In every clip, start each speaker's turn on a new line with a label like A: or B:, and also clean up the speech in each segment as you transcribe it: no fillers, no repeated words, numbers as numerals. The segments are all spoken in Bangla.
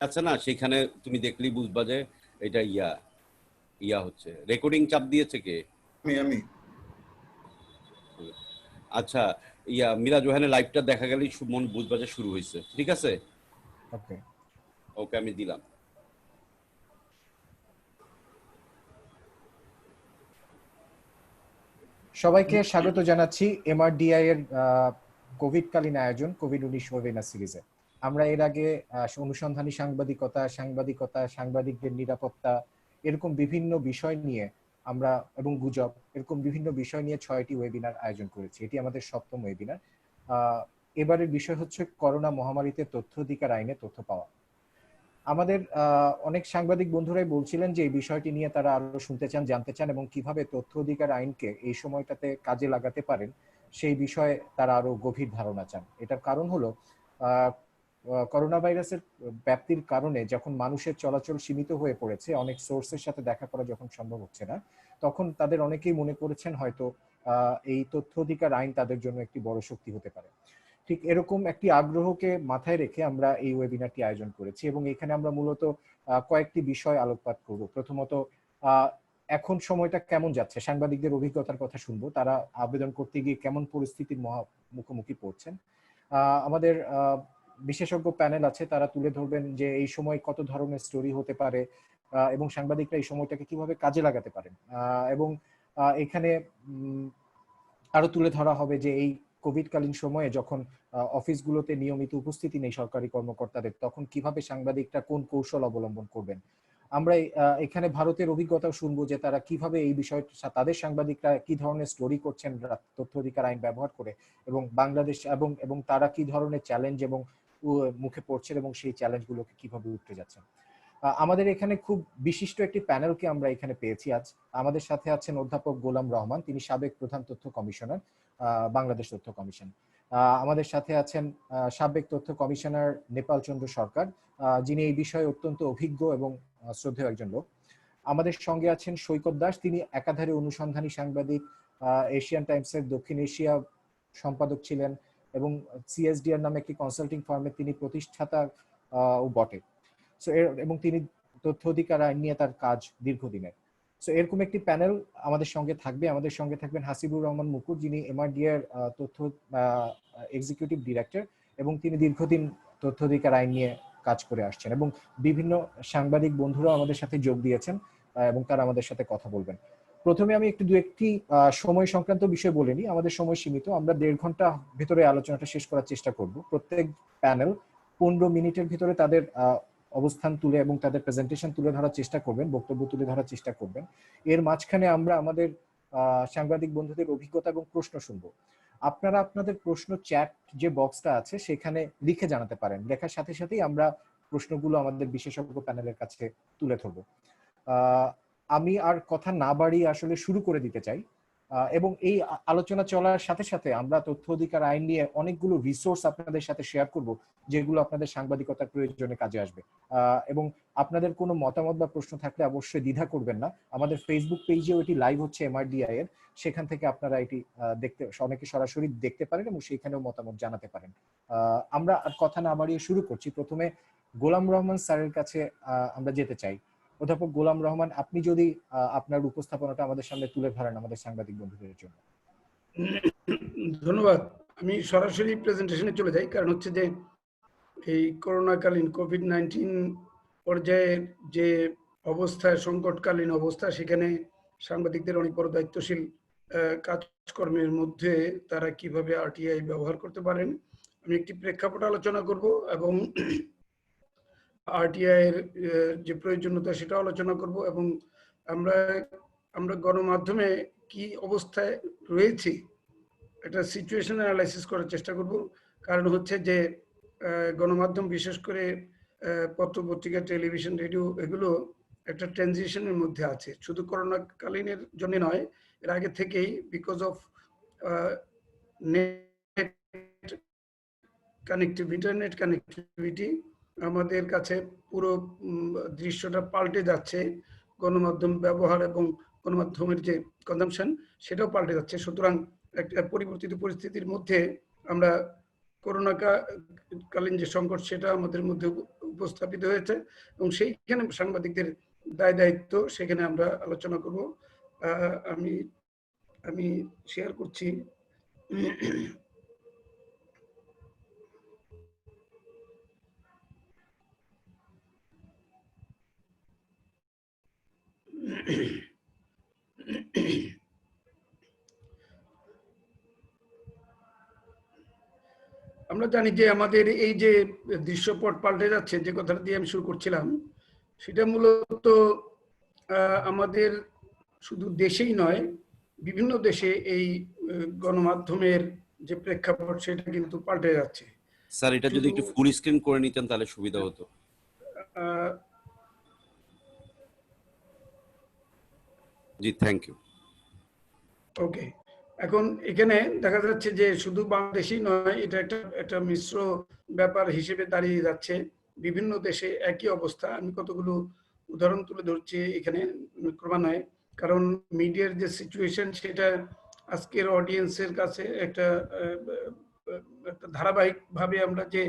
A: আছে না, সেখানে তুমি দেখলেই বুঝবা যে এটা ইয়া হচ্ছে। রেকর্ডিং চাপ দিয়েছে কে?
B: আমি
A: আচ্ছা, মিরাজ, ওখানে লাইভটা দেখা গেলেই মন বুঝবা যে শুরু হয়েছে। ঠিক আছে,
C: ওকে
A: ওকে, আমি দিলাম।
C: সবাইকে স্বাগত জানাচ্ছি এমআরডিআই এর কোভিডকালীন আয়োজন কোভিড-19 ওয়েবিনার সিরিজে। আমরা এর আগে অনুসন্ধানী সাংবাদিকতা, সাংবাদিকদের নিরাপত্তা, এরকম বিভিন্ন বিষয় নিয়ে আমরা এবং গুজব, এরকম বিভিন্ন বিষয় নিয়ে 6টি ওয়েবিনার আয়োজন করেছি। এটি আমাদের 7ম ওয়েবিনার। এবারের বিষয় হচ্ছে করোনা মহামারীতে তথ্য অধিকার আইনে তথ্য পাওয়া। আমাদের অনেক সাংবাদিক বন্ধুরাই বলছিলেন যে এই বিষয়টি নিয়ে তারা আরো শুনতে চান, জানতে চান এবং কিভাবে তথ্য অধিকার আইনকে এই সময়টাতে কাজে লাগাতে পারেন সেই বিষয়ে তারা আরো গভীর ধারণা চান। এটার কারণ হলো করোনা ভাইরাসের ব্যাপ্তির কারণে যখন মানুষের চলাচল সীমিত হয়ে পড়েছে, অনেক সোর্সের সাথে দেখা করা যখন সম্ভব হচ্ছে না, তখন তাদের অনেকেই মনে করেছেন হয়তো এই তথ্য অধিকার আইন তাদের জন্য একটি বড় শক্তি হতে পারে। ঠিক এরকম একটি আগ্রহকে মাথায় রেখে আমরা এই ওয়েবিনারটি আয়োজন করেছি এবং এখানে আমরা মূলত কয়েকটি বিষয় আলোকপাত করব। প্রথমত, এখন সময়টা কেমন যাচ্ছে, সাংবাদিকদের অভিজ্ঞতার কথা শুনবো, তারা আবেদন করতে গিয়ে কেমন পরিস্থিতির মুখোমুখি পড়ছেন। আমাদের বিশেষজ্ঞ প্যানেল আছে, তারা তুলে ধরবেন যে এই সময় কত ধরনের স্টোরি হতে পারে এবং সাংবাদিকরা এই সময়টাকে কিভাবে কাজে লাগাতে পারেন। এবং এখানে আরো তুলে ধরা হবে যে এই কোভিডকালীন সময়ে যখন অফিসগুলোতে নিয়মিত উপস্থিতি নেই সরকারি কর্মকর্তাদের, তখন কিভাবে সাংবাদিকরা কোন কৌশল অবলম্বন করবেন। আমরা এখানে ভারতের অভিজ্ঞতাও শুনবো যে তারা কিভাবে এই বিষয়টা, তাদের সাংবাদিকরা কি ধরনের স্টোরি করছেন তথ্য অধিকার আইন ব্যবহার করে, এবং বাংলাদেশ এবং তারা কি ধরনের চ্যালেঞ্জ এবং মুখে পড়ছেন এবং সেই চ্যালেঞ্জগুলোকে কিভাবে উঠতে যাচ্ছেন। আমাদের এখানে খুব বিশিষ্ট একটি প্যানেলকে আমরা এখানে পেয়েছি আজ। আমাদের সাথে আছেন অধ্যাপক গোলাম রহমান, তিনি সাবেক প্রধান তথ্য কমিশনার, বাংলাদেশ তথ্য কমিশন। আমাদের সাথে আছেন সাবেক তথ্য কমিশনার নেপাল চন্দ্র সরকার, যিনি এই বিষয়ে অত্যন্ত অভিজ্ঞ এবং শ্রদ্ধেয় একজন লোক। আমাদের সঙ্গে আছেন সৈকত দাস, তিনি একাধারে অনুসন্ধানী সাংবাদিক, এশিয়ান টাইমসের দক্ষিণ এশিয়া সম্পাদক ছিলেন এবং সিএসডিআর নামে একটি কনসাল্টিং ফার্মের তিনি প্রতিষ্ঠাতা ও বটে। এবং তিনি তথ্য অধিকার আইন নিয়ে তার কাজ দীর্ঘদিনের। এরকম একটি প্যানেল আমাদের সঙ্গে থাকবে। আমাদের সঙ্গে থাকবেন হাসিবুর রহমান মুকুর, যিনি এমআরডিআর তথ্য এক্সিকিউটিভ ডিরেক্টর এবং তিনি দীর্ঘদিন তথ্য অধিকার আইন নিয়ে কাজ করে আসছেন এবং বিভিন্ন সাংবাদিক বন্ধুরাও আমাদের সাথে যোগ দিয়েছেন এবং তারা আমাদের সাথে কথা বলবেন। প্রথমে আমি একটু একটি সময় সংক্রান্ত বিষয় বলে নিই। আমাদের সময় সীমিত, আমরা 1.5 ঘন্টা ভিতরে আলোচনাটা শেষ করার চেষ্টা করব। প্রত্যেক প্যানেল 15 মিনিটের ভিতরে তাদের অবস্থান তুলে এবং তাদের প্রেজেন্টেশন তুলে ধরার চেষ্টা করবেন, বক্তব্য তুলে ধরার চেষ্টা করবেন। এর মাঝখানে আমরা আমাদের সাংবাদিক বন্ধুদের অভিজ্ঞতা এবং প্রশ্ন শুনবো। আপনারা আপনাদের প্রশ্ন চ্যাট যে বক্সটা আছে সেখানে লিখে জানাতে পারেন। লেখার সাথে সাথেই আমরা প্রশ্নগুলো আমাদের বিশেষজ্ঞ প্যানেলের কাছে তুলে ধরবো। আমি আর কথা না বাড়িয়ে আসলে শুরু করে দিতে চাই এবং এই আলোচনা চলার সাথে সাথে আমরা তথ্য অধিকার আইন নিয়ে অনেকগুলো রিসোর্স আপনাদের সাথে শেয়ার করব, যেগুলো আপনাদের সাংবাদিকতার প্রয়োজনে কাজে আসবে। এবং আপনাদের কোনো মতামত বা প্রশ্ন থাকলে অবশ্যই দ্বিধা করবেন না। আমাদের ফেসবুক পেজেও এটি লাইভ হচ্ছে এমআরডিআই এর, সেখান থেকে আপনারা এটি দেখতে, অনেকে সরাসরি দেখতে পারেন এবং সেইখানেও মতামত জানাতে পারেন। আমরা আর কথা না বাড়িয়ে শুরু করছি। প্রথমে গোলাম রহমান স্যারের কাছে আমরা যেতে চাই। অধ্যাপক গোলাম রহমান, আপনি যদি আপনার উপস্থাপনাটা আমাদের সামনে তুলে ধরেন আমাদের সাংবাদিক বন্ধুদের জন্য।
D: ধন্যবাদ। আমি সরাসরি প্রেজেন্টেশনে চলে যাই, কারণ হচ্ছে যে এই করোনাকালীন কোভিড-19 পর্যায়ের যে অবস্থা, সংকটকালীন অবস্থা, সেখানে সাংবাদিকদের অনেক বড় দায়িত্বশীল কাজকর্মের মধ্যে তারা কিভাবে আরটিআই ব্যবহার করতে পারেন আমি একটি প্রেক্ষাপট আলোচনা করব এবং আরটিআই এর যে প্রয়োজনীয়তা সেটা আলোচনা করব এবং আমরা গণমাধ্যমে কি অবস্থায় রয়েছি একটা সিচুয়েশন অ্যানালাইসিস করার চেষ্টা করব। কারণ হচ্ছে যে গণমাধ্যম, বিশেষ করে পত্র পত্রিকা, টেলিভিশন, রেডিও, এগুলো একটা ট্রানজিশনের মধ্যে আছে। শুধু করোনাকালীনের জন্য নয়, এর আগে থেকেই because of net connectivity, internet connectivity আমাদের কাছে পুরো দৃশ্যটা পাল্টে যাচ্ছে। গণমাধ্যম ব্যবহার এবং গণমাধ্যমের যে কনজাম্পশন সেটাও পাল্টে যাচ্ছে। সুতরাং একটা পরিবর্তিত পরিস্থিতির মধ্যে আমরা করোনা কালীন যে সংকট সেটা আমাদের মধ্যে উপস্থাপিত হয়েছে এবং সেইখানে সাংবাদিকদের দায় দায়িত্ব সেখানে আমরা আলোচনা করব। আমি আমি শেয়ার করছি। আমরা জানি যে আমাদের এই যে দৃশ্যপট পাল্টে যাচ্ছে, যে কথাটা দিয়ে আমি শুরু করছিলাম, সেটা মূলত আমাদের শুধু দেশেই নয়, বিভিন্ন দেশে এই গণমাধ্যমের যে প্রেক্ষাপট সেটা কিন্তু পাল্টে যাচ্ছে।
A: স্যার এটা যদি একটু ফুল স্ক্রিন করে নিতেন তাহলে সুবিধা হতো। জি, থ্যাংক ইউ।
D: ওকে, এখন এখানে দেখা যাচ্ছে যে শুধু বাংলাদেশই নয়, এটা একটা মিশ্র ব্যাপার হিসেবে দাঁড়িয়ে যাচ্ছে। বিভিন্ন দেশে একই অবস্থা। আমি কতগুলো উদাহরণ তুলে ধরছি এখানে ক্রমান্বয়ে, কারণ মিডিয়ার যে সিচুয়েশন সেটা আজকের অডিয়েন্সের কাছে একটা ধারাবাহিকভাবে আমরা যে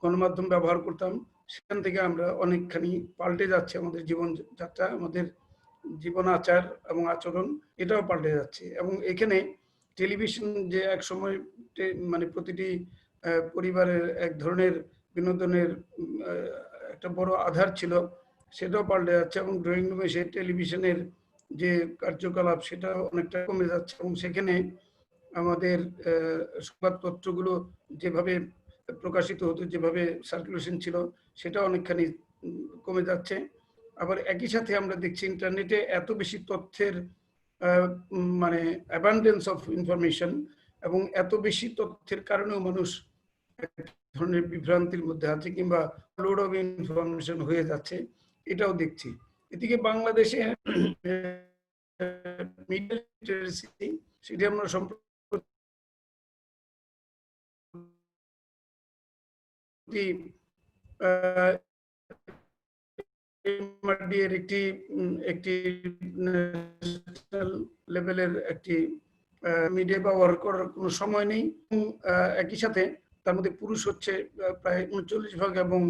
D: গণমাধ্যম ব্যবহার করতাম সেখান থেকে আমরা অনেকখানি পাল্টে যাচ্ছে। আমাদের জীবনযাত্রা, আমাদের জীবন আচার এবং আচরণ এটাও পাল্টে যাচ্ছে। এবং এখানে টেলিভিশন যে এক সময় মানে প্রতিটি পরিবারের এক ধরনের বিনোদনের একটা বড় আধার ছিল, সেটাও পাল্টে যাচ্ছে এবং ড্রয়িং রুমে সেই টেলিভিশনের যে কার্যকলাপ সেটা অনেকটা কমে যাচ্ছে এবং সেখানে আমাদের সংবাদপত্রগুলো যেভাবে প্রকাশিত হতো, যেভাবে সার্কুলেশন ছিল, সেটা অনেকখানি কমে যাচ্ছে। আবার একই সাথে আমরা দেখছি ইন্টারনেটে এত বেশি তথ্যের মানে অ্যাবান্ডেন্স অফ ইনফরমেশন এবং এত বেশি তথ্যের কারণেও মানুষ এক ধরনের বিভ্রান্তির মধ্যে আছে কিংবা লোড অফ ইনফরমেশন হয়ে যাচ্ছে, এটাও দেখছি। এদিকে বাংলাদেশে মিডিয়া লিটারেসি সেটি আমরা সম্প্রতি এর একটি ন্যাশনাল লেভেলের একটি মিডিয়া ব্যবহার করার কোনো সময় নেই। একই সাথে তার মধ্যে পুরুষ হচ্ছে প্রায় 39% এবং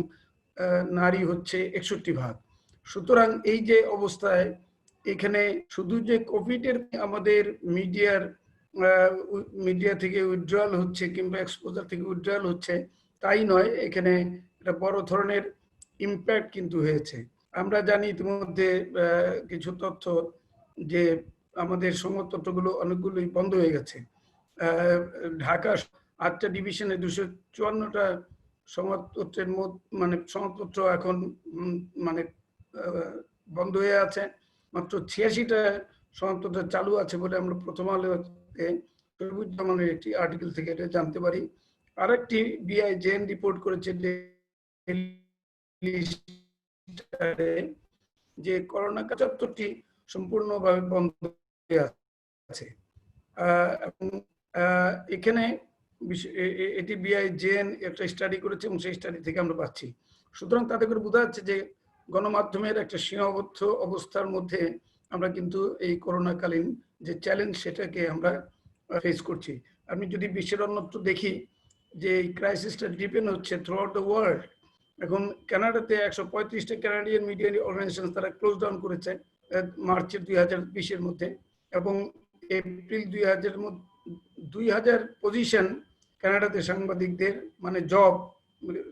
D: নারী হচ্ছে 61%। সুতরাং এই যে অবস্থায় এখানে শুধু যে কোভিডের আমাদের মিডিয়া থেকে উইথড্রয়াল হচ্ছে কিংবা এক্সপোজার থেকে উইথড্রয়াল হচ্ছে তাই নয়, এখানে একটা বড় ধরনের ইম্প্যাক্ট কিন্তু হয়েছে। আমরা জানি ইতিমধ্যে কিছু তথ্য যে আমাদের সংবাদপত্রগুলো অনেকগুলোই বন্ধ হয়ে গেছে। ঢাকা 8টা ডিভিশনে 254টা সংবাদপত্রের মানে সংবাদপত্র এখন মানে বন্ধ হয়ে আছে। মাত্র 86টা সংবাদপত্র চালু আছে বলে আমরা প্রথম আলোতে সবুজ্জামানের একটি আর্টিকেল থেকে এটা জানতে পারি। আরেকটি বিআইজেএন রিপোর্ট করেছে যে করোনা 75টি সম্পূর্ণভাবে বন্ধ হয়ে আছে। এবং এখানে এটি বিআইজেএন একটা স্টাডি করেছে এবং সেই স্টাডি থেকে আমরা পাচ্ছি। সুতরাং তাতে করে বোঝা যাচ্ছে যে গণমাধ্যমের একটা সীমাবদ্ধ অবস্থার মধ্যে আমরা কিন্তু এই করোনাকালীন যে চ্যালেঞ্জ সেটাকে আমরা ফেস করছি। আমি যদি বিশ্বের অন্যত্র দেখি যে এই ক্রাইসিসটা ডিপেন্ড হচ্ছে থ্রু আউট দ্য ওয়ার্ল্ড। এখন কানাডাতে 135টা কানাডিয়ান মিডিয়া অর্গানাইজেশন তারা ক্লোজ ডাউন করেছে মার্চের 2020-এর মধ্যে, এবং এপ্রিল 2000 পজিশন কানাডাতে সাংবাদিকদের মানে জব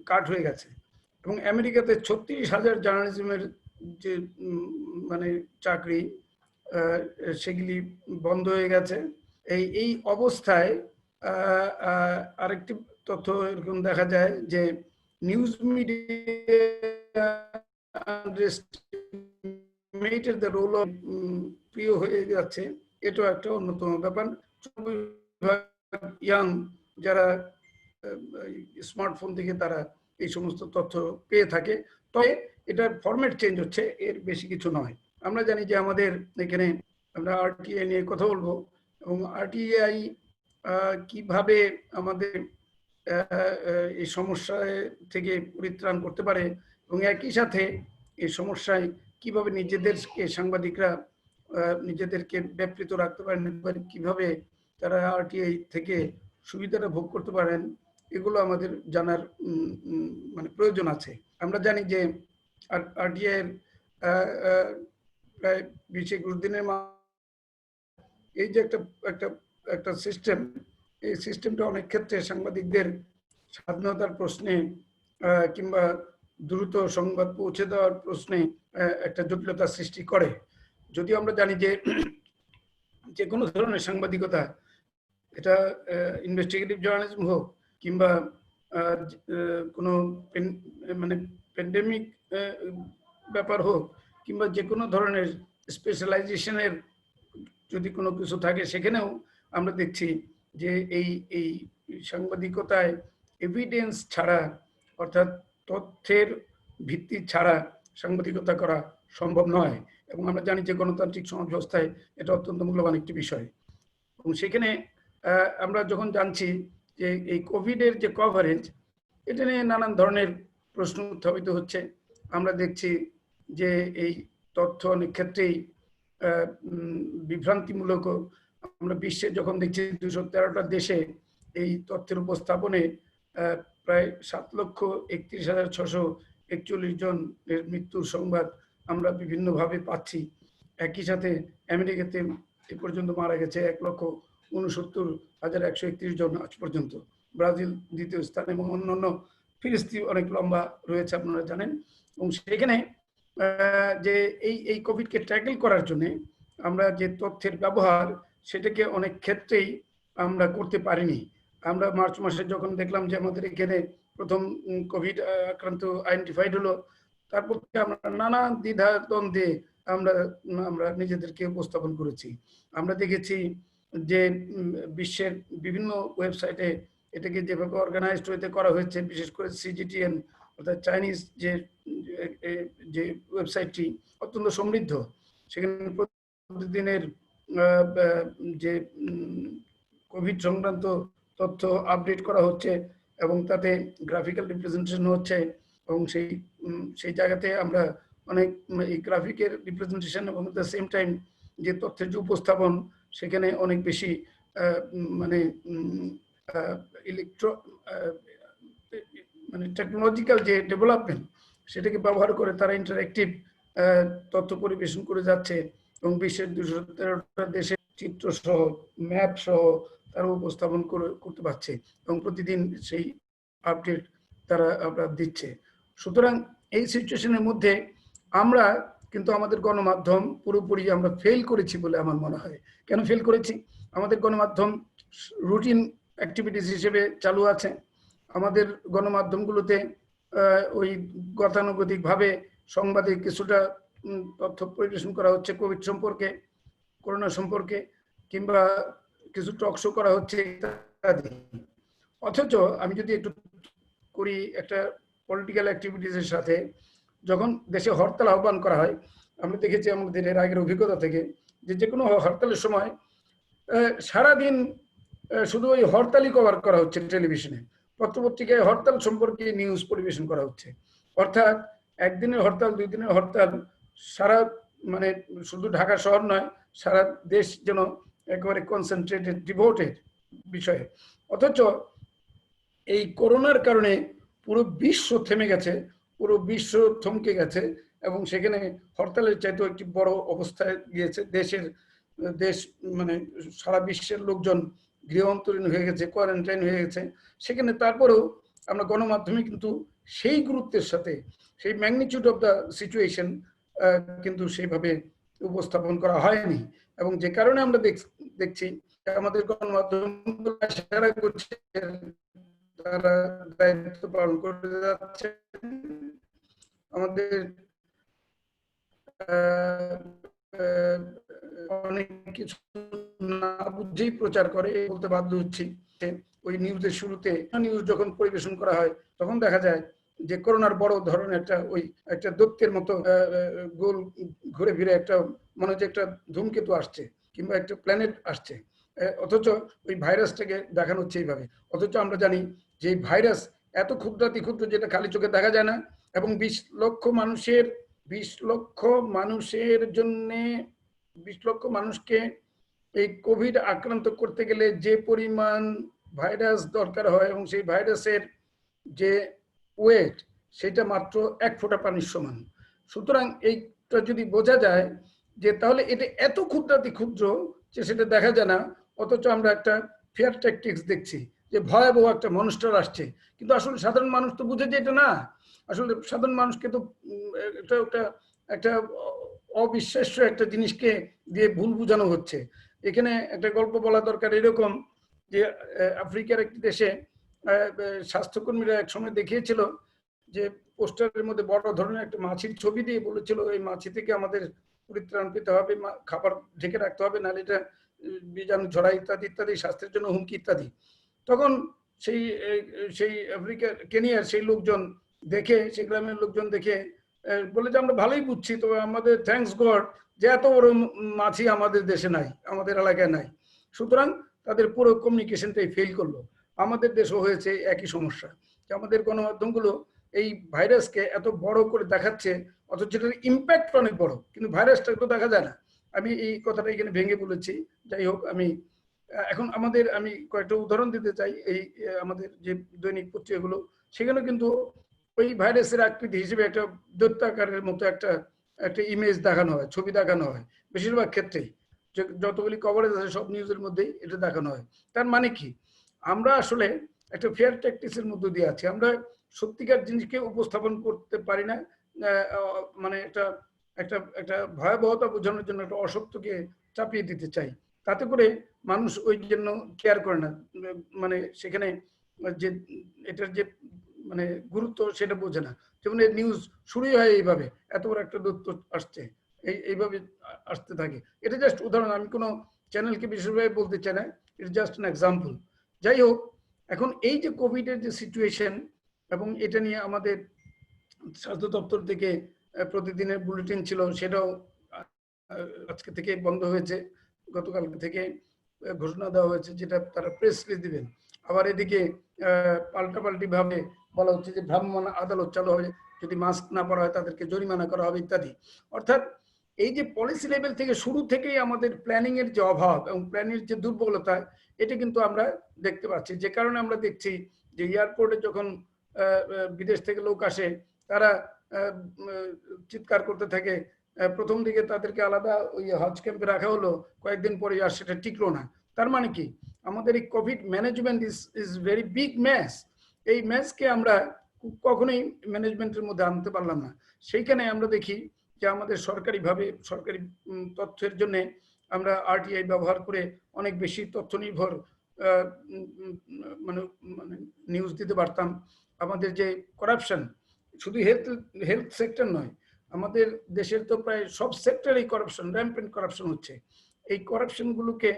D: কাট হয়ে গেছে। এবং আমেরিকাতে 36,000 জার্নালিজমের যে মানে চাকরি সেগুলি বন্ধ হয়ে গেছে। এই অবস্থায় আরেকটি তথ্য এরকম দেখা যায় যে news media underestimated the role of প্রিয় হয়ে যাচ্ছে, এটাও একটা অন্যতম ব্যাপার। ইয়াং যারা স্মার্টফোন থেকে তারা এই সমস্ত তথ্য পেয়ে থাকে, তবে এটার ফরম্যাট চেঞ্জ হচ্ছে, এর বেশি কিছু নয়। আমরা জানি যে আমাদের এখানে আমরা আরটিআই নিয়ে কথা বলবো এবং আরটিআই কিভাবে আমাদের এই সমস্যায় থেকে পরিত্রাণ করতে পারে এবং একই সাথে এই সমস্যায় কিভাবে নিজেদেরকে সাংবাদিকরা নিজেদেরকে ব্যাপৃত রাখতে পারেন, কিভাবে তারা আরটিআই থেকে সুবিধাটা ভোগ করতে পারেন, এগুলো আমাদের জানার মানে প্রয়োজন আছে। আমরা জানি যে আরটিআই এর প্রায় 20-21 দিনের এই যে একটা একটা সিস্টেম, এই সিস্টেমটা অনেক ক্ষেত্রে সাংবাদিকদের স্বাধীনতার প্রশ্নে কিংবা দ্রুত সংবাদ পৌঁছে দেওয়ার প্রশ্নে একটা জটিলতা সৃষ্টি করে। যদিও আমরা জানি যে কোনো ধরনের সাংবাদিকতা, এটা ইনভেস্টিগেটিভ জার্নালিজম হোক কিংবা কোনো মানে প্যান্ডেমিক ব্যাপার হোক কিংবা যে কোনো ধরনের স্পেশালাইজেশনের যদি কোনো কিছু থাকে, সেখানেও আমরা দেখছি যে এই সাংবাদিকতায় এভিডেন্স ছাড়া, অর্থাৎ তথ্যের ভিত্তি ছাড়া সাংবাদিকতা করা সম্ভব নয়। এবং আমরা জানি যে গণতান্ত্রিক সমাজ ব্যবস্থায় এটা অত্যন্ত মূল্যবান একটি বিষয়। এবং সেখানে আমরা যখন জানছি যে এই কোভিডের যে কভারেজ, এটা নিয়ে নানান ধরনের প্রশ্ন উত্থাপিত হচ্ছে। আমরা দেখছি যে এই তথ্য অনেক ক্ষেত্রেই বিভ্রান্তিমূলক। আমরা বিশ্বে যখন দেখছি 213টা দেশে এই তথ্যের উপস্থাপনে প্রায় 7,31,641 জনের মৃত্যুর সংবাদ আমরা বিভিন্নভাবে পাচ্ছি। একই সাথে আমেরিকাতে এ পর্যন্ত মারা গেছে 1,69,131 জন আজ পর্যন্ত। ব্রাজিল দ্বিতীয় স্থানে এবং অন্যান্য ফিলিস্তিন অনেক লম্বা রয়েছে, আপনারা জানেন। এবং সেখানে যে এই কোভিডকে ট্যাকেল করার জন্য আমরা যে তথ্যের ব্যবহার, সেটাকে অনেক ক্ষেত্রেই আমরা করতে পারিনি। আমরা মার্চ মাসে যখন দেখলাম যে আমাদের এখানে প্রথম কোভিড আক্রান্ত আইডেন্টিফাইড হলো, তারপর আমরা নানা দ্বিধা দ্বন্দ্বে আমরা নিজেদেরকে উপস্থাপন করেছি। আমরা দেখেছি যে বিশ্বের বিভিন্ন ওয়েবসাইটে এটাকে যেভাবে অর্গানাইজড হইতে করা হয়েছে, বিশেষ করে সিজিটিএন অর্থাৎ চাইনিজ যে ওয়েবসাইটটি অত্যন্ত সমৃদ্ধ। সেখানে প্রতিদিনের যে কোভিড সংক্রান্ত তথ্য আপডেট করা হচ্ছে এবং তাতে গ্রাফিক্যাল রিপ্রেজেন্টেশন হচ্ছে। এবং সেই জায়গাতে আমরা অনেক এই গ্রাফিকের রিপ্রেজেন্টেশন এবং দ্য সেম টাইম যে তথ্যের যে উপস্থাপন, সেখানে অনেক বেশি মানে মানে টেকনোলজিক্যাল যে ডেভেলপমেন্ট, সেটাকে ব্যবহার করে তারা ইন্টারঅ্যাক্টিভ তথ্য পরিবেশন করে যাচ্ছে। এবং বিশ্বের 213টা দেশের চিত্র সহ ম্যাপ সহ তারা উপস্থাপন করতে পারছে এবং প্রতিদিন সেই আপডেট তারা দিচ্ছে। সুতরাং এই সিচুয়েশনের মধ্যে আমরা কিন্তু আমাদের গণমাধ্যম পুরোপুরি আমরা ফেল করেছি বলে আমার মনে হয়। কেন ফেল করেছি? আমাদের গণমাধ্যম রুটিন অ্যাক্টিভিটিস হিসেবে চালু আছে। আমাদের গণমাধ্যমগুলোতে ওই গতানুগতিকভাবে সংবাদে কিছুটা তথ্য পরিবেশন করা হচ্ছে কোভিড সম্পর্কে, করোনা সম্পর্কে, কিংবা কিছু টক শো করা হচ্ছে ইত্যাদি। অথচ আমি যদি একটু করি, একটা পলিটিক্যাল অ্যাক্টিভিটিসের সাথে যখন দেশে হরতাল আহ্বান করা হয়, আমরা দেখেছি আমাদের এর আগের অভিজ্ঞতা থেকে যে কোনো হরতালের সময় সারাদিন শুধু ওই হরতালই কভার করা হচ্ছে টেলিভিশনে, পত্রপত্রিকায় হরতাল সম্পর্কে নিউজ পরিবেশন করা হচ্ছে। অর্থাৎ একদিনের হরতাল, 2 দিনের হরতাল, সারা মানে শুধু ঢাকা শহর নয়, সারা দেশ যেন একেবারে কনসেন্ট্রেটেড ডিভোটেড বিষয়ে। অথচ এই করোনার কারণে পুরো বিশ্ব থেমে গেছে, পুরো বিশ্ব থমকে গেছে এবং সেখানে হরতালের চাইতেও একটি বড় অবস্থায় গিয়েছে দেশ, মানে সারা বিশ্বের লোকজন গৃহ অন্তরীণ হয়ে গেছে, কোয়ারেন্টাইন হয়ে গেছে। সেখানে তারপরেও আমরা গণমাধ্যমে কিন্তু সেই গুরুত্বের সাথে, সেই ম্যাগনিটিউড অফ দ্য সিচুয়েশন কিন্তু সেইভাবে উপস্থাপন করা হয়নি। এবং যে কারণে আমরা দেখছি আমাদের গণমাধ্যম করছে, তারা দায়িত্ব পালন করে যাচ্ছে। আমাদের অনেক কিছু না বুঝেই প্রচার করে বলতে বাধ্য হচ্ছি। ওই নিউজের শুরুতে নিউজ যখন পরিবেশন করা হয়, তখন দেখা যায় যে করোনার বড় ধরনের একটা দৈত্যের মতো গোল ঘুরে ফিরে একটা মনে হচ্ছে একটা ধূমকেতু আসছে কিংবা একটা প্ল্যানেট আসছে, অথচ ওই ভাইরাসটাকে দেখানো হচ্ছে এইভাবে। অথচ আমরা জানি যে ভাইরাস এত ক্ষুদ্রাতি ক্ষুদ্র যেটা খালি চোখে দেখা যায় না। এবং 20 লক্ষ মানুষের জন্য 20 লক্ষ মানুষকে এই কোভিড আক্রান্ত করতে গেলে যে পরিমাণ ভাইরাস দরকার হয় এবং সেই ভাইরাসের যে ওয়েট সেটা মাত্র 1 ফোঁটা পানির সমান। সুতরাং এইটা যদি বোঝা যায় যে তাহলে এটা এত ক্ষুদ্রাতি ক্ষুদ্র যে সেটা দেখা যায় না, অথচ আমরা একটা ফেয়ার ট্যাকটিক্স দেখছি যে ভয়াবহ একটা মনস্টার আসছে, কিন্তু আসলে সাধারণ মানুষ তো বুঝে যে এটা না। আসলে সাধারণ মানুষকে তো একটা অবিশ্বাস্য একটা জিনিসকে দিয়ে ভুল বোঝানো হচ্ছে। এখানে একটা গল্প বলা দরকার, এরকম যে আফ্রিকার একটি দেশে স্বাস্থ্যকর্মীরা এক সময় দেখিয়েছিল যে পোস্টারের মধ্যে বড় ধরনের একটা মাছির ছবি দিয়ে বলেছিল এই মাছি থেকে আমাদের পরিত্রাণ পেতে হবে, খাবার ঢেকে রাখতে হবে, নাহলে এটা বীজাণু ছড়ায় ইত্যাদি ইত্যাদি, স্বাস্থ্যের জন্য হুমকি ইত্যাদি। তখন সেই সেই আফ্রিকার কেনিয়ার সেই লোকজন দেখে, সেই গ্রামের লোকজন দেখে বলে যে আমরা ভালোই বুঝছি, তবে আমাদের থ্যাঙ্কস গড যে এত বড় মাছি আমাদের দেশে নাই, আমাদের এলাকায় নাই। সুতরাং তাদের পুরো কমিউনিকেশনটাই ফেল করলো। আমাদের দেশও হয়েছে একই সমস্যা, যে আমাদের গণমাধ্যমগুলো এই ভাইরাসকে এত বড় করে দেখাচ্ছে, অথচ এটার ইম্প্যাক্ট অনেক বড়, কিন্তু ভাইরাসটা তো দেখা যায় না। আমি এই কথাটা এখানে ভেঙে বলেছি। যাই হোক, আমি এখন আমি কয়েকটা উদাহরণ দিতে চাই। এই আমাদের যে দৈনিক পত্রিকাগুলো, সেখানে কিন্তু ওই ভাইরাসের আকৃতি হিসেবে একটা দৈত্যাকারের মতো একটা ইমেজ দেখানো হয়, ছবি দেখানো হয় বেশিরভাগ ক্ষেত্রেই। যতগুলি কভারেজ আছে সব নিউজের মধ্যেই এটা দেখানো হয়। তার মানে কি, আমরা আসলে একটা ফেয়ার ট্যাকটিক্সের মধ্য দিয়ে আছি। আমরা সত্যিকার জিনিসকে উপস্থাপন করতে পারি না, মানে একটা একটা একটা ভয়াবহতা বোঝানোর জন্য একটা অসত্যকে চাপিয়ে দিতে চাই। তাতে করে মানুষ ওই জন্য কেয়ার করে না, মানে সেখানে যে এটার যে মানে গুরুত্ব সেটা বোঝে না। যেমন এই নিউজ শুরুই হয় এইভাবে, এত বড় একটা দৈত্য আসছে, এইভাবে আসতে থাকে। এটা জাস্ট উদাহরণ, আমি কোনো চ্যানেলকে বিশেষভাবে বলতে চাই না, ইটস জাস্ট অ্যান এক্সাম্পল। যাই হোক, এখন এই যে কোভিডের যে সিচুয়েশন, এবং এটা নিয়ে আমাদের স্বাস্থ্য দপ্তর থেকে প্রতিদিনের বুলেটিন ছিল, সেটাও আজকে থেকে বন্ধ হয়েছে। গতকাল থেকে ঘোষণা দেওয়া হয়েছে যেটা তারা প্রেস রিলিজ দিবেন। আবার এদিকে পাল্টাপাল্টি ভাবে বলা হচ্ছে যে ভ্রাম্যমাণ আদালত চালু হবে, যদি মাস্ক না পরা হয় তাদেরকে জরিমানা করা হবে ইত্যাদি। অর্থাৎ এই যে পলিসি লেভেল থেকে শুরু থেকেই আমাদের প্ল্যানিং এর যে অভাব এবং প্ল্যানিং এর যে দুর্বলতা, এটা কিন্তু আমরা দেখতে পাচ্ছি। যে কারণে আমরা দেখছি যে এয়ারপোর্টে যখন বিদেশ থেকে লোক আসে, তারা চিৎকার করতে থাকে। প্রথম দিকে তাদেরকে আলাদা ওই হজ ক্যাম্পে রাখা হলো, কয়েকদিন পরে আর সেটা টিকলো না। তার মানে কি, আমাদের এই Covid management is very big mess. এই ম্যাসকে আমরা কখনোই ম্যানেজমেন্টের মধ্যে আনতে পারলাম না। সেইখানে আমরা দেখি যে আমাদের সরকারিভাবে সরকারি তথ্যের জন্য আমরা আরটিআই ব্যবহার করে অনেক বেশি তথ্য নির্ভর মানে নিউজ দিতে পারতাম। আমাদের যে করাপশন, শুধু হেলথ সেক্টর নয়, আমাদের দেশের তো প্রায় সব সেক্টরেই করাপশন, র্যাম্পেন্ট করাপশন হচ্ছে। এই করাপশন গুলোকে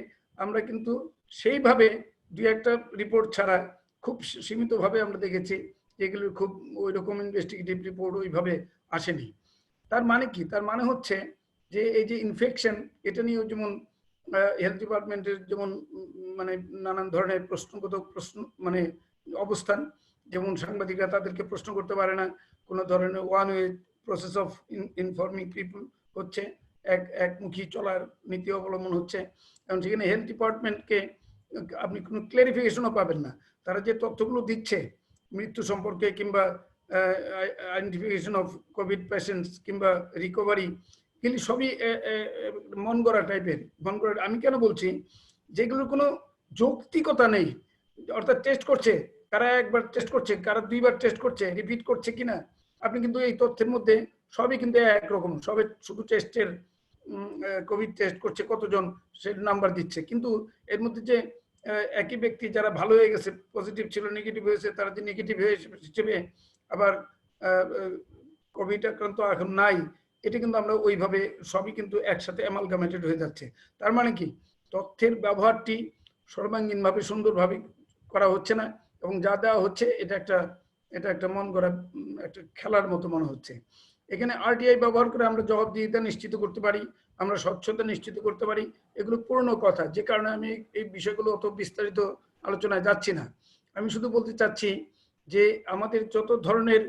D: আমরা কিন্তু সেইভাবে দুই একটা রিপোর্ট ছাড়া খুব সীমিতভাবে আমরা দেখেছি, যেগুলোর খুব ওই রকম ইনভেস্টিগেটিভ রিপোর্ট ওইভাবে আসেনি। তার মানে কি, তার মানে হচ্ছে যে এই যে ইনফেকশন, এটা নিয়েও যেমন হেলথ ডিপার্টমেন্টের যেমন মানে নানান ধরনের প্রশ্নগত প্রশ্ন মানে অবস্থান, যেমন সাংবাদিকরা তাদেরকে প্রশ্ন করতে পারে না, কোনো ধরনের one way process of informing people হচ্ছে, একমুখী চলার নীতি অবলম্বন হচ্ছে। এবং সেখানে হেলথ ডিপার্টমেন্টকে আপনি কোনো ক্লারিফিকেশনও পাবেন না। তারা যে তথ্যগুলো দিচ্ছে মৃত্যু সম্পর্কে কিংবা আইডেন্টিফিকেশন অফ কোভিড পেশেন্টস কিংবা রিকভারি, কিন্তু সবই মন গড়া টাইপের। মন গড়া আমি কেন বলছি, যেগুলোর কোনো যৌক্তিকতা নেই। অর্থাৎ টেস্ট করছে, কারা একবার টেস্ট করছে, কারা দুইবার টেস্ট করছে, রিপিট করছে কিনা, আপনি কিন্তু এই তথ্যের মধ্যে সবই কিন্তু একরকম, সবে শুধু টেস্টের কোভিড টেস্ট করছে কতজন সে নাম্বার দিচ্ছে, কিন্তু এর মধ্যে যে একই ব্যক্তি যারা ভালো হয়ে গেছে, পজিটিভ ছিল, নেগেটিভ হয়েছে, তারা যে নেগেটিভ হিসেবে আবার কোভিড আক্রান্ত এখন নাই, এটা কিন্তু আমরা ওইভাবে সবই কিন্তু একসাথে অ্যামালগামেটেড হয়ে যাচ্ছে। তার মানে কি, তথ্যের ব্যবহারটি সর্বাঙ্গীনভাবে সুন্দরভাবে করা হচ্ছে না, এবং যা দেওয়া হচ্ছে এটা একটা মন গড়া একটা খেলার মতো মনে হচ্ছে। এখানে আরটিআই ব্যবহার করে আমরা জবাবদিহিতা নিশ্চিত করতে পারি, আমরা স্বচ্ছতা নিশ্চিত করতে পারি, এগুলো পুরনো কথা, যে কারণে আমি এই বিষয়গুলো অত বিস্তারিত আলোচনায় যাচ্ছি না। আমি শুধু বলতে চাচ্ছি যে আমাদের যত ধরনের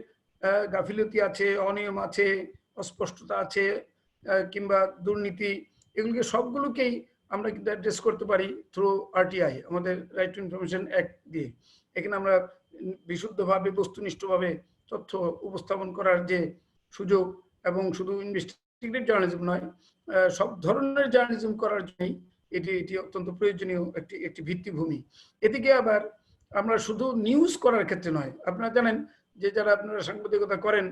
D: গাফিলতি আছে, অনিয়ম আছে, অস্পষ্টতা আছে, কিংবা দুর্নীতি, এগুলোকে সবগুলোকেই আমরা কিন্তু অ্যাড্রেস করতে পারি থ্রু আরটিআই, আমাদের রাইট টু ইনফরমেশন অ্যাক্ট দিয়ে। এখানে আমরা বিশুদ্ধভাবে বস্তুনিষ্ঠভাবে তথ্য উপস্থাপন করার যে সুযোগ, এবং শুধু ইনভেস্টিগেটিভ জার্নালিজম নয়, সব ধরনের জার্নালিজম করার জন্যই এটি অত্যন্ত প্রয়োজনীয় একটি ভিত্তিভূমি। এদিকে আবার আমরা শুধু নিউজ করার ক্ষেত্রে নয়, আপনারা জানেন যে যারা আপনারা সাংবাদিকতা করেন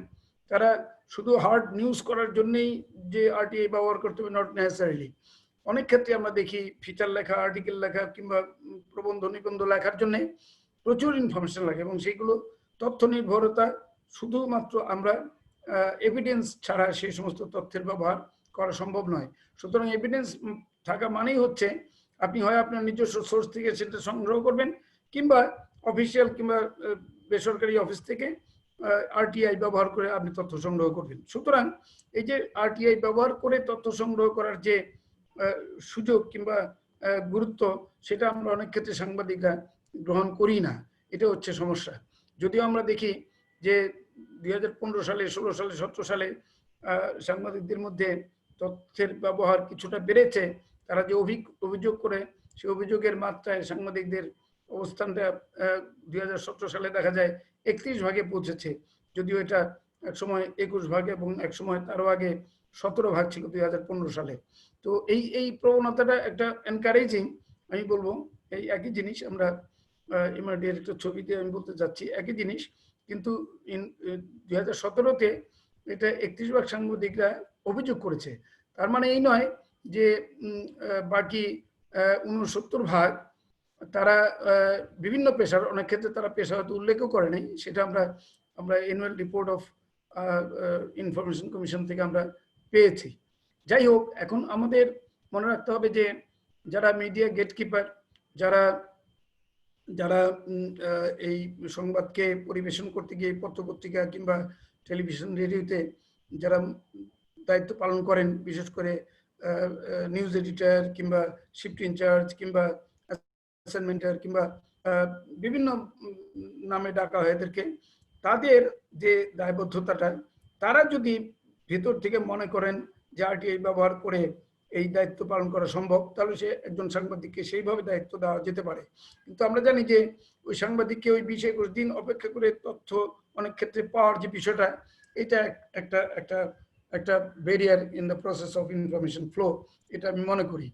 D: তারা শুধু হার্ড নিউজ করার জন্যই যে আরটিআই ব্যবহার করতে হবে, নট নেসেসারিলি। অনেক ক্ষেত্রে আমরা দেখি ফিচার লেখা, আর্টিকেল লেখা কিংবা প্রবন্ধ নিবন্ধ লেখার জন্য প্রচুর ইনফরমেশন লাগে, এবং সেইগুলো তথ্য নির্ভরতা, শুধুমাত্র আমরা এভিডেন্স ছাড়া সেই সমস্ত তথ্যের ব্যবহার করা সম্ভব নয়। সুতরাং এভিডেন্স থাকা মানেই হচ্ছে আপনি হয় আপনার নিজস্ব সোর্স থেকে সেটা সংগ্রহ করবেন, কিংবা অফিসিয়াল কিংবা বেসরকারি অফিস থেকে আরটিআই ব্যবহার করে আপনি তথ্য সংগ্রহ করবেন। সুতরাং এই যে আরটিআই ব্যবহার করে তথ্য সংগ্রহ করার যে সুযোগ কিংবা গুরুত্ব, সেটা আমরা অনেক ক্ষেত্রে সাংবাদিকরা গ্রহণ করি না। এটা হচ্ছে সমস্যা। যদিও আমরা দেখি যে 2015 সালে, 16 সালে, 17 সালে সাংবাদিকদের মধ্যে তথ্যের ব্যবহার কিছুটা বেড়েছে। তারা যে অভিযোগ করে, সেই অভিযোগের মাত্রায় সাংবাদিকদের অবস্থানটা 2017 সালে দেখা যায় 31 ভাগে পৌঁছেছে, যদিও এটা এক সময় 21 ভাগ এবং এক সময় তারও আগে 17 ভাগ ছিল 2015 সালে। তো এই প্রবণতাটা একটা এনকারেজিং। আমি বলবো এই একই জিনিস আমরা এমআরডি এর একটা ছবিতে আমি বলতে চাচ্ছি, একই জিনিস, কিন্তু 2017-তে এটা 31 ভাগ সাংবাদিকরা অভিযোগ করেছে। তার মানে এই নয় যে বাকি 69 ভাগ তারা বিভিন্ন পেশার, অনেক ক্ষেত্রে তারা পেশা হয়তো উল্লেখও করে নাই, সেটা আমরা annual report of information commission থেকে আমরা পেয়েছি। যাই হোক, এখন আমাদের মনে রাখতে হবে যে যারা মিডিয়া গেটকিপার, যারা এই সংবাদকে পরিবেশন করতে গিয়ে পত্রপত্রিকা কিংবা টেলিভিশন রেডিওতে যারা দায়িত্ব পালন করেন, বিশেষ করে নিউজ এডিটর কিংবা শিফট ইনচার্জ কিংবা অ্যাসাইনমেন্টার কিংবা বিভিন্ন নামে ডাকা হয় এদেরকে, তাদের যে দায়বদ্ধতাটা, তারা যদি ভিতর থেকে মনে করেন যে আরটিআই ব্যবহার করে এই দায়িত্ব পালন করা সম্ভব, তাহলে সে একজন সাংবাদিককে সেইভাবে দায়িত্ব দেওয়া যেতে পারে। কিন্তু আমরা জানি যে ওই সাংবাদিককে ওই 20-21 দিন অপেক্ষা করে তথ্য অনেক ক্ষেত্রে পাওয়ার যে বিষয়টা, এটা একটা barrier in the process of information flow, এটা আমি মনে করি।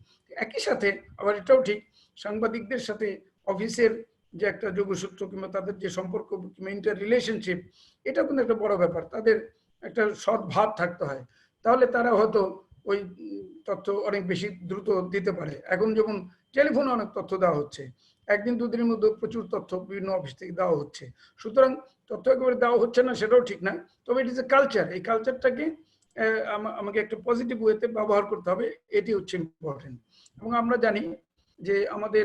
D: একই সাথে আবার এটাও ঠিক, সাংবাদিকদের সাথে অফিসের যে একটা যোগসূত্র কিংবা তাদের যে সম্পর্ক কিংবা ইন্টার রিলেশনশিপ, এটা কিন্তু একটা বড় ব্যাপার। তাদের একটা সদ্ভাব থাকতে হয়, তাহলে তারা হয়তো ওই তথ্য অনেক বেশি দ্রুত দিতে পারে। এখন যেমন টেলিফোনে অনেক তথ্য দেওয়া হচ্ছে, একদিন দুদিনের মধ্যে প্রচুর তথ্য বিভিন্ন অফিস থেকে দেওয়া হচ্ছে। সুতরাং তথ্য একেবারে দেওয়া হচ্ছে না সেটাও ঠিক না, তবে ইট ইজ এ কালচার। এই কালচারটাকে আমাকে একটা পজিটিভ ওয়েতে ব্যবহার করতে হবে, এটি হচ্ছে ইম্পর্টেন্ট। এবং আমরা জানি যে আমাদের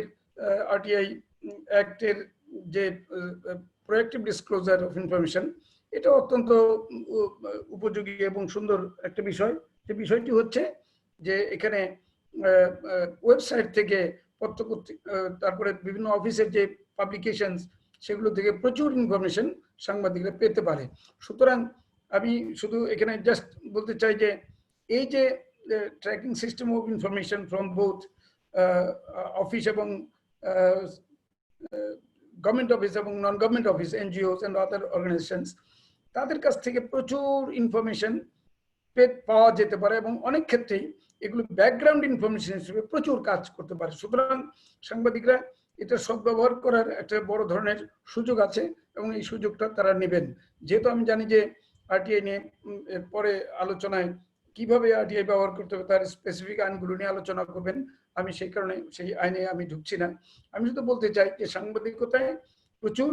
D: আরটিআই অ্যাক্টের যে প্রোঅ্যাক্টিভ ডিসক্লোজার অফ ইনফরমেশন, এটা অত্যন্ত উপযোগী এবং সুন্দর একটা বিষয়। যে বিষয়টি হচ্ছে যে এখানে ওয়েবসাইট থেকে তারপরে বিভিন্ন অফিসের যে পাবলিকেশনস, সেগুলো থেকে প্রচুর ইনফরমেশন সাংবাদিকরা পেতে পারে। সুতরাং আমি শুধু এখানে জাস্ট বলতে চাই যে এই যে tracking system of information from both office এবং গভর্নমেন্ট অফিস এবং non government office, NGOs and other organisations, তাদের কাছ থেকে প্রচুর ইনফরমেশন পাওয়া যেতে পারে, এবং অনেক ক্ষেত্রেই এগুলো ব্যাকগ্রাউন্ড ইনফরমেশন হিসেবে প্রচুর কাজ করতে পারে। সুতরাং সাংবাদিকরা এটা সদ্ব্যবহার করার একটা বড় ধরনের সুযোগ আছে, এবং এই সুযোগটা তারা নেবেন। যেহেতু আমি জানি যে আরটিআই নিয়ে এরপরে আলোচনায় কিভাবে আরটিআই ব্যবহার করতে হবে তার স্পেসিফিক আইনগুলো নিয়ে আলোচনা করবেন, আমি সেই কারণে সেই আইনে আমি ঢুকছি না। আমি শুধু বলতে চাই যে সাংবাদিকতায় প্রচুর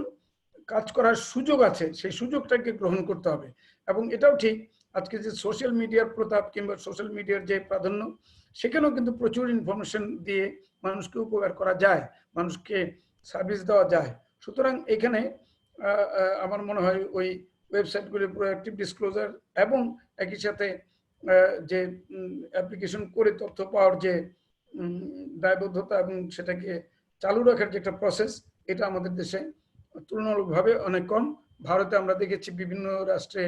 D: কাজ করার সুযোগ আছে, সেই সুযোগটাকে গ্রহণ করতে হবে। এবং এটাও ঠিক, আজকে যে সোশ্যাল মিডিয়ার প্রতাপ কিংবা সোশ্যাল মিডিয়ার যে প্রাধান্য, সেখানেও কিন্তু প্রচুর ইনফরমেশন দিয়ে মানুষকে উপকার করা যায়, মানুষকে সার্ভিস দেওয়া যায়। সুতরাং এখানে আমার মনে হয় ওই ওয়েবসাইটগুলির প্রোঅ্যাক্টিভ ডিসক্লোজার এবং একই সাথে যে অ্যাপ্লিকেশন করে তথ্য পাওয়ার যে দায়বদ্ধতা এবং সেটাকে চালু রাখার যে একটা প্রসেস, এটা আমাদের দেশে তুলনামূলকভাবে অনেক কম। ভারতে আমরা দেখেছি বিভিন্ন রাষ্ট্রে,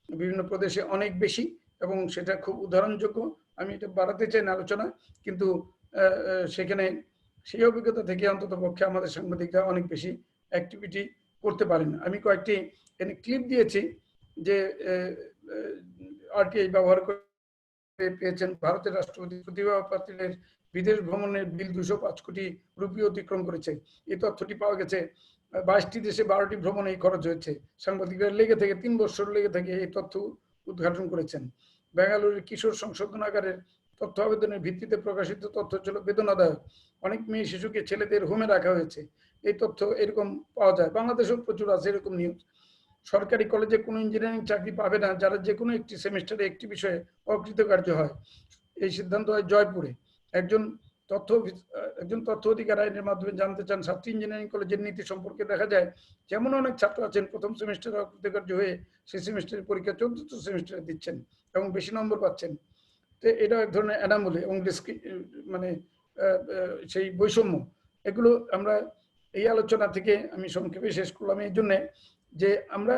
D: বিভিন্ন প্রদেশে অনেক বেশি, এবং সেটা খুব উদাহরণযোগ্য। আমি এটা বাড়াতে চাই না আলোচনা, কিন্তু সেখানে সেই অভিজ্ঞতা থেকে অন্তত পক্ষে আমাদের সাংবাদিকরা অনেক বেশি অ্যাক্টিভিটি করতে পারেন। আমি কয়েকটি ক্লিপ দিয়েছি যে আরটিআই ব্যবহার করে পেয়েছেন ভারতের রাষ্ট্রপতি প্রতিভা পাতিলের বিদেশ ভ্রমণের বিল 205 কোটি রুপি অতিক্রম করেছে। এই তথ্যটি পাওয়া গেছে। 22টি দেশে 12টি ভ্রমণে এই খরচ হয়েছে। সাংবাদিকরা লেগে থেকে 3 বছর লেগে থেকে এই তথ্য উদ্ঘাটন করেছেন। বেঙ্গালুরুর কিশোর সংশোধনাগারের তথ্য আবেদনের ভিত্তিতে প্রকাশিত তথ্য ছিল বেদনাদায়ক। অনেক মেয়ে শিশুকে ছেলেদের হোমে রাখা হয়েছে। এই তথ্য এরকম পাওয়া যায়। বাংলাদেশেও প্রচুর আছে এরকম নিউজ। সরকারি কলেজে কোনো ইঞ্জিনিয়ারিং চাকরি পাবে না যারা যে কোনো একটি সেমিস্টারে একটি বিষয়ে অকৃতকার্য হয়। এই সিদ্ধান্ত হয় জয়পুরে। একজন তথ্য অধিকার আইনের মাধ্যমে জানতে চান ছাত্রী ইঞ্জিনিয়ারিং কলেজের নীতি সম্পর্কে। দেখা যায় যেমন অনেক ছাত্র আছেন প্রথম সেমিস্টারে অকৃতকার্য হয়ে সেই সেমিস্টারের পরীক্ষা 14th সেমিস্টারে দিচ্ছেন এবং বেশি নম্বর পাচ্ছেন। তো এটা এক ধরনের অ্যানামলি এবং মানে সেই বৈষম্য। এগুলো আমরা এই আলোচনা থেকে আমি সংক্ষেপে শেষ করলাম এই জন্যে যে আমরা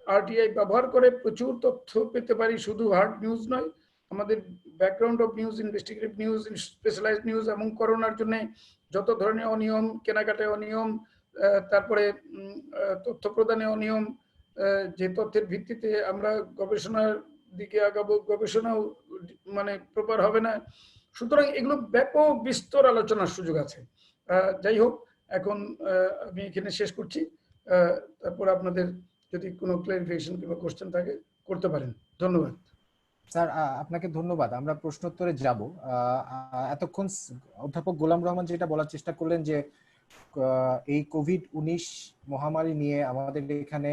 D: আরটিআই ব্যবহার করে প্রচুর তথ্য পেতে পারি। শুধু হার্ড নিউজ নয়, আমাদের background of news, investigative news, specialised news এবং করোনার জন্য যত ধরনের অনিয়ম, কেনাকাটায় অনিয়ম, তারপরে তথ্য প্রদানে অনিয়ম, যে তথ্যের ভিত্তিতে আমরা গবেষণার দিকে আগাবো, গবেষণাও মানে প্রপার হবে না। সুতরাং এগুলো ব্যাপক বিস্তর আলোচনার সুযোগ আছে। যাই হোক, এখন আমি এখানে শেষ করছি। তারপর আপনাদের যদি কোনো ক্লারিফিকেশন কিংবা কোশ্চেন থাকে করতে পারেন। ধন্যবাদ
C: স্যার। আপনাকে ধন্যবাদ। আমরা প্রশ্নোত্তরে যাব। এতক্ষণ অধ্যাপক গোলাম রহমান যেটা বলার চেষ্টা করলেন যে এই কোভিড-19 মহামারী নিয়ে আমাদের এখানে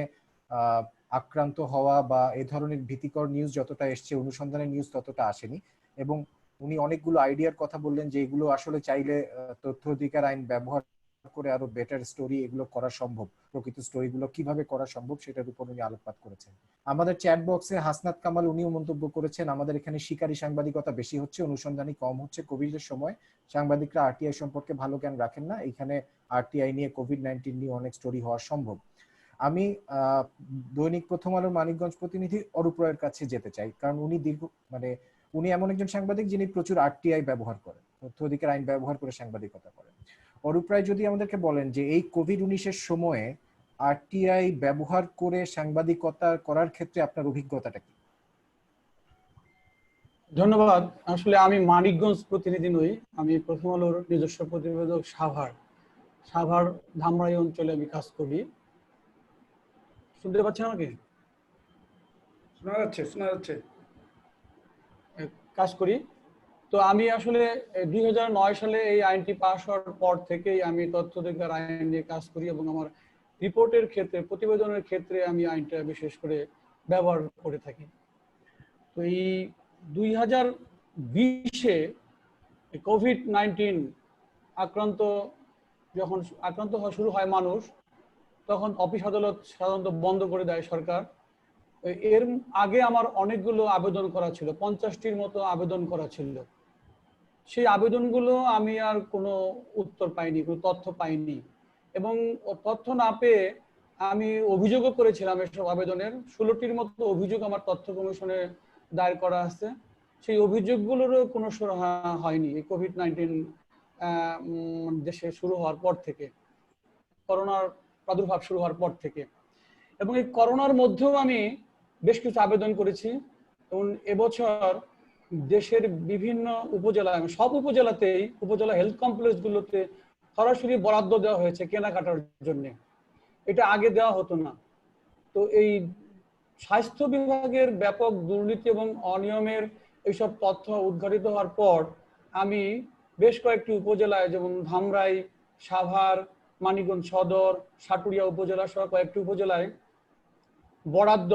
C: আক্রান্ত হওয়া বা এই ধরনের ভীতিকর নিউজ যতটা এসছে, অনুসন্ধানের নিউজ ততটা আসেনি। এবং উনি অনেকগুলো আইডিয়ার কথা বললেন যে এগুলো আসলে চাইলে তথ্য অধিকার আইন ব্যবহার করে আরো বেটার স্টোরি এগুলো করা সম্ভব, প্রকৃত স্টোরিগুলো কিভাবে করা সম্ভব সেটার উপর উনি আলোকপাত করেছেন। আমাদের চ্যাট বক্সে হাসনাত কামাল উনিও মন্তব্য করেছেন আমাদের এখানে শিকারী সাংবাদিকতা বেশি হচ্ছে, অনুসন্ধানী কম হচ্ছে। কোভিডের সময় সাংবাদিকরা আরটিআই সম্পর্কে ভালো জ্ঞান রাখেন না। এখানে আরটিআই নিয়ে, কোভিড-19 নিয়ে অনেক স্টোরি হওয়া সম্ভব। আমি দৈনিক প্রথম আলোর মানিকগঞ্জ প্রতিনিধি অরূপ রায়ের কাছে যেতে চাই, কারণ উনি এমন একজন সাংবাদিক যিনি প্রচুর আরটিআই ব্যবহার করেন, তথ্য অধিকার আইন ব্যবহার করে সাংবাদিকতা করেন। অরূপ রায় যদি আমাদেরকে বলেন যে এই কোভিড-19 সময়ে আরটিআই ব্যবহার করে সাংবাদিকতা করার ক্ষেত্রে আপনার অভিজ্ঞতাটা কি?
B: ধন্যবাদ। আসলে আমি মানিকগঞ্জ প্রতিনিধি নই, আমি প্রথম আলোর নিজস্ব প্রতিবেদক সাভার ধামরাই অঞ্চলে আমি কাজ করি। শুনতে পাচ্ছেন আমাকে?
D: শোনা যাচ্ছে।
B: কাজ করি। তো আমি আসলে 2009 সালে এই আইনটি পাস হওয়ার পর থেকেই আমি তথ্য অধিকার আইন নিয়ে কাজ করি এবং আমার রিপোর্টের ক্ষেত্রে, প্রতিবেদনের ক্ষেত্রে আমি আইনটা বিশেষ করে ব্যবহার করে থাকি। তো এই 2020-এ কোভিড-19 যখন আক্রান্ত হওয়া শুরু হয় মানুষ, তখন অফিস আদালত সাধারণত বন্ধ করে দেয় সরকার। এর আগে আমার অনেকগুলো আবেদন করা ছিল, 50টির মতো আবেদন করা ছিল। সেই আবেদনগুলো আমি আর কোনো উত্তর পাইনি, কোনো তথ্য পাইনি, এবং তথ্য না পেয়ে আমি অভিযোগও করেছিলাম এসব আবেদনের। 16টির মতো অভিযোগ আমার তথ্য কমিশনে দায়ের করা আছে। সেই অভিযোগগুলোরও কোনো সুরাহা হয়নি এই কোভিড-19 দেশে শুরু হওয়ার পর থেকে, করোনার প্রাদুর্ভাব শুরু হওয়ার পর থেকে। এবং এই করোনার মধ্যেও আমি বেশ কিছু আবেদন করেছি। এবং এবছর দেশের বিভিন্ন উপজেলায়, সব উপজেলাতেই, উপজেলা হেলথ কমপ্লেক্সগুলোতে সরাসরি বরাদ্দ দেওয়া হয়েছে কেনাকাটার জন্য। এটা আগে দেওয়া হতো না। তো এই স্বাস্থ্য বিভাগের ব্যাপক দুর্নীতি এবং অনিয়মের এইসব তথ্য উদ্ঘাটিত হওয়ার পর আমি বেশ কয়েকটি উপজেলায়, যেমন ধামরাই, সাভার, মানিকগঞ্জ সদর, সাটুরিয়া উপজেলা সহ কয়েকটি উপজেলায় বরাদ্দ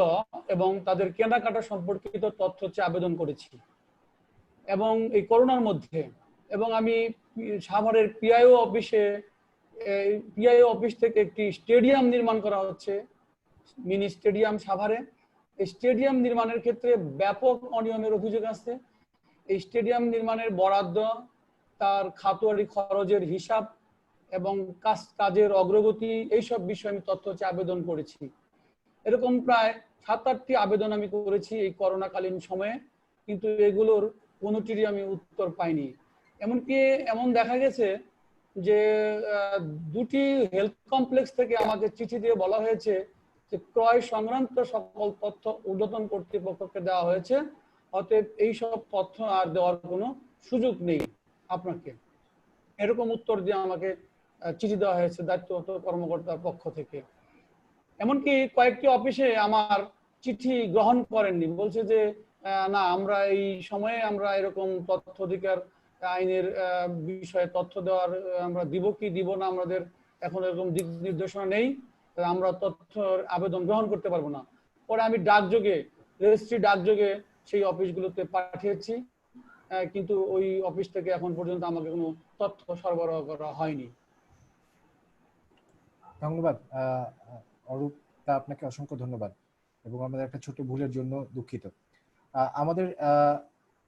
B: এবং তাদের কেনাকাটা সম্পর্কিত তথ্য আবেদন করেছি। এবং এই করোনার মধ্যে, এবং আমি সাভারের পিআইও অফিস থেকে একটি স্টেডিয়াম নির্মাণ করা হচ্ছে, মিনি স্টেডিয়াম সাভারে। এই স্টেডিয়াম নির্মাণের ক্ষেত্রে ব্যাপক অনিয়মের অভিযোগ আছে। এই স্টেডিয়াম নির্মাণের বরাদ্দ, তার খাতুয়ারি খরচের হিসাব এবং কাজের অগ্রগতি, এইসব বিষয়ে আমি তথ্য আবেদন করেছি। এরকম প্রায় 7-8টি আবেদন আমি করেছি এই করোনাকালীন সময়ে, কিন্তু এগুলোর কোনোটিরই আমি উত্তর পাইনি। এমনকি এমন দেখা গেছে যে দুটি হেলথ কমপ্লেক্স থেকে আমাকে চিঠি দিয়ে বলা হয়েছে যে ক্রয় সংক্রান্ত সকল তথ্য ঊর্ধ্বতন কর্তৃপক্ষকে দেওয়া হয়েছে, অতএব এই সব তথ্য আর দেওয়ার কোনো সুযোগ নেই আপনাকে। এরকম উত্তর দিয়ে আমাকে চিঠি দেওয়া হয়েছে দায়িত্বরত কর্মকর্তার পক্ষ থেকে। এমনকি কয়েকটি অফিসে আমার চিঠি গ্রহণ করেননি, বলছে যে না, আমরা এই সময়ে আমরা এরকম তথ্য অধিকার আইনের বিষয়ে তথ্য দেওয়ার আমরা দিব কি দিব না, আমাদের এখন এরকম দিক নির্দেশনা নেই, আমরা তথ্যর আবেদন গ্রহণ করতে পারবো না। পরে আমি ডাকযোগে, রেজিস্ট্রি ডাকযোগে সেই অফিসগুলোতে পাঠিয়েছি, কিন্তু ওই অফিস থেকে এখন পর্যন্ত আমাকে কোনো তথ্য সরবরাহ করা হয়নি।
C: ধন্যবাদ অরূপ, তা আপনাকে অসংখ্য ধন্যবাদ এবং আমাদের একটা ছোট ভুলের জন্য দুঃখিত। আমাদের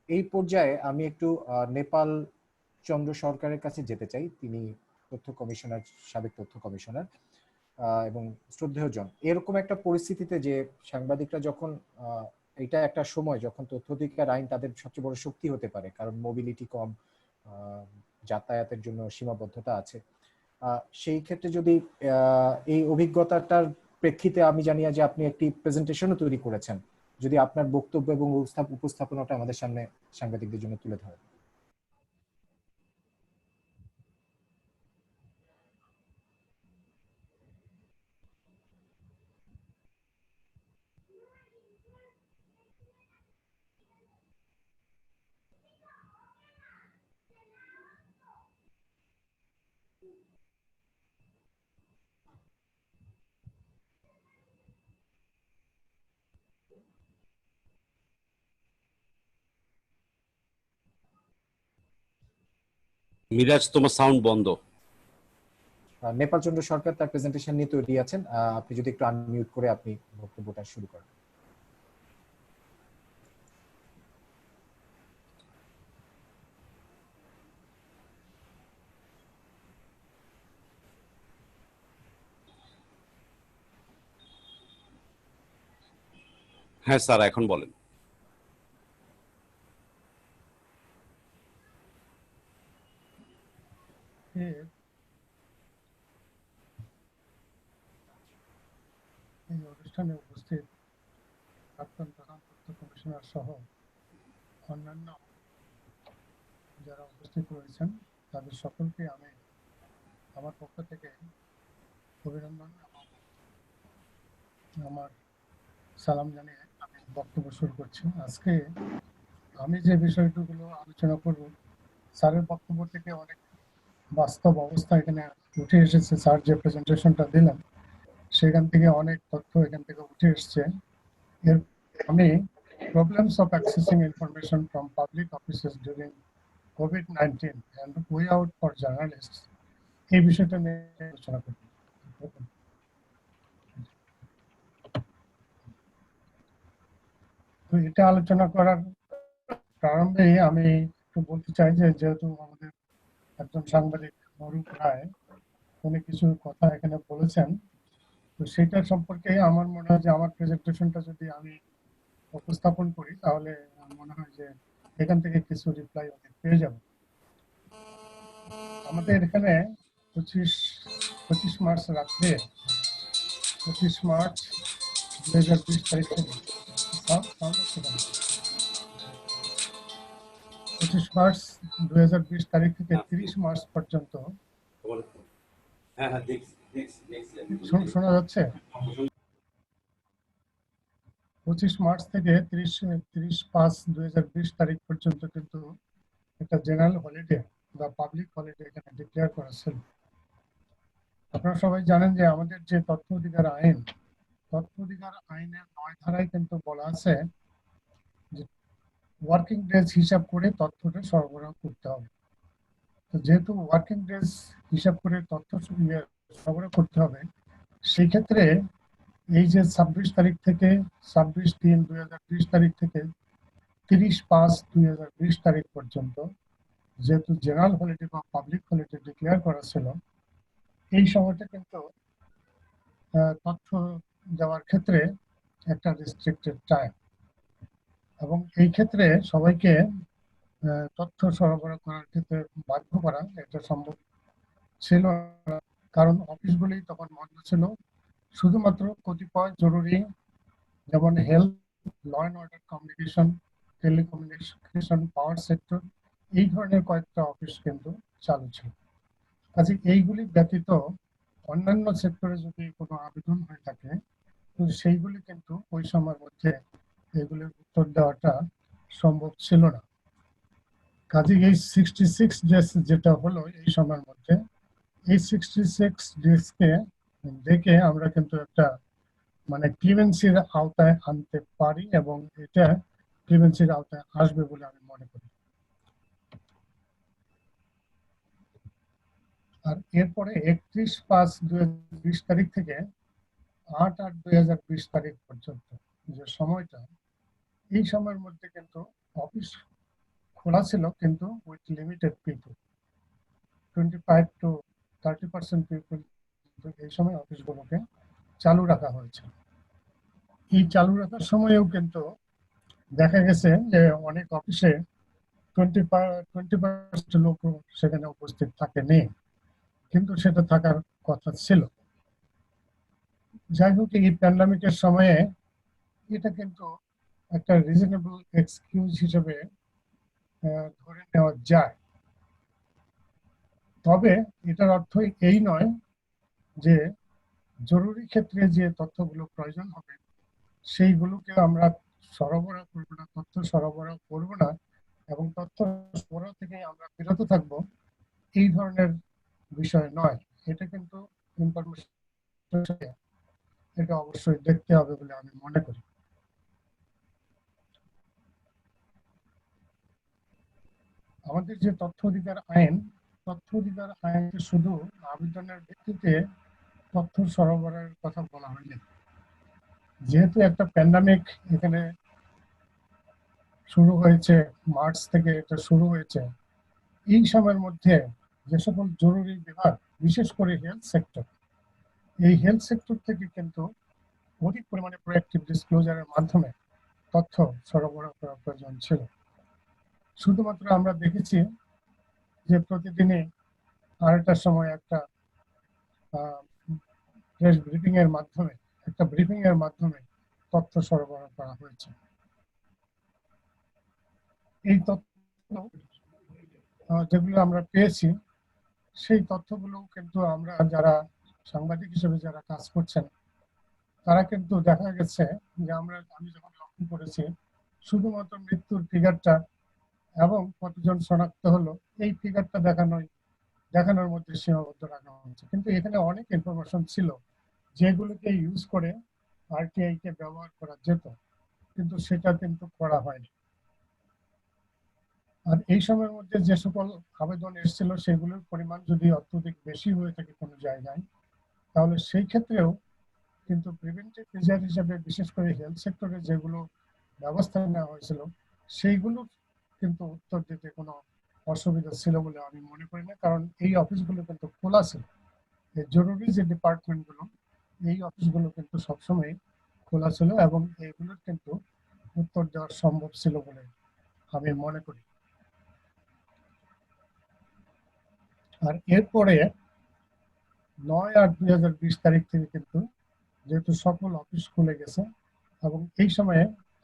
C: এই পর্যায়ে আমি একটু নেপাল চন্দ্র সরকারের কাছে যেতে চাই। তিনি তথ্য কমিশনার, সাবেক তথ্য কমিশনার এবং শ্রদ্ধেয় জন। এরকম একটা পরিস্থিতিতে যে সাংবাদিকরা যখন এটা একটা সময় যখন তথ্য অধিকার আইন তাদের সবচেয়ে বড় শক্তি হতে পারে, কারণ মোবিলিটি কম, যাতায়াতের জন্য সীমাবদ্ধতা আছে, সেই ক্ষেত্রে যদি এই অভিজ্ঞতাটার প্রেক্ষিতে আমি জানি যে আপনি একটি প্রেজেন্টেশনও তৈরি করেছেন, যদি আপনার বক্তব্য এবং উপস্থাপনাটা আমাদের সামনে সাংবাদিকদের জন্য তুলে ধরেন।
A: মিরাজ, তোমার সাউন্ড বন্ধ।
C: নেপাল চন্দ্র সরকার তার প্রেজেন্টেশন নিয়ে তৈরি আছেন, আপনি যদি একটু আনমিউট করে আপনি বক্তব্যটা শুরু করেন।
A: হ্যাঁ স্যার, এখন বলেন।
E: এই অনুষ্ঠানে উপস্থিত প্রাক্তন প্রধান তথ্য কমিশনার সহ অন্যান্য যারা উপস্থিত রয়েছেন তাদের সকলকে আমি আমার পক্ষ থেকে অভিনন্দন এবং আমার সালাম জানিয়ে আমি বক্তব্য শুরু করছি। আজকে আমি যে বিষয়গুলো আলোচনা করব, স্যারের বক্তব্য থেকে অনেক বাস্তব অবস্থা এখানে উঠে এসেছে। স্যার যে প্রেজেন্টেশনটা দিলেন সেখান থেকে অনেক তথ্য এখান থেকে উঠে এসছে। এর আমি problems of accessing information from public offices during COVID-19 and way out for journalists এই বিষয়টা নিয়ে আলোচনা করব। তো এটা আলোচনা করার প্রারম্ভে আমি একটু বলতে চাই যে যেহেতু আমাদের একজন সাংবাদিক অরূপ রায় উনি কিছু কথা এখানে বলেছেন, তো সেটা সম্পর্কে আমার মনে হয় যে আমার প্রেজেন্টেশনটা যদি আমি উপস্থাপন করি তাহলে মনে হয় যে এখান থেকে কিছু রিপ্লাই অনেক পেয়ে যাব। আমাদের এখানে 25 মার্চ রাত্রে 25 মার্চ 2020 তারিখ থেকে 25 মার্চ 2020 তারিখ থেকে 30 মার্চ পর্যন্ত শোনা যাচ্ছে? 25 মার্চ থেকে 30/5/2020 তারিখ পর্যন্ত কিন্তু একটা জেনারেল হলিডে বা পাবলিক হলিডে এখানে ডিক্লেয়ার করা ছিল। আপনারা সবাই জানেন যে আমাদের যে তথ্য অধিকার আইন, তথ্য অধিকার আইনের 9 ধারায় কিন্তু বলা আছে যে ওয়ার্কিং ডেজ হিসাব করে তথ্যটা সরবরাহ করতে হবে। তো যেহেতু ওয়ার্কিং ডেজ হিসাব করে তথ্য সরবরাহ করতে হবে, সেই ক্ষেত্রে এই যে 26 তারিখ থেকে 26/3/2020 তারিখ থেকে 30/5/2020 তারিখ পর্যন্ত যেহেতু জেনারেল হলিডে বা পাবলিক হলিডে ডিক্লেয়ার করা ছিল, এই সময়টা কিন্তু তথ্য দেওয়ার ক্ষেত্রে একটা রেস্ট্রিক্টেড টাইম, এবং এই ক্ষেত্রে সবাইকে তথ্য সরবরাহ করার ক্ষেত্রে বাধ্য করা এটা সম্ভব ছিল না, কারণ অফিসগুলি তখন বন্ধ ছিল। শুধুমাত্র কতিপয় জরুরি, যেমন health, law and order, communication, telecommunication, power sector, এই ধরনের কয়েকটা অফিস কিন্তু চালু ছিল। কাজে এইগুলি ব্যতীত অন্যান্য সেক্টরে যদি কোনো আবেদন হয়ে থাকে, তো সেইগুলি কিন্তু ওই সময়ের মধ্যে এগুলির উত্তর দেওয়াটা সম্ভব ছিল না। কাজে এই 66 ডেজ যেটা হলো এই সময়ের মধ্যে, এই 66 ডেজকে দেখে আমরা কিন্তু একটা মানে ক্লিমেন্সির আওতায় আনতে পারি, এবং এটা ক্লিমেন্সির আওতায় আসবে বলে আমি মনে করি। আর এরপরে 31/5/2020 তারিখ থেকে 8/8/2020 তারিখ পর্যন্ত যে সময়টা, এই সময়ের মধ্যে কিন্তু অফিস খোলা ছিল, কিন্তু with limited people, 25 to 30% people এই সময় অফিসগুলোকে চালু রাখা হয়েছে। এই চালু রাখার সময়েও কিন্তু দেখা গেছে যে অনেক অফিসে 20% লোক সেখানে উপস্থিত থাকেনি, কিন্তু সেটা থাকার কথা ছিল। যাই হোক, এই প্যান্ডামিকের সময়ে এটা কিন্তু একটা রিজনেবল এক্সকিউজ হিসেবে ধরে নেওয়া যায়। তবে এটার অর্থ এই নয় যে জরুরি ক্ষেত্রে যে তথ্যগুলো প্রয়োজন হবে সেইগুলোকে আমরা সরবরাহ করবো না, তথ্য সরবরাহ করবো না, এবং তথ্য সরবরাহ থেকে আমরা বিরত থাকবো, এই ধরনের বিষয় নয়। এটা কিন্তু ইনফরমেশন, এটা অবশ্যই দেখতে হবে বলে আমি মনে করি। আমাদের যে তথ্য অধিকার আইন শুধু আবেদনের ভিত্তিতে তথ্য সরবরাহের কথা বলা হয়নি। যেহেতু একটা প্যান্ডামিক এখানে শুরু হয়েছে, মার্চ থেকে এটা শুরু হয়েছে, এই সময়ের মধ্যে যে সকল জরুরি বিভাগ, বিশেষ করে হেলথ সেক্টর, এই হেলথ সেক্টর থেকে কিন্তু অধিক পরিমাণে প্রোঅ্যাক্টিভ ডিসক্লোজারের মাধ্যমে তথ্য সরবরাহ করা প্রয়োজন ছিল। শুধুমাত্র আমরা দেখেছি যে প্রতিদিনই 2:30টার সময় একটা প্রেস ব্রিফিং এর মাধ্যমে তথ্য সরবরাহ করা হয়েছে। এই তথ্য যেগুলো আমরা পেয়েছি, সেই তথ্যগুলো কিন্তু আমরা যারা সাংবাদিক হিসেবে যারা কাজ করছেন, তারা কিন্তু দেখা গেছে যে আমি যখন লক্ষ্য করেছি, শুধুমাত্র মৃত্যুর ফিগারটা এবং কতজন শনাক্ত হলো এই ফিগারটা দেখানোর মধ্যে সীমাবদ্ধ রাখা হয়েছে। কিন্তু এখানে অনেক ইনফরমেশন ছিল যেগুলোকে ইউজ করে আরটিআই কে ব্যবহার করা যেত, কিন্তু সেটা কিন্তু করা হয়নি। আর এই সময়ের মধ্যে যে সকল আবেদন এসেছিল সেগুলোর পরিমাণ যদি অত্যধিক বেশি হয়ে থাকে কোনো জায়গায়, তাহলে সেই ক্ষেত্রেও কিন্তু প্রিভেন্টিভ মেজার হিসেবে বিশেষ করে হেলথ সেক্টরে যেগুলো ব্যবস্থা নেওয়া হয়েছিল সেইগুলো কিন্তু উত্তর দিতে কোনো অসুবিধা ছিল বলে আমি মনে করি না, কারণ এই অফিসগুলো কিন্তু খোলা ছিল। জরুরি যে ডিপার্টমেন্টগুলো, এই অফিসগুলো কিন্তু সবসময় খোলা ছিল, এবং এইগুলোর কিন্তু উত্তর দেওয়া সম্ভব ছিল বলে আমি মনে করি। আর এরপরে 9/8/2020 তারিখ থেকে কিন্তু যেহেতু সকল অফিস খুলে গেছে, এবং এই সময়ে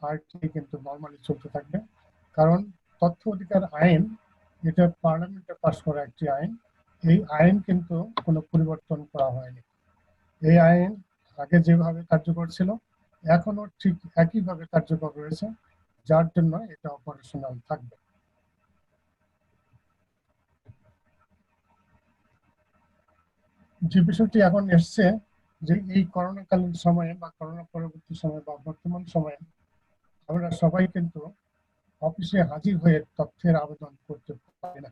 E: আরটিআই কিন্তু নর্মালি চলতে থাকবে, কারণ তথ্য অধিকার আইন এটা পার্লামেন্টে পাশ করা একটি আইন। এই আইন কিন্তু কোনো পরিবর্তন করা হয়নি। এই আইন আগে যেভাবে কার্যকর ছিল এখনো ঠিক একইভাবে কার্যকর রয়েছে, যার জন্য এটা অপারেশনাল থাকবে। যে বিষয়টি এখন এসছে যে এই করোনাকালীন সময়ে বা করোনা পরবর্তী সময়ে বা বর্তমান সময়ে আমরা সবাই কিন্তু অফিসে হাজির হয়ে তথ্যের আবেদন করতে পারি না,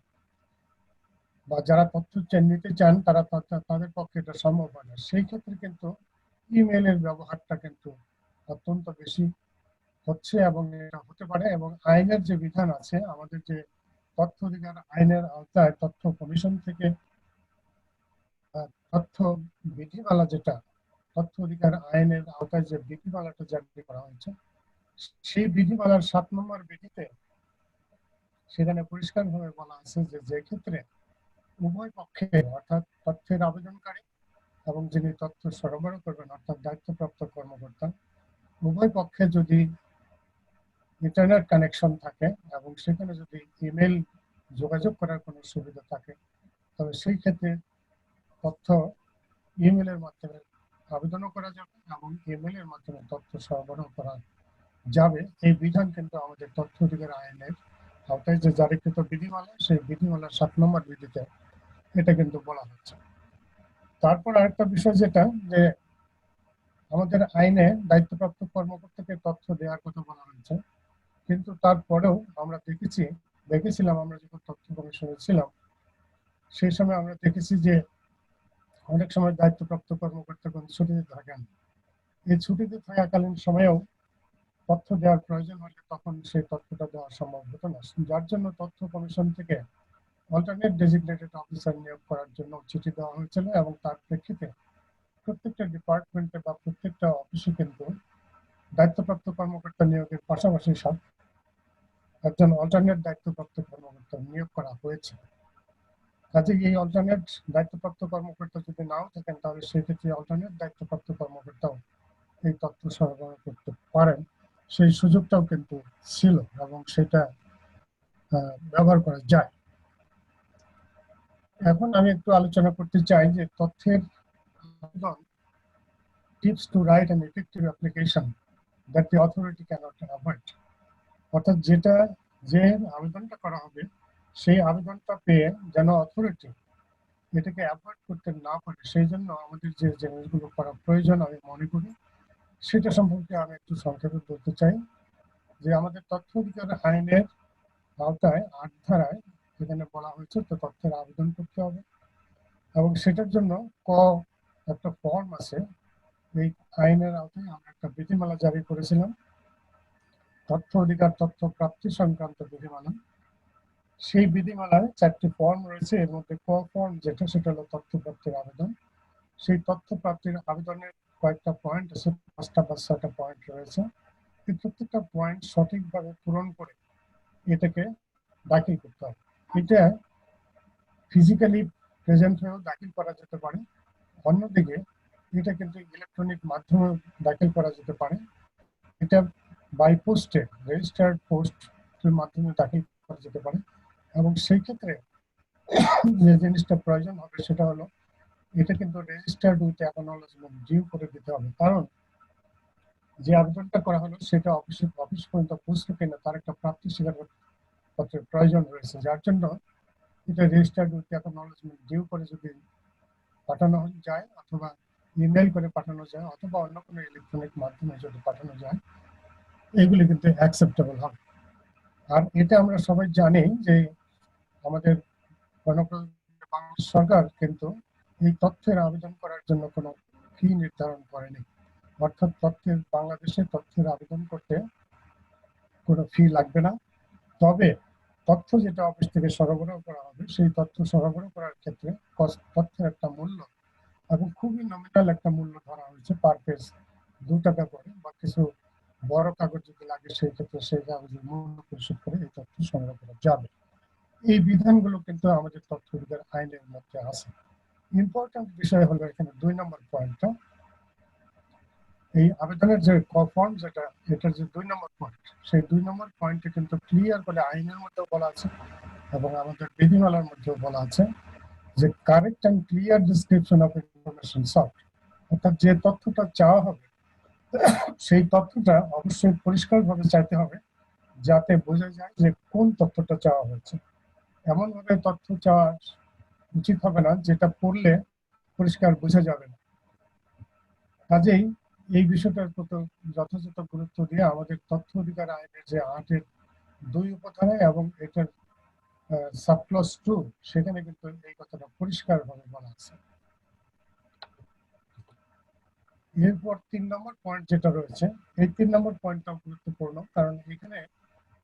E: বা যারা তথ্য নিতে চান তারা তাদের পক্ষে এটা সম্ভব হয় না। সেই ক্ষেত্রে কিন্তু ইমেলের ব্যবহারটা কিন্তু অত্যন্ত বেশি হচ্ছে, এবং এটা হতে পারে। এবং আইনের যে বিধান আছে, আমাদের যে তথ্য অধিকার আইনের আওতায় তথ্য কমিশন থেকে তথ্য বিধিমালা, যেটা তথ্য অধিকার আইনের আওতায় যে বিধিমালাটা জারি করা হয়েছে, সেই বিধিমালার 7 নম্বর বিধিতে সেখানে পরিষ্কারভাবে বলা আছে যে যে ক্ষেত্রে উভয় পক্ষে অর্থাৎ তথ্যের আবেদনকারী এবং যিনি তথ্য সরবরাহ করবেন অর্থাৎ দায়িত্বপ্রাপ্ত কর্মকর্তা উভয় পক্ষে যদি ইন্টারনেট কানেকশন থাকে এবং সেখানে যদি ইমেল যোগাযোগ করার কোনো সুবিধা থাকে তবে সেই ক্ষেত্রে তথ্য ইমেলের মাধ্যমে আবেদনও করা যাবে এবং ইমেলের মাধ্যমে তথ্য সরবরাহ করা যাবে। এই বিধান কিন্তু আমাদের তথ্য অধিকার আইনের আওতায় যে জারিকৃত বিধিমালা সেই বিধিমালার 7 নম্বর বিধিতে এটা কিন্তু বলা হচ্ছে। তারপর আরেকটা বিষয় যেটা যে আমাদের আইনে দায়িত্বপ্রাপ্ত কর্মকর্তাকে তথ্য দেওয়ার কথা বলা হয়েছে, কিন্তু তারপরেও আমরা দেখেছিলাম আমরা যখন তথ্য কমিশনে ছিলাম সেই সময় আমরা দেখেছি যে অনেক সময় দায়িত্বপ্রাপ্ত কর্মকর্তাগণ ছুটিতে থাকেন। এই ছুটিতে থাকাকালীন সময়েও তথ্য দেওয়ার প্রয়োজন হলে তখন সেই তথ্যটা দেওয়া সম্ভব হতো না, যার জন্য তথ্য কমিশন থেকে অল্টারনেট ডেজিগনেটেড অফিসার নিয়োগ করার জন্য চিঠি দেওয়া হয়েছিল এবং তার প্রেক্ষিতে প্রত্যেকটা ডিপার্টমেন্টে বা প্রত্যেকটা অফিসে কিন্তু দায়িত্বপ্রাপ্ত কর্মকর্তা নিয়োগের পাশাপাশি সব একজন অল্টারনেট দায়িত্বপ্রাপ্ত কর্মকর্তা নিয়োগ করা হয়েছে। কাজে এই অল্টারনেট দায়িত্বপ্রাপ্ত কর্মকর্তা যদি নাও থাকেন তাহলে সেক্ষেত্রে অল্টারনেট দায়িত্বপ্রাপ্ত কর্মকর্তাও এই তথ্য সরবরাহ করতে পারেন, সেই সুযোগটাও কিন্তু ছিল এবং সেটা ব্যবহার করা যায়। এখন আমি একটু আলোচনা করতে চাই যে তথ্যের আবেদন tips to write an effective application that the authority cannot avoid, অর্থাৎ যে আবেদনটা করা হবে সেই আবেদনটা পেয়ে যেন অথরিটি এটাকে অ্যাভয়েড করতে না পারে সেই জন্য আমাদের যে জিনিসগুলো করা প্রয়োজন আমি মনে করি সেটা সম্পর্কে আমি একটু সংক্ষেপে বলতে চাই। যে আমাদের তথ্য অধিকার আইনের আওতায় 8 ধারায় যেখানে বলা হয়েছে তো তথ্যের আবেদন করতে হবে এবং সেটার জন্য একটা ফর্ম আছে। এই আইনের আওতায় আমরা একটা বিধিমালা জারি করেছিলাম, তথ্য অধিকার তথ্য প্রাপ্তি সংক্রান্ত বিধিমালা। সেই বিধিমালায় 4টি ফর্ম রয়েছে, এর মধ্যে ফর্ম যেটা সেটা হলো তথ্য প্রাপ্তির আবেদন। সেই তথ্য প্রাপ্তির আবেদনের কয়েকটা পয়েন্ট আছে, 5টা বা 6টা পয়েন্ট রয়েছে। এই প্রত্যেকটা পয়েন্ট সঠিকভাবে পূরণ করে এটাকে দাখিল করতে হবে। এটা ফিজিক্যালি প্রেজেন্ট হয়েও দাখিল করা যেতে পারে, অন্যদিকে এটা কিন্তু ইলেকট্রনিক মাধ্যমে দাখিল করা যেতে পারে। এটা বাই পোস্টে রেজিস্টার্ড পোস্টের মাধ্যমে দাখিল করা যেতে পারে এবং সেই ক্ষেত্রে যে জিনিসটা প্রয়োজন হবে সেটা হলো এটা কিন্তু রেজিস্টার্ড উইথ অ্যাকনলেজমেন্ট ডিউ করে দিতে হবে, কারণ যে আবেদনটা করা হলো সেটা অফিস পর্যন্ত পৌঁছলো কিনা তার একটা প্রাপ্তি স্বীকারপত্রের প্রয়োজন রয়েছে, যার জন্য এটা রেজিস্টার্ড উইথ অ্যাকনলেজমেন্ট ডিউ করে যদি পাঠানো যায় অথবা ইমেল করে পাঠানো যায় অথবা অন্য কোনো ইলেকট্রনিক মাধ্যমে যদি পাঠানো যায় এগুলি কিন্তু অ্যাকসেপ্টেবল হবে। আর এটা আমরা সবাই জানি যে আমাদের গণপ্রজাতন্ত্রী বাংলাদেশ সরকার কিন্তু এই তথ্যের আবেদন করার জন্য কোনো ফি নির্ধারণ করেনি, অর্থাৎ বাংলাদেশে তথ্যের আবেদন করতে কোনো ফি লাগবে না। তবে তথ্য যেটা অফিস থেকে সরবরাহ করা হবে সেই তথ্য সরবরাহ করার ক্ষেত্রে তথ্যের একটা মূল্য এবং খুবই নমিনাল একটা মূল্য ধরা হয়েছে, পার পেজ 2 টাকা করে, বা কিছু বড় কাগজ যদি লাগে সেই ক্ষেত্রে সেই কাগজের মূল্য পরিশোধ করে এই তথ্য সংগ্রহ করা যাবে। এই বিধানগুলো কিন্তু আমাদের তথ্য অধিকার আইনের মধ্যে আছে। ইম্পর্টেন্ট বিষয় হলো এখানে 2 নম্বর পয়েন্টটা, এই আবেদনের যে ফর্ম যেটা এটার যে 2 নম্বর পয়েন্ট সেই 2 নম্বর পয়েন্টে কিন্তু ক্লিয়ার করে আইনের মধ্যেও বলা আছে এবং আমাদের বিধিমালার মধ্যেও বলা আছে যে correct and clear description of information soft, অর্থাৎ যে তথ্যটা চাওয়া হবে সেই তথ্যটা অবশ্যই পরিষ্কারভাবে চাইতে হবে যাতে বোঝা যায় যে কোন তথ্যটা চাওয়া হয়েছে। এমন ভাবে তথ্য চাওয়া উচিত হবে না যেটা পড়লে পরিষ্কার বোঝা যাবে না। কাজেই এই বিষয়টার প্রতি যথাযথ গুরুত্ব দিয়ে আমাদের তথ্য অধিকার আইনের যে 8-এর 2 উপধারা এবং এটার সাবক্লজ 2 সেখানে কিন্তু এই কথাটা পরিষ্কারভাবে বলা আছে। এরপর 3 নম্বর পয়েন্ট যেটা রয়েছে এই 3 নম্বর পয়েন্টটাও গুরুত্বপূর্ণ, কারণ এখানে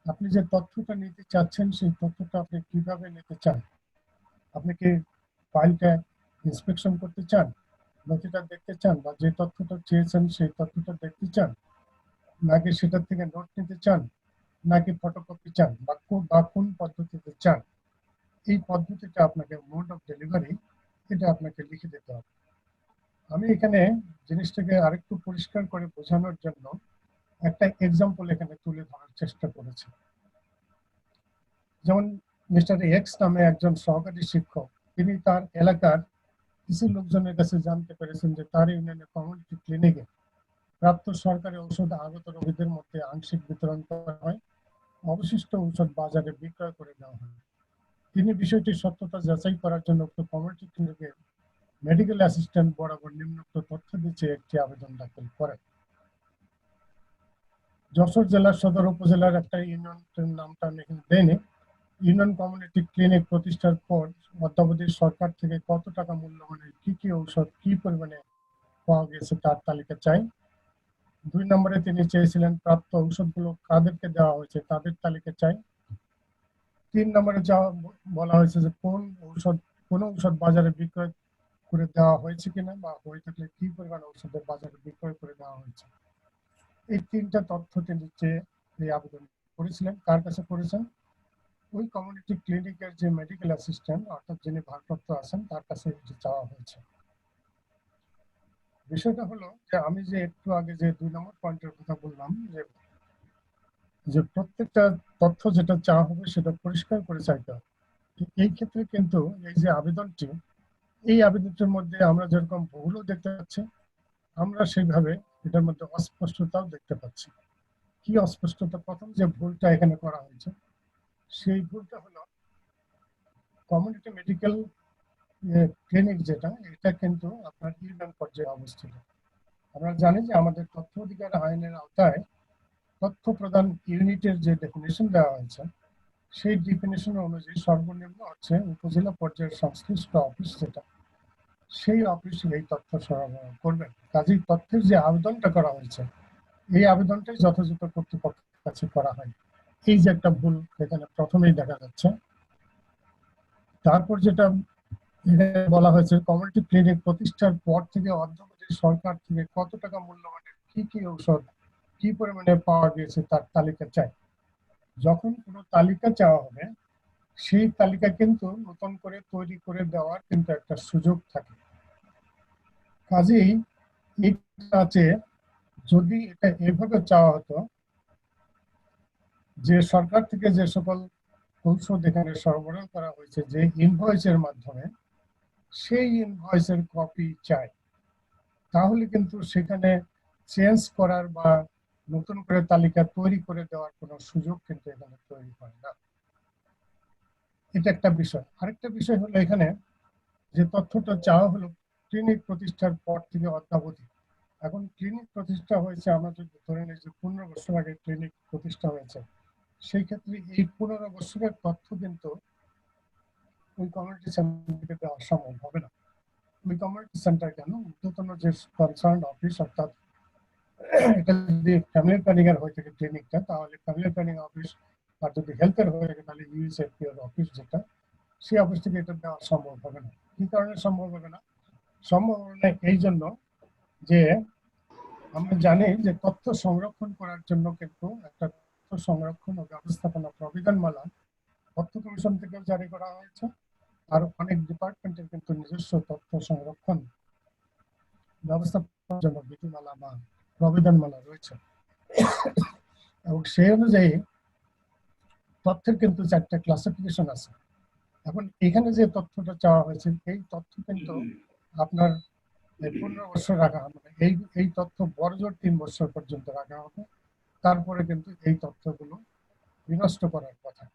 E: আপনি যে তথ্যটা নিতে চাচ্ছেন সেই তথ্যটা আপনি কিভাবে নিতে চান। আপনি কি ফাইলটা ইন্সপেকশন করতে চান, নথিটা দেখতে চান, বা যে তথ্যটা চেয়েছেন সেই তথ্যটা দেখতে চান, নাকি সেটার থেকে নোট নিতে চান, নাকি ফটোকপি চান বা কোন পদ্ধতিতে চান, এই পদ্ধতিটা আপনাকে মোড অফ ডেলিভারি এটা আপনাকে লিখে দিতে হবে। আমি এখানে জিনিসটাকে আরেকটু পরিষ্কার করে বোঝানোর জন্য একটা এক্সাম্পল এখানে তুলে ধরার চেষ্টা করেছি। যেমন মিস্টার এক্স নামে একজন সহকারী শিক্ষক, তিনি তার এলাকার কিছু লোকজনের কাছে জানতে পেরেছেন যে তার ইউনিয়নের কমিউনিটি ক্লিনিকে প্রাপ্ত সরকারি ঔষধ আগত রোগীদের মধ্যে আংশিক বিতরণ করা হয়, অবশিষ্ট ঔষধ বাজারে বিক্রয় করে দেওয়া হয়। তিনি বিষয়টির সত্যতা যাচাই করার জন্য উক্ত কমিউনিটি ক্লিনিকের মেডিকেল অ্যাসিস্ট্যান্ট বরাবর নিম্নোক্ত তথ্য দিচ্ছে একটি আবেদন দাখিল করেন। যশোর জেলার সদর উপজেলার একটা ইউনিয়নের নামটা আমি এখানে দেইনি। ইউনিয়ন কমিউনিটি ক্লিনিক প্রতিষ্ঠার পর অদ্যাবধি সরকার থেকে কত টাকা মূল্যমানের কি কি ঔষধ কি পরিমাণে পাওয়া গেছে তার তালিকা চাই। 2 নম্বরে তিনি চেয়েছিলেন প্রাপ্ত ঔষধগুলো কাদেরকে দেওয়া হয়েছে তাদের তালিকা চাই। 3 নম্বরে যা বলা হয়েছে যে কোন ঔষধ বাজারে বিক্রয় করে দেওয়া হয়েছে কিনা বা হয়ে থাকলে কি পরিমাণ ঔষধের বাজারে বিক্রয় করে দেওয়া হয়েছে। এই 3টা তথ্য তিনি চেয়ে এই আবেদন করেছিলেন। কার কাছে করেছেন? ওই কমিউনিটি ক্লিনিকের যে মেডিকেল অ্যাসিস্ট্যান্ট অর্থাৎ যিনি ভারপ্রাপ্ত আছেন তার কাছে এটি চাওয়া হয়েছে। বিষয়টা হলো যে আমি যে একটু আগে যে 2 নম্বর পয়েন্টের কথা বললাম যে প্রত্যেকটা তথ্য যেটা চাওয়া হবে সেটা পরিষ্কার করে চাইতে হবে। এই ক্ষেত্রে কিন্তু এই যে আবেদনটি, এই আবেদনটির মধ্যে আমরা যেরকম ভুলও দেখতে পাচ্ছি, আমরা সেইভাবে এটার মধ্যে অস্পষ্টতাও দেখতে পাচ্ছি। কি অস্পষ্টতা? প্রথম যে ভুলটা এখানে করা হয়েছে সেই ভুলটা হলো কমিউনিটি মেডিকেল ক্লিনিক যেটা, এটা কিন্তু আপনার ইউনিয়ন পর্যায়ে অবস্থিত। আমরা জানি যে আমাদের তথ্য অধিকার আইনের আওতায় তথ্য প্রদান ইউনিটের যে ডেফিনেশন দেওয়া হয়েছে সেই ডেফিনেশন অনুযায়ী সর্বনিম্ন হচ্ছে উপজেলা পর্যায়ের সংশ্লিষ্ট অফিস যেটা, সেই অফিস এই তথ্য সরবরাহ করবে। কাজেই তথ্যের যে আবেদনটা করা হয়েছে এই আবেদনটাই যথাযথ কর্তৃপক্ষের কাছে করা হয়। এই যে একটা ভুল এখানে প্রথমেই দেখা যাচ্ছে। তারপর যেটা বলা হয়েছে কমিউনিটি ক্লিনিক প্রতিষ্ঠার পর থেকে অদ্যাবধি সরকার থেকে কত টাকা মূল্যমানের কি কি ঔষধ কি পরিমাণে পাওয়া গিয়েছে তার তালিকা চাই। যখন কোনো তালিকা চাওয়া হবে সেই তালিকা কিন্তু নতুন করে তৈরি করে দেওয়ার কিন্তু একটা সুযোগ থাকে। কাজেই এই আছে যদি এটা এভাবে চাওয়া হতো যে সরকার থেকে যে সকল ঔষধ এখানে সরবরাহ করা হয়েছে যে ইনভয়েসের মাধ্যমে, সেই ইনভয়েসের কপি চাই, তাহলে কিন্তু সেখানে চেঞ্জ করার বা নতুন করে তালিকা তৈরি করে দেওয়ার কোনো সুযোগ কিন্তু এখানে তৈরি হয় না। এটা একটা বিষয়। আরেকটা বিষয় হলো এখানে যে তথ্যটা চাওয়া হলো ক্লিনিক প্রতিষ্ঠার পর থেকে অদ্যাবধি। এখন ক্লিনিক প্রতিষ্ঠা হয়েছে, আমরা যদি ধরে নিই যে 15 বছর আগে ক্লিনিক প্রতিষ্ঠা হয়েছে, সেই ক্ষেত্রে এই 15 বছরের তথ্য কিন্তু ওই কমিউনিটি সেন্টারকে দেওয়া সম্ভব হবে না। ওই কমিউনিটি সেন্টার কেন, ঊর্ধ্বতন যে কনসার্ন অফিস, অর্থাৎ এটা যদি ফ্যামিলি প্ল্যানিং এর হয়ে থাকে ক্লিনিকটা, তাহলে ফ্যামিলি প্ল্যানিং অফিস, আর যদি হেলথের হয়ে থাকে তাহলে ইউএসএফপি এর অফিস যেটা, সেই অফিস থেকে এটা দেওয়া সম্ভব হবে না। কি কারণে সম্ভব হবে না? সম্ভব হবে না এই জন্য যে আমরা জানি যে তথ্য সংরক্ষণ করার জন্য কিন্তু একটা তথ্য সংরক্ষণ ও ব্যবস্থাপনা প্রবিধানমালা তথ্য কমিশন থেকে জারি করা হয়েছে। আর অনেক ডিপার্টমেন্টের কিন্তু নিজস্ব তথ্য সংরক্ষণ ব্যবস্থাপনার জন্য বিধিমালা বা প্রবিধানমালা রয়েছে, এবং সেই অনুযায়ী তথ্যের কিন্তু 4টা ক্লাসিফিকেশন আছে। এখন এখানে যে তথ্যটা চাওয়া হয়েছে এই তথ্য কিন্তু আপনার 15 বছর রাখা হবে, এই তথ্য বড়জোর 3 বছর পর্যন্ত রাখা হবে, তারপরে কিন্তু এই তথ্যগুলো বিনষ্ট করার কথা।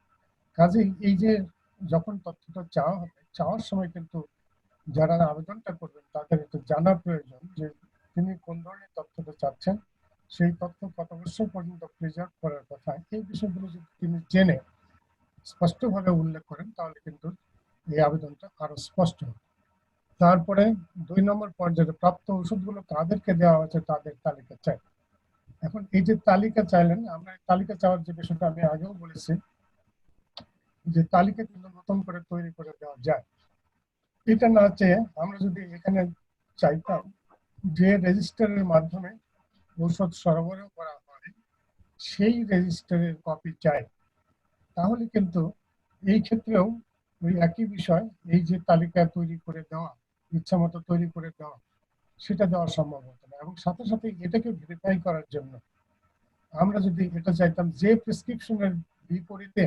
E: কাজেই এই যে যখন তথ্যটা চাওয়া হবে, চাওয়ার সময় কিন্তু যারা আবেদনটা করবেন তাদের একটু জানা প্রয়োজন যে তিনি কোন ধরনের তথ্যটা চাচ্ছেন, সেই তথ্য কত বছর পর্যন্ত প্রিজার্ভ করার কথা। এই বিষয়গুলো যদি তিনি জেনে স্পষ্টভাবে উল্লেখ করেন তাহলে কিন্তু এই আবেদনটা আরো স্পষ্ট হবে। তারপরে 2 নম্বর পর্যায়ে প্রাপ্ত ওষুধগুলো কাদেরকে দেওয়া হয়েছে তাদের তালিকা চাই। এখন এই যে তালিকা চাইলেন, আমরা তালিকা চাওয়ার যে বিষয়টা আমি আগেও বলেছি যে তালিকা কিন্তু নতুন করে তৈরি করে দেওয়া যায়। এটা না চেয়ে আমরা যদি এখানে চাইতাম যে রেজিস্টারের মাধ্যমে ঔষধ সরবরাহ করা হয় সেই রেজিস্টারের কপি চাই, তাহলে কিন্তু এই ক্ষেত্রেও ওই একই বিষয়, এই যে তালিকা তৈরি করে দেওয়া, ইচ্ছা মতো তৈরি করে দেওয়া, সেটা দেওয়া সম্ভব হতো না। এবং সাথে সাথে এটাকে ভেরিফাই করার জন্য আমরা যদি এটা চাইতাম যে প্রেসক্রিপশনের বিপরীতে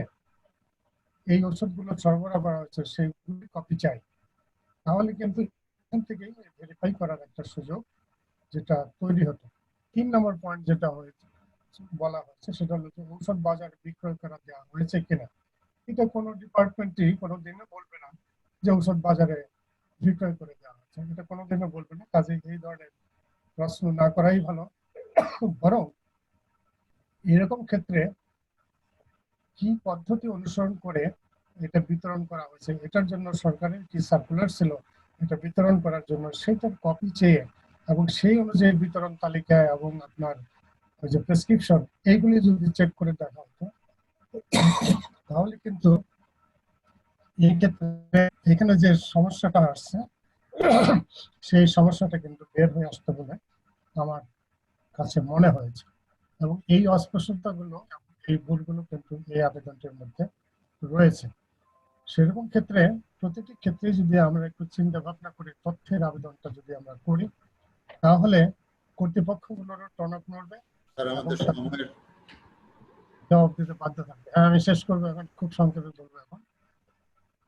E: এই ওষুধগুলো সরবরাহ করা হচ্ছে সেইগুলি কপি চাই, তাহলে কিন্তু এখান থেকেই ভেরিফাই করার একটা সুযোগ যেটা তৈরি হতো। 3 নম্বর পয়েন্ট যেটা হয়েছে বলা হচ্ছে সেটা হলো যে ঔষধ বাজারে বিক্রয় করা দেওয়া হয়েছে কিনা। এটা কোনো ডিপার্টমেন্টই কোনোদিনও বলবে না যে ঔষধ বাজারে বিক্রয় করে দেওয়া হচ্ছে, এটা কোনোদিনও বলবে না। কাজে এই ধরনের প্রশ্ন না করাই ভালো। বরং এরকম ক্ষেত্রে কি পদ্ধতি অনুসরণ করে এটা বিতরণ করা হয়েছে, এটার জন্য সরকারের কি সার্কুলার ছিল এটা বিতরণ করার জন্য, সেটার কপি চেয়ে এবং সেই অনুযায়ী বিতরণ তালিকা এবং আপনার ওই যে প্রেসক্রিপশন এইগুলি যদি চেক করে দেখা হতো, তাহলে কিন্তু এই ক্ষেত্রে এখানে যে সমস্যাটা আসছে সেই সমস্যাটা কিন্তু বের হয়ে আসতে বলে আমার কাছে মনে হয়েছে। এবং এই অস্পষ্টতাগুলো, এই ভুলগুলো কিন্তু এই আবেদনটির মধ্যে রয়েছে। সেরকম ক্ষেত্রে প্রতিটি ক্ষেত্রে যদি আমরা একটু চিন্তা ভাবনা করে তথ্যের আবেদনটা যদি আমরা করি, তাহলে কর্তৃপক্ষগুলোরও টনক নড়বে এবং জবাব দিতে বাধ্য থাকবে। আমি শেষ করবো এখন, খুব সংক্ষেপে বলবো এখন।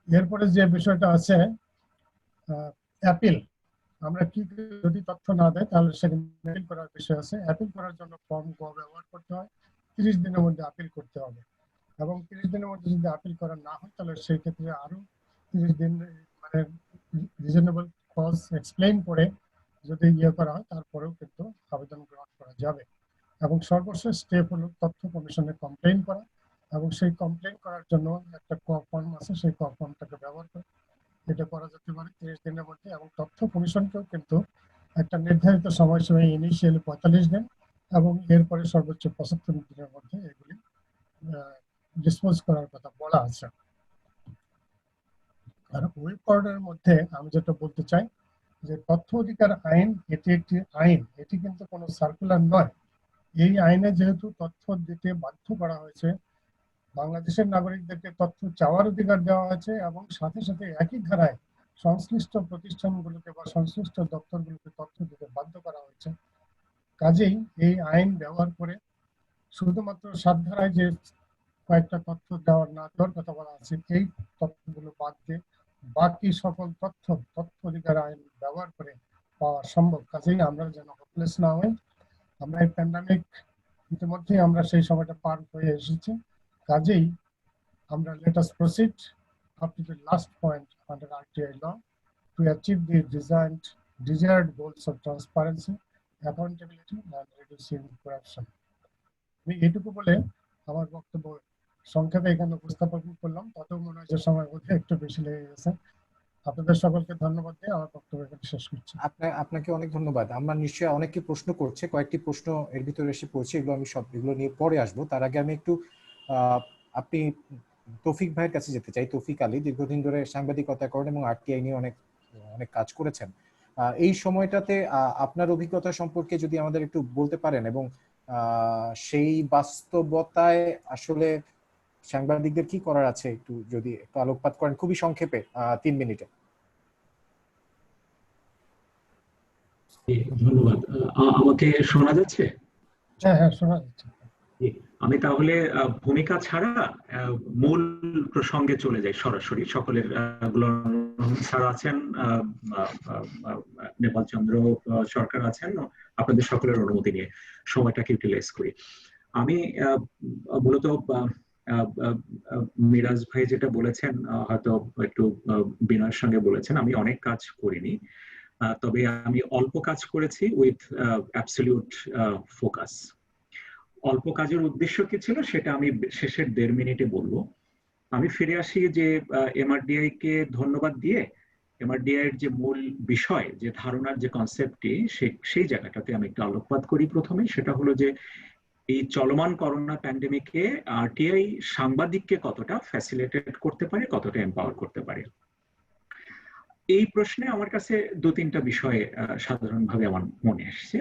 E: এরপরে যে বিষয়টা আছে অ্যাপিল, আমরা কি যদি তথ্য না দেয় তাহলে সেখানে অ্যাপিল করার বিষয় আছে। অ্যাপিল করার জন্য ফর্ম গ ব্যবহার করতে হয়, 30 দিনের মধ্যে আপিল করতে হবে। এবং 30 দিনের মধ্যে যদি আপিল করা না হয় তাহলে সেই ক্ষেত্রে আরো 30 দিন মানে রিজনেবল কজ এক্সপ্লেইন করে যদি করা হয় তারপরেও কিন্তু আবেদন গ্রহণ করা যাবে। এবং সর্বশেষ স্টেপ হলো তথ্য কমিশনে কমপ্লেইন করা, এবং সেই কমপ্লেইন করার জন্য একটা ফর্ম আছে, সেই ফর্মটাকে ব্যবহার করে এটা করা যেতে পারে 30 দিনের মধ্যে। এবং তথ্য কমিশনকেও কিন্তু একটা নির্ধারিত সময়সীমা, ইনিশিয়ালি 45 দিন এবং এরপরে সর্বোচ্চ 75 দিনের মধ্যে এগুলি ডিসপোজ করার কথা বলা আছে। আর ওই পর্যায়ের মধ্যে আমি যেটা বলতে চাই যে তথ্য অধিকার আইন এটি একটি আইন, এটি কিন্তু কোনো সার্কুলার নয়। এই আইনে যেহেতু তথ্য দিতে বাধ্য করা হয়েছে, বাংলাদেশের নাগরিকদেরকে তথ্য চাওয়ার অধিকার দেওয়া হয়েছে এবং সাথে সাথে একই ধারায় সংশ্লিষ্ট প্রতিষ্ঠানগুলোকে বা সংশ্লিষ্ট দপ্তরগুলোকে তথ্য দিতে বাধ্য করা হয়েছে। কাজেই এই আইন ব্যবহার করে শুধুমাত্র 7 ধারায় যে কয়েকটা তথ্য দেওয়ার না দেওয়ার কথা বলা আছে, এই তথ্যগুলো বাদ দিয়ে বাকি সকল তথ্য অধিকার আইন ব্যবহার করে পাওয়া সম্ভব। কাজেই আমরা যেন হোপলেস না হই। আমরা এই প্যান্ডামিক ইতিমধ্যে আমরা সেই সময়টা পার হয়ে এসেছি। কাজেই আমরা let us proceed up to the last point under RTI law to achieve the desired goals of transparency, accountability and reducing corruption. আমি এটুকু বলে আমার বক্তব্য সংক্ষেপে এখানে উপস্থাপন করলাম। তাতেও মনে হয় যে সময় মধ্যে একটু বেশি লেগে গেছে। আপনাদের সকলকে ধন্যবাদ দিয়ে আমার বক্তব্য এখানে শেষ করছি।
C: আপনাকে অনেক ধন্যবাদ। আমরা নিশ্চয়ই অনেকে প্রশ্ন করছে, কয়েকটি প্রশ্ন এর ভিতরে এসে পড়ছে, এগুলো নিয়ে পরে আসবো। তার আগে আমি একটু আপনি তৌফিক ভাইয়ের কাছে যেতে চাই। তৌফিক আলী দীর্ঘদিন ধরে সাংবাদিকতা করেন এবং আরটিআই নিয়ে অনেক কাজ করেছেন। এই সময়টাতে আপনার অভিজ্ঞতা সম্পর্কে যদি আমাদের একটু বলতে পারেন এবং সেই বাস্তবতায় আসলে সাংবাদিকদের কি করার আছে একটু যদি একটু আলোকপাত করেন খুবই সংক্ষেপে 3 মিনিটে।
F: ধন্যবাদ। আমাকে শোনা যাচ্ছে?
E: হ্যাঁ, শোনা যাচ্ছে।
F: আমি তাহলে ভূমিকা ছাড়া মূল প্রসঙ্গে চলে যাই সরাসরি। সকলের স্যার আছেন, নেপাল চন্দ্র সরকার আছেন, আপনাদের সকলের অনুমতি নিয়ে সময়টাকে ইউটিলাইজ করি। আমি মূলত মিরাজ ভাই যেটা বলেছেন হয়তো একটু বিনয়ের সঙ্গে বলেছেন, আমি অনেক কাজ করিনি, তবে আমি অল্প কাজ করেছি উইথ অ্যাবসলিউট ফোকাস। অল্প কাজের উদ্দেশ্য কি ছিল সেটা আমি শেষের 1.5 মিনিটে বলবো। আমি ফিরে আসি যে এমআরডিআই কে ধন্যবাদ দিয়ে এমআরডিআই এর যে মূল বিষয়, যে ধারণার যে কনসেপ্টটি, সেই জায়গাটাতে আমি একটু আলোকপাত করি। প্রথমে সেটা হলো যে এই চলমান করোনা প্যান্ডেমিকে আরটিআই সাংবাদিককে কতটা ফ্যাসিলিটেট করতে পারে, কতটা এম্পাওয়ার করতে পারে। এই প্রশ্নে আমার কাছে 2-3টা বিষয় সাধারণভাবে আমার মনে আসছে।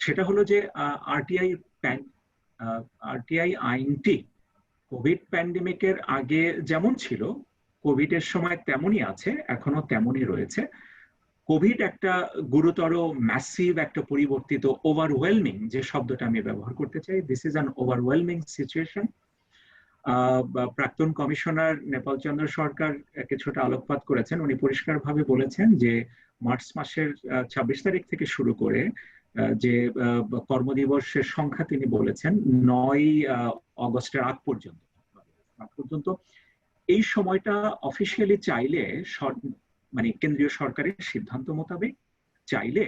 F: সেটা হলো যে আরটিআই আরটিআই আইনটি কোভিড প্যান্ডেমিকের আগে যেমন ছিল, কোভিডের সময় তেমনই আছে, এখনো তেমনই রয়েছে। কোভিড একটা গুরুতর ম্যাসিভ একটা পরিবর্তিত ওভারওয়েলমিং যে শব্দটা আমি ব্যবহার করতে চাই, this is an overwhelming situation. প্রাক্তন কমিশনার নেপাল চন্দ্র সরকার কিছুটা আলোকপাত করেছেন। উনি পরিষ্কারভাবে বলেছেন যে মার্চ মাসের 26 তারিখ থেকে শুরু করে যে কর্মদিবসের সংখ্যা তিনি বলেছেন 9 অগস্টের আগ পর্যন্ত এই সময়টা অফিসিয়ালি চাইলে মানে কেন্দ্রীয় সরকারের সিদ্ধান্ত মোতাবেক চাইলে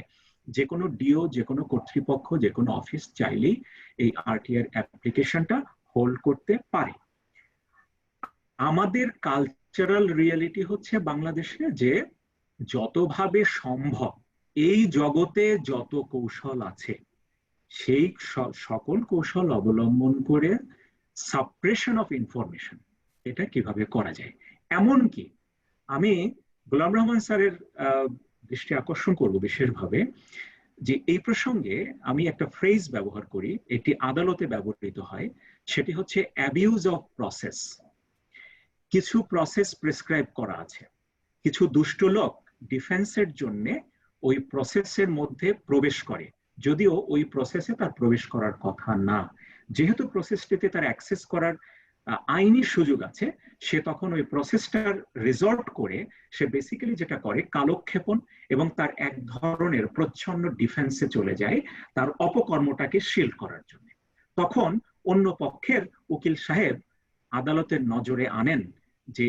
F: যে কোনো ডিও, যে কোনো কর্তৃপক্ষ, যে কোনো অফিস চাইলেই এই আরটিআই অ্যাপ্লিকেশনটা হোল্ড করতে পারে। আমাদের কালচারাল রিয়েলিটি হচ্ছে বাংলাদেশে যে যতভাবে সম্ভব এই জগতে যত কৌশল আছে সেই সকল কৌশল অবলম্বন করে সাপ্রেশন অফ ইনফরমেশন এটা কিভাবে করা যায়। এমনকি আমি গোলাম রহমান স্যারের দৃষ্টি আকর্ষণ করব বিশেষভাবে যে এই প্রসঙ্গে আমি একটা ফ্রেজ ব্যবহার করি, এটি আদালতে ব্যবহৃত হয়, সেটি হচ্ছে অ্যাবিউজ অফ প্রসেস। কিছু প্রসেস প্রেসক্রাইব করা আছে, কিছু দুষ্ট লোক ডিফেন্সের জন্য ওই প্রসেসের মধ্যে প্রবেশ করে, যদিও ওই প্রসেসে তার প্রবেশ করার কথা না। যেহেতু প্রসেসটিতে তার অ্যাক্সেস করার আইনি সুযোগ আছে, সে তখন ওই প্রসেসটার রিসর্ট করে সে বেসিক্যালি যেটা করে কালক্ষেপণ এবং তার এক ধরনের প্রচ্ছন্ন ডিফেন্সে চলে যায় তার অপকর্মটাকে শিল্ড করার জন্য। তখন অন্য পক্ষের উকিল সাহেব আদালতের নজরে আনেন যে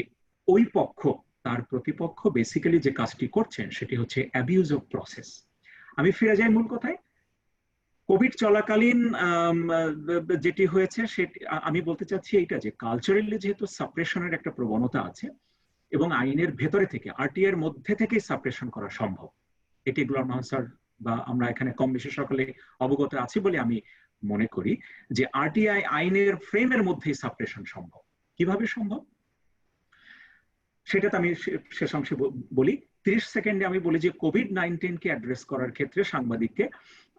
F: ওই পক্ষ, তার প্রতিপক্ষ বেসিক্যালি যে কাজটি করছেন সেটি হচ্ছে অ্যাবিউজ অফ প্রসেস। আমি ফিরে যাই মূল কথায়। কোভিড চলাকালীন যেটি হয়েছে সেটি আমি বলতে চাচ্ছি এইটা যে কালচারালি যেহেতু সাপ্রেশনের একটা প্রবণতা আছে এবং আইনের ভেতরে থেকে আরটিআই এর মধ্যে থেকেই সাপ্রেশন করা সম্ভব, এটি গোলাম রহমান স্যার বা আমরা এখানে কম বেশি সকলে অবগত আছি বলে আমি মনে করি যে আরটিআই আইনের ফ্রেমের মধ্যেই সাপ্রেশন সম্ভব। কিভাবে সম্ভব সেটা তো আমি শেষ অংশে বলি। 30 সেকেন্ডে আমি বলি যে কোভিড-19 কে অ্যাড্রেস করার ক্ষেত্রে সাংবাদিককে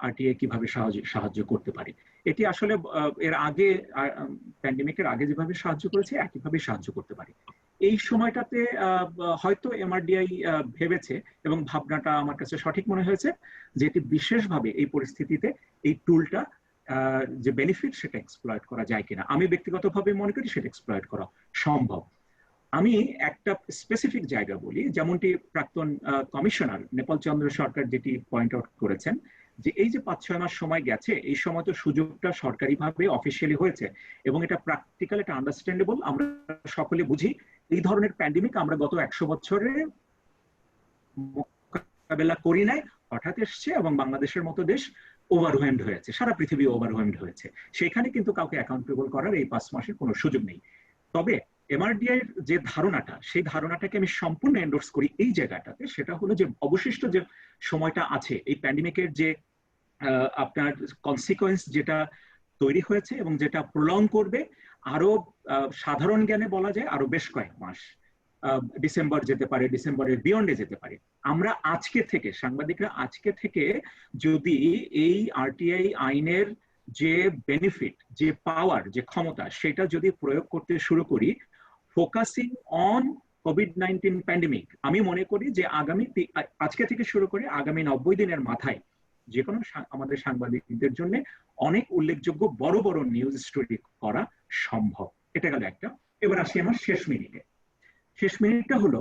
F: আরটিআই কিভাবে সাহায্য করতে পারে। এটি আসলে এর আগে প্যান্ডেমিকের আগে যেভাবে সাহায্য করেছে একইভাবে সাহায্য করতে পারে। এই সময়টাতে হয়তো এমআরডিআই ভেবেছে এবং ভাবনাটা আমার কাছে সঠিক মনে হয়েছে যে এটি বিশেষভাবে এই পরিস্থিতিতে এই টুলটা যে বেনিফিট সেটা এক্সপ্লয়েট করা যায় কিনা। আমি ব্যক্তিগতভাবে মনে করি সেটা এক্সপ্লয়েট করা সম্ভব। আমি একটা স্পেসিফিক জায়গা বলি, যেমনটি প্রাক্তন কমিশনার নেপাল চন্দ্র সরকার যেটি পয়েন্ট আউট করেছেন যে এই যে 5-6 মাস সময় গেছে, এই সময় তো সুযোগটা সরকারিভাবে অফিসিয়ালি হয়েছে এবং এটা প্র্যাকটিক্যাল, এটা আন্ডারস্ট্যান্ডেবল। আমরা সকলে বুঝি এই ধরনের প্যান্ডেমিক আমরা গত 100 বছরে মোকাবেলা করি নাই, হঠাৎ এসছে এবং বাংলাদেশের মতো দেশ ওভারওয়েমড হয়েছে, সারা পৃথিবী ওভারওয়েমড হয়েছে। সেখানে কিন্তু কাউকে অ্যাকাউন্টেবল করার এই 5 মাসের কোনো সুযোগ নেই। তবে এমআরডিআই এর যে ধারণাটা, সেই ধারণাটাকে আমি সম্পূর্ণ এন্ডোর্স করি এই জায়গাটাতে। সেটা হলো যে অবশিষ্ট যে সময়টা আছে এই প্যান্ডেমিকের যে আপনার কনসিকোয়েন্স যেটা তৈরি হয়েছে এবং যেটা প্রলং করবে আরো সাধারণ জ্ঞানে বলা যায় আরো বেশ কয়েক মাস, ডিসেম্বর যেতে পারে, ডিসেম্বরের বিয়ন্ডে যেতে পারে। আমরা আজকে থেকে, সাংবাদিকরা আজকে থেকে যদি এই আরটিআই আইনের যে বেনিফিট, যে পাওয়ার, যে ক্ষমতা, সেটা যদি প্রয়োগ করতে শুরু করি ফোকাসিং অন কোভিড-19 প্যান্ডেমিক, আমি মনে করি যে আজকে থেকে শুরু করে আগামী 90 দিনের মাথায় যে কোনো আমাদের সাংবাদিকদের জন্য অনেক উল্লেখযোগ্য বড় বড় নিউজ স্টোরি করা সম্ভব। এটা গেল একটা। এবার আসি আমার শেষ মিনিটে। শেষ মিনিটটা হলো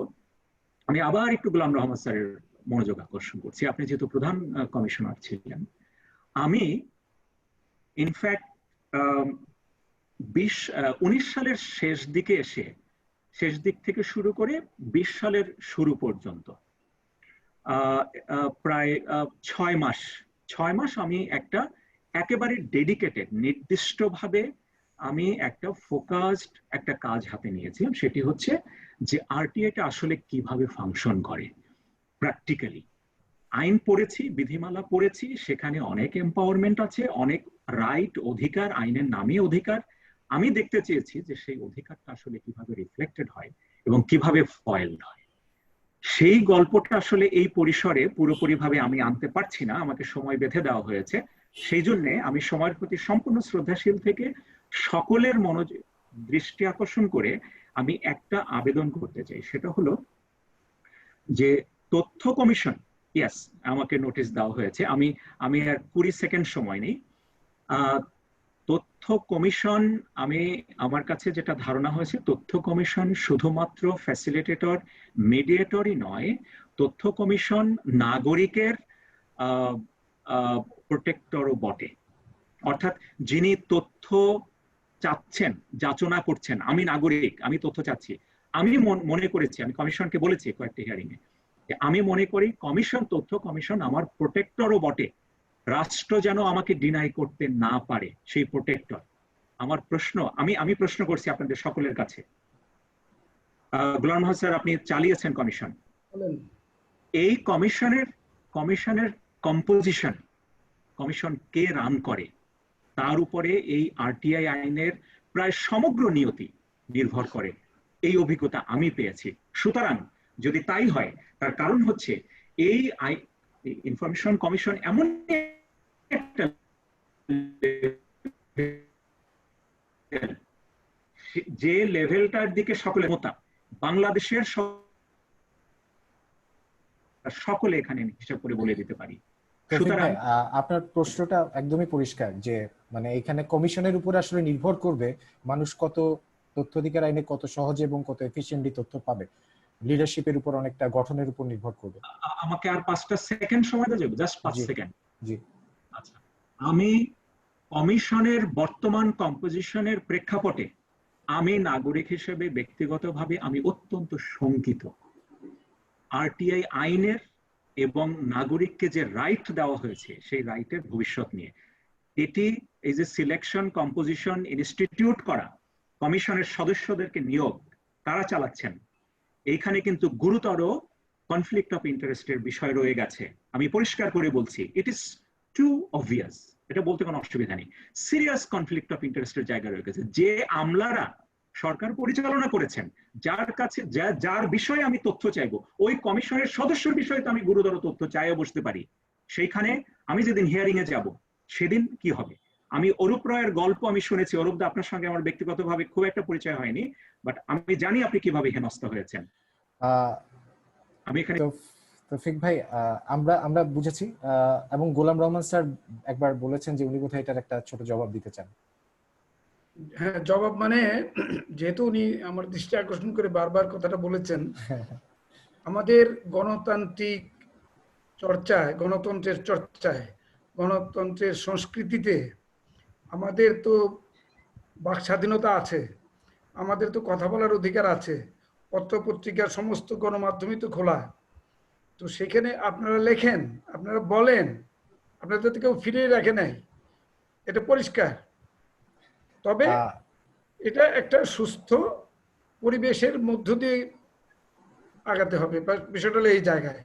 F: আমি আবার একটু গোলাম রহমান স্যারের মনোযোগ আকর্ষণ করছি। আপনি যেহেতু প্রধান কমিশনার ছিলেন, আমি ইনফ্যাক্ট 19 সালের শেষ দিকে এসে, শেষ দিক থেকে শুরু করে 20 সালের শুরু পর্যন্ত প্রায় 6 মাস আমি একটা একেবারে ডেডিকেটেড, নির্দিষ্টভাবে আমি একটা ফোকাসড একটা কাজ হাতে নিয়েছিলাম। সেটি হচ্ছে যে আরটিআইটা আসলে কিভাবে ফাংশন করে প্র্যাকটিক্যালি। আইন পড়েছি, বিধিমালা পড়েছি, সেখানে অনেক এম্পাওয়ারমেন্ট আছে, অনেক রাইট, অধিকার, আইনের নামে অধিকার। আমি দেখতে চেয়েছি যে সেই অধিকারটা আসলে কিভাবে রিফ্লেক্টেড হয় এবং কিভাবে ফয়েলড হয়। সেই গল্পটা আসলে এই পরিসরে পুরোপুরি ভাবে আমি আনতে পারছি না, আমাকে সময় বেঁধে দেওয়া হয়েছে। সেই জন্য আমি সময়ের প্রতি সম্পূর্ণ শ্রদ্ধাশীল থেকে সকলের দৃষ্টি আকর্ষণ করে আমি একটা আবেদন করতে চাই, সেটা হলো যে তথ্য কমিশন, ইয়েস আমাকে নোটিশ দেওয়া হয়েছে, আমি আর 20 সেকেন্ড সময় নেই। তথ্য কমিশন, আমার কাছে যেটা ধারণা হয়েছে, তথ্য কমিশন শুধুমাত্র ফ্যাসিলিটেটর মিডিয়েটরই নয়, তথ্য কমিশন নাগরিকের প্রোটেক্টরও বটে। অর্থাৎ যিনি তথ্য চাচ্ছেন, যাচনা করছেন, আমি নাগরিক, আমি তথ্য চাচ্ছি, আমি মনে করেছি, আমি কমিশনকে বলেছি কয়েকটি হিয়ারিং এ, আমি মনে করি কমিশন, তথ্য কমিশন আমার প্রোটেক্টরও বটে। রাষ্ট্র যেন আমাকে ডিনাই করতে না পারে, সেই প্রোটেক্টর। আমার প্রশ্ন, আমি প্রশ্ন করছি আপনাদের সকলের কাছে, গোলাম মোহাম্মদ স্যার আপনি চালিয়েছেন কমিশন, এই কমিশনের কম্পোজিশন, কমিশন কে রান করে তার উপরে এই আরটিআই আইনের প্রায় সমগ্র নিয়তি নির্ভর করে, এই অভিজ্ঞতা আমি পেয়েছি। সুতরাং যদি তাই হয়, তার কারণ হচ্ছে এই ইনফরমেশন কমিশন এমন একটা যে লেভেলটার দিকে সকলে মতা, বাংলাদেশের সকলে এখানে হিসাব করে বলে দিতে পারি।
C: সুতরাং আপনার প্রশ্নটা একদমই পরিষ্কার যে মানে এখানে কমিশনের উপর আসলে নির্ভর করবে মানুষ কত তথ্য অধিকার আইনে কত সহজে এবং কত এফিশিয়েন্টলি তথ্য পাবে, লিডারশিপের উপর অনেকটা গঠনের উপর নির্ভর করবে।
F: আমাকে আর 5টা সেকেন্ড সময় দেওয়া যাবে? Just 5 second.
C: জি,
F: আচ্ছা, আমি কমিশনের বর্তমান কম্পোজিশনের প্রেক্ষাপটে আমি নাগরিক হিসেবে ব্যক্তিগতভাবে আমি অত্যন্ত শঙ্কিত। আরটিআই আইনের এবং নাগরিককে যে রাইট দেওয়া হয়েছে সেই রাইটের ভবিষ্যৎ নিয়ে, এটি এই যে সিলেকশন কম্পোজিশন ইনস্টিটিউট করা, কমিশনের সদস্যদেরকে নিয়োগ তারা চালাচ্ছেন, এইখানে কিন্তু গুরুতর কনফ্লিক্ট অফ ইন্টারেস্টের বিষয় রয়ে গেছে। আমি পরিষ্কার করে বলছি, ইট ইজ টু অবভিয়াস, এটা বলতে কোনো অসুবিধা নেই। সিরিয়াস কনফ্লিক্ট অফ ইন্টারেস্টের জায়গা রয়ে গেছে। যে আমলারা সরকার পরিচালনা করেছেন, যার কাছে যার বিষয়ে আমি তথ্য চাইবো, ওই কমিশনের সদস্যের বিষয়ে তো আমি গুরুতর তথ্য চাইও বসতে পারি। সেইখানে আমি যেদিন হিয়ারিং এ যাব সেদিন কি হবে? আমি অরূপ রায়ের গল্প আমি শুনেছি। অরূপ দা, আপনার সঙ্গে আমার ব্যক্তিগতভাবে খুব একটা পরিচয় হয়নি, বাট আমি জানি আপনি কিভাবে হেনস্থা হয়েছেন। আমি এখানে
C: তৌফিক ভাই, আমরা বুঝেছি, এবং গোলাম রহমান স্যার একবার বলেছেন যে উনি বোধহয় এটার একটা ছোট জবাব দিতে চান।
D: হ্যাঁ, জবাব মানে যেহেতু উনি আমার দৃষ্টি আকর্ষণ করে বারবার কথাটা বলেছেন, আমাদের গণতান্ত্রিক চর্চায়, গণতন্ত্রের চর্চায়, গণতন্ত্রের সংস্কৃতিতে আমাদের তো বাক স্বাধীনতা আছে, আমাদের তো কথা বলার অধিকার আছে, পত্র পত্রিকার সমস্ত গণমাধ্যমই তো খোলা। তো সেখানে আপনারা লেখেন, আপনারা বলেন, আপনাদের তো কেউ ফিরিয়ে রাখে নাই, এটা পরিষ্কার। তবে এটা একটা সুস্থ পরিবেশের মধ্য দিয়ে আগাতে হবে। বিষয়টা হলো এই জায়গায়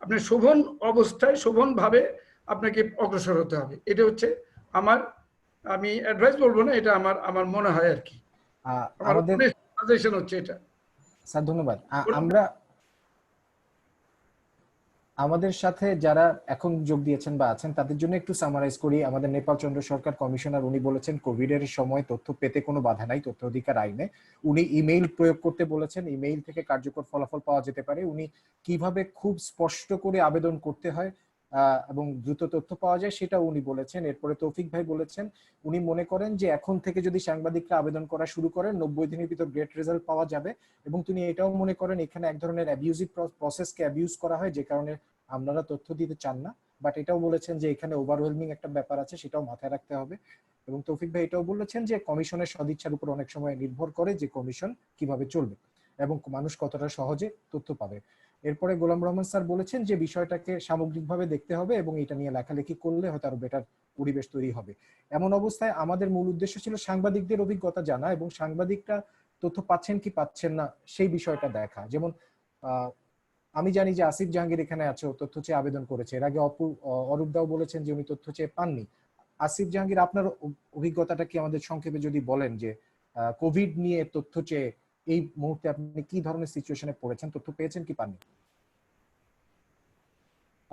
D: আপনি শোভন অবস্থায়, শোভন ভাবে আপনাকে অগ্রসর হতে হবে। এটা হচ্ছে আমি অ্যাডভাইস বলবো না, এটা আমার মনে হয় আর কি, আমাদের সাজেশন হচ্ছে এটা।
C: স্যার ধন্যবাদ। আমাদের সাথে যারা এখন যোগ দিয়েছেন বা আছেন তাদের জন্য একটু সামারাইজ করি। আমাদের নেপাল চন্দ্র সরকার কমিশনার, উনি বলেছেন কোভিড এর সময় তথ্য পেতে কোনো বাধা নাই তথ্য অধিকার আইনে। উনি ইমেইল প্রয়োগ করতে বলেছেন, ইমেইল থেকে কার্যকর ফলাফল পাওয়া যেতে পারে। উনি কিভাবে খুব স্পষ্ট করে আবেদন করতে হয় এবং দ্রুত তথ্য পাওয়া যায় সেটা উনি বলেছেন। এরপরে তৌফিক ভাই বলেছেন উনি মনে করেন যে এখন থেকে যদি সাংবাদিকরা আবেদন করা শুরু করেন 90 দিনের ভিতর গ্রেট রেজাল্ট পাওয়া যাবে, এবং তিনি এটাও মনে করেন এখানে এক ধরনের অ্যাবিউজিভ প্রসেসকে অ্যাবিউজ করা হয়, যে কারণে আপনারা তথ্য দিতে চান না। বাট এটাও বলেছেন যে এখানে ওভারওয়েলমিং একটা ব্যাপার আছে, সেটাও মাথায় রাখতে হবে। এবং তৌফিক ভাই এটাও বলেছেন যে কমিশনের সদিচ্ছার উপর অনেক সময় নির্ভর করে যে কমিশন কিভাবে চলবে এবং মানুষ কতটা সহজে তথ্য পাবে। এরপরে গোলাম রহমান স্যার বলেছেন যে বিষয়টাকে সামগ্রিকভাবে দেখতে হবে এবং এটা নিয়ে লেখালেখি করলে হয়তো আরো বেটার পরিবেশ তৈরি হবে। এমন অবস্থায় আমাদের মূল উদ্দেশ্য ছিল সাংবাদিকদের অভিজ্ঞতা জানা এবং সাংবাদিকরা তথ্য পাচ্ছেন কি পাচ্ছেন না সেই বিষয়টা দেখা। যেমন আমি জানি যে আসিফ জাহাঙ্গীর এখানে আছে, তথ্য চেয়ে আবেদন করেছে। এর আগে অরূপ দাও বলেছেন যে উনি তথ্য চেয়ে পাননি। আসিফ জাহাঙ্গীর, আপনার অভিজ্ঞতাটা কি আমাদের সংক্ষেপে যদি বলেন যে কোভিড নিয়ে তথ্য চেয়ে এই মুহূর্তে আপনি কি ধরনের সিচুয়েশনে পড়েছেন, তথ্য পেয়েছেন কি পাননি?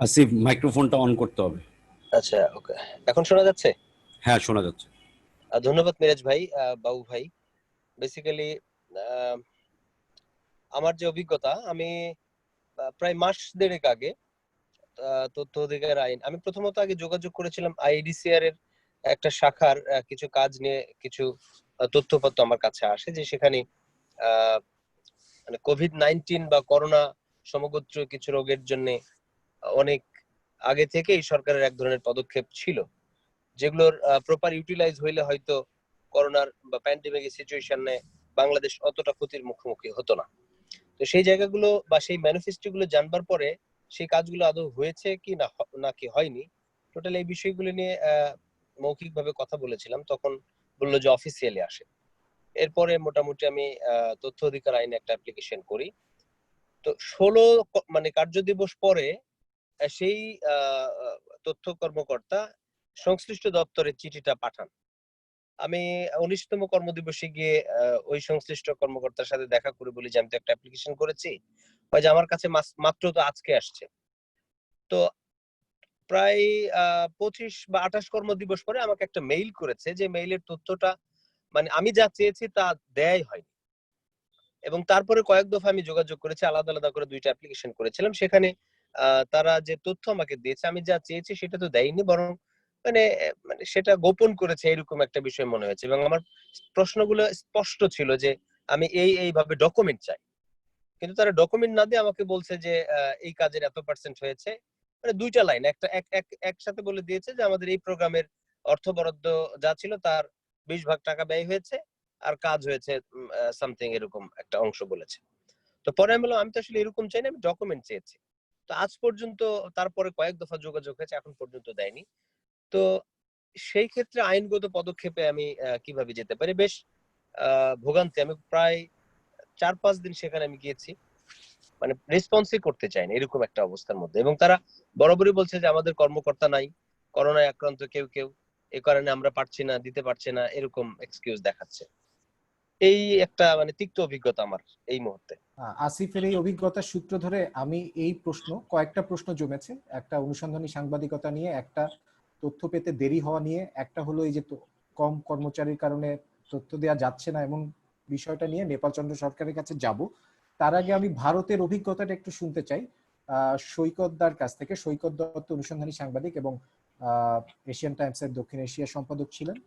A: আসিফ, মাইক্রোফোনটা অন করতে হবে।
G: আচ্ছা, ওকে, এখন শোনা যাচ্ছে?
A: হ্যাঁ, শোনা যাচ্ছে।
G: ধন্যবাদ মিরাজ ভাই, বাবু ভাই। বেসিক্যালি আমার যে অভিজ্ঞতা, আমি প্রায় মাস দেড়েক আগে তথ্য অধিকার আইন, আমি প্রথমত আগে যোগাযোগ করেছিলাম আইডিসিআর এর একটা শাখার কিছু কাজ নিয়ে, কিছু তথ্যপত্র আমার কাছে আসে যে সেখানে মানে কোভিড-19 বা করোনা সমগোত্র কিছু রোগের জন্য অনেক আগে থেকেই সরকারের এক ধরনের পদক্ষেপ ছিল, যেগুলোর প্রপার ইউটিলাইজ হইলে হয়তো করোনার বা প্যান্ডেমিকের সিচুয়েশনে বাংলাদেশ অতটা ক্ষতির মুখোমুখি হতো না। তো সেই জায়গাগুলো বা সেই ম্যানিফেস্টো গুলো জানবার পরে সেই কাজগুলো আদৌ হয়েছে কি না নাকি হয়নি, টোটাল এই বিষয়গুলো নিয়ে মৌখিকভাবে কথা বলেছিলাম। তখন বললো যে অফিসিয়ালি আসে। এরপরে মোটামুটি আমি তথ্য অধিকার আইনে একটা অ্যাপ্লিকেশন করি। তো 16 মানে কার্য দিবস পরে সেই তথ্য কর্মকর্তা সংশ্লিষ্ট দপ্তরে চিঠিটা পাঠান। আমি 19তম কর্মদিবসে গিয়ে ওই সংশ্লিষ্ট কর্মকর্তার সাথে দেখা করে বলি যে আমি তো একটা অ্যাপ্লিকেশন করেছি, যে আমার কাছে মাত্র তো আজকে আসছে। তো প্রায় 25 বা 28 কর্মদিবস পরে আমাকে একটা মেইল করেছে, যে মেইলের তথ্যটা মানে আমি যা চেয়েছি তা দেয়াই হয়নি। এবং তারপরে কয়েক দফা আমি যোগাযোগ করেছি, আলাদা আলাদা করে 2টা অ্যাপ্লিকেশন করেছিলাম। সেখানে তারা যে তথ্য আমাকে দিয়েছে, আমি যা চেয়েছি সেটা তো দেয়নি, বরং মানে মানে সেটা গোপন করেছে, এরকম একটা বিষয় মনে হয়েছে। এবং আমার প্রশ্নগুলো স্পষ্ট ছিল যে আমি এইভাবে ডকুমেন্ট চাই, কিন্তু তারা ডকুমেন্ট না দিয়ে আমাকে বলছে যে এই কাজের এত পার্সেন্ট হয়েছে, মানে 2টা লাইন একটা একসাথে বলে দিয়েছে যে আমাদের এই প্রোগ্রামের অর্থ বরাদ্দ যা ছিল তার 20 ভাগ টাকা ব্যয় হয়েছে, আর কাজ হয়েছে সামথিং এরকম একটা অংশ বলেছে। তো পরে আমি বললাম আমি তো আসলে এরকম চাই না, আমি ডকুমেন্ট চেয়েছি। তো আজ পর্যন্ত, তারপরে কয়েক দফা যোগাযোগ হয়েছে, এখন পর্যন্ত দেয়নি। তো সেই ক্ষেত্রে আইনগত পদক্ষেপে আমি কিভাবে যেতে পারি? বেশ ভোগান্তি। আমি প্রায় 4-5 দিন সেখানে আমি গিয়েছি, মানে রেসপন্সই করতে চায় না, এরকম একটা অবস্থার মধ্যে। এবং তারা বরাবরই বলছে যে আমাদের কর্মকর্তা নাই, করোনায় আক্রান্ত কেউ এই কারণে আমরা পারছি না, দিতে পারছে না, এরকম এক্সকিউজ দেখাচ্ছে। এই একটা মানে তিক্ত অভিজ্ঞতা আমার এই মুহূর্তে।
C: আসিফের এই অভিজ্ঞতার সূত্র ধরে আমি এই কয়েকটা প্রশ্ন জমেছে, একটা অনুসন্ধানী সাংবাদিকতা নিয়ে, একটা তথ্য পেতে দেরি হওয়া নিয়ে, একটা হলো এই যে কম কর্মচারীর কারণে তথ্য দেওয়া যাচ্ছে না এমন বিষয়টা নিয়ে নেপাল চন্দ্র সরকারের কাছে যাব। তার আগে আমি ভারতের অভিজ্ঞতাটা একটু শুনতে চাই সৈকতদার কাছ থেকে। সৈকত দত্ত অনুসন্ধানী সাংবাদিক এবং এশিয়ান টাইমসের দক্ষিণ এশিয়ার সম্পাদক ছিলেন।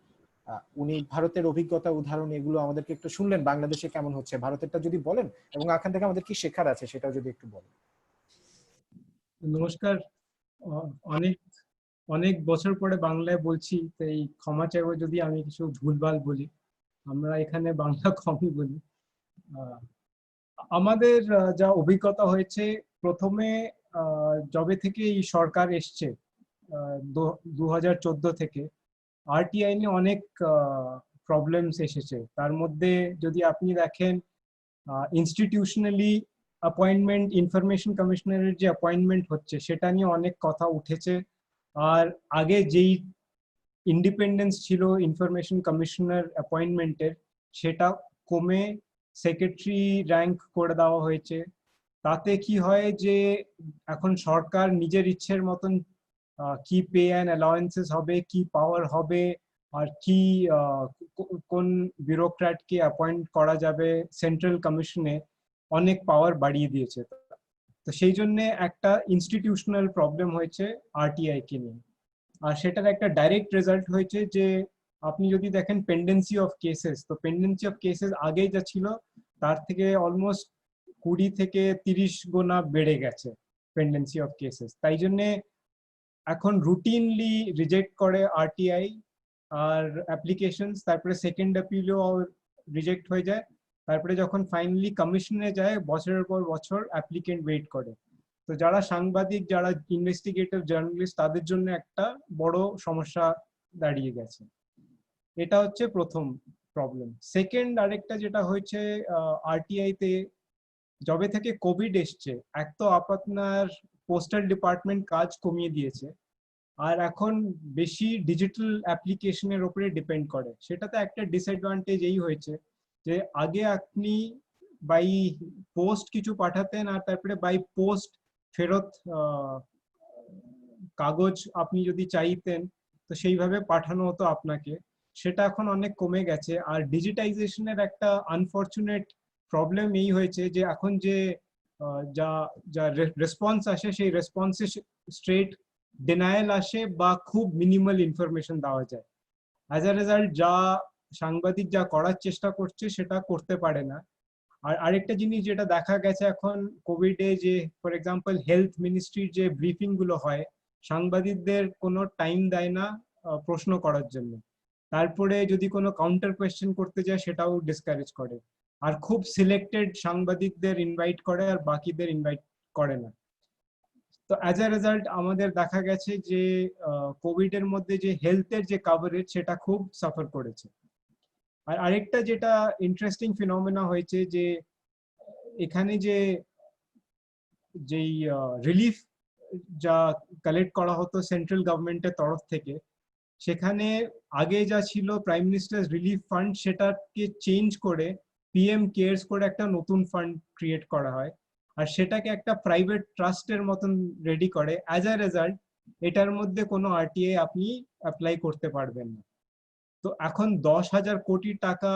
C: উনি ভারতের অভিজ্ঞতা, উদাহরণ এগুলো আমাদেরকে একটু শুনলেন, বাংলাদেশে কেমন হচ্ছে ভারতেরটা যদি বলেন, এবং এখান থেকে আমাদের কি শেখার আছে সেটাও যদি একটু বলেন।
E: নমস্কার। অনেক অনেক বছর পরে বাংলায় বলছি, তাই ক্ষমা চাইবো যদি আমি কিছু ভুলভাল বলি। আমরা এখানে বাংলা কমই বলি। আমাদের যা অভিজ্ঞতা হয়েছে, প্রথমে যবে থেকে এই সরকার এসছে 2014 থেকে আরটিআই নিয়ে অনেক প্রবলেমস এসেছে। তার মধ্যে যদি আপনি দেখেন ইনস্টিটিউশনালি অ্যাপয়েন্টমেন্ট, ইনফরমেশন কমিশনারের যে অ্যাপয়েন্টমেন্ট হচ্ছে সেটা নিয়ে অনেক কথা উঠেছে। আর আগে যেই ইন্ডিপেন্ডেন্স ছিল ইনফরমেশন কমিশনার অ্যাপয়েন্টমেন্টের, সেটা কমে সেক্রেটারি র্যাঙ্ক করে দেওয়া হয়েছে। তাতে কি হয় যে এখন সরকার নিজের ইচ্ছের মতন কি পে অ্যান্ড অ্যালাউন্সেস হবে, কি পাওয়ার হবে, আর কি কোন ব্যুরোক্র্যাটকে অ্যাপয়েন্ট করা যাবে সেন্ট্রাল কমিশনে, অনেক পাওয়ার বাড়িয়ে দিয়েছে। তো সেই জন্য একটা ইনস্টিটিউশনাল প্রবলেম হয়েছে আরটিআই কে নিয়ে। আর সেটার একটা ডাইরেক্ট রেজাল্ট হয়েছে যে আপনি যদি দেখেন পেন্ডেন্সি অফ কেসেস, তো পেন্ডেন্সি অফ কেসেস আগে যা ছিল তার থেকে অলমোস্ট 20 থেকে 30 গুণা বেড়ে গেছে পেন্ডেন্সি অফ কেসেস। তাই জন্য এখন রুটিনলি রিজেক্ট করে আরটিআই আর অ্যাপ্লিকেশনস, তারপরে সেকেন্ড অ্যাপিলও রিজেক্ট হয়ে যায়। তারপরে যখন ফাইনালি কমিশনে যায় বছরের পর বছর অ্যাপ্লিকেন্ট ওয়েট করে। তো যারা সাংবাদিক, যারা ইনভেস্টিগেটিভ জার্নালিস্ট, তাদের জন্য একটা বড় সমস্যা দাঁড়িয়ে গেছে। এটা হচ্ছে প্রথম প্রবলেম। সেকেন্ড আরেকটা যেটা হয়েছে আরটিআই তে যবে থেকে কোভিড এসছে, এক তো আপনার পোস্টাল ডিপার্টমেন্ট কাজ কমিয়ে দিয়েছে, আর এখন বেশি ডিজিটাল অ্যাপ্লিকেশনের উপরে ডিপেন্ড করে। সেটাতে একটা ডিসঅ্যাডভান্টেজ এই হয়েছে যে আগে আপনি বাই পোস্ট কিছু পাঠাতেন, আর তারপরে বাই পোস্ট ফেরত
H: কাগজ আপনি যদি চাইতেন তো সেইভাবে পাঠানো হতো আপনাকে, সেটা এখন অনেক কমে গেছে। আর ডিজিটাইজেশনের একটা আনফরচুনেট প্রবলেম এই হয়েছে যে এখন যে যা যা রেসপন্স আসে সেই রেসপন্সে স্ট্রেট ডিনায়াল আসে বা খুব মিনিমাল ইনফরমেশন দেওয়া যায়। অ্যাজ আ রেজাল্ট যা সাংবাদিক যা করার চেষ্টা করছে সেটা করতে পারে না। আর আরেকটা জিনিস যেটা দেখা গেছে এখন কোভিডে, যে ফর এক্সাম্পল হেলথ মিনিস্ট্রির যে ব্রিফিং গুলো হয়, সাংবাদিকদের কোনো টাইম দেয় না প্রশ্ন করার জন্য। তারপরে যদি কোনো কাউন্টার কোয়েশ্চেন করতে যায় সেটাও ডিসকারেজ করে, আর খুব সিলেক্টেড সাংবাদিকদের ইনভাইট করে আর বাকিদের ইনভাইট করে না। তো অ্যাজ এ রেজাল্ট আমাদের দেখা গেছে যে কোভিড এর মধ্যে যে হেলথের যে কভারেজ সেটা খুব সাফার করেছে। আর আরেকটা যেটা ইন্টারেস্টিং ফিনোমেনা হয়েছে যে এখানে যেই রিলিফ যা কালেক্ট করা হতো সেন্ট্রাল গভর্নমেন্টের তরফ থেকে, সেখানে আগে যা ছিল প্রাইম মিনিস্টার রিলিফ ফান্ড, সেটাকে চেঞ্জ করে পিএম কেয়ারস করে একটা নতুন ফান্ড ক্রিয়েট করা হয়, আর সেটাকে একটা প্রাইভেট ট্রাস্টের মতন রেডি করে। অ্যাজ আ রেজাল্ট এটার মধ্যে কোনো আরটিআই আপনি অ্যাপ্লাই করতে পারবেন না। তো এখন 10,000 কোটি টাকা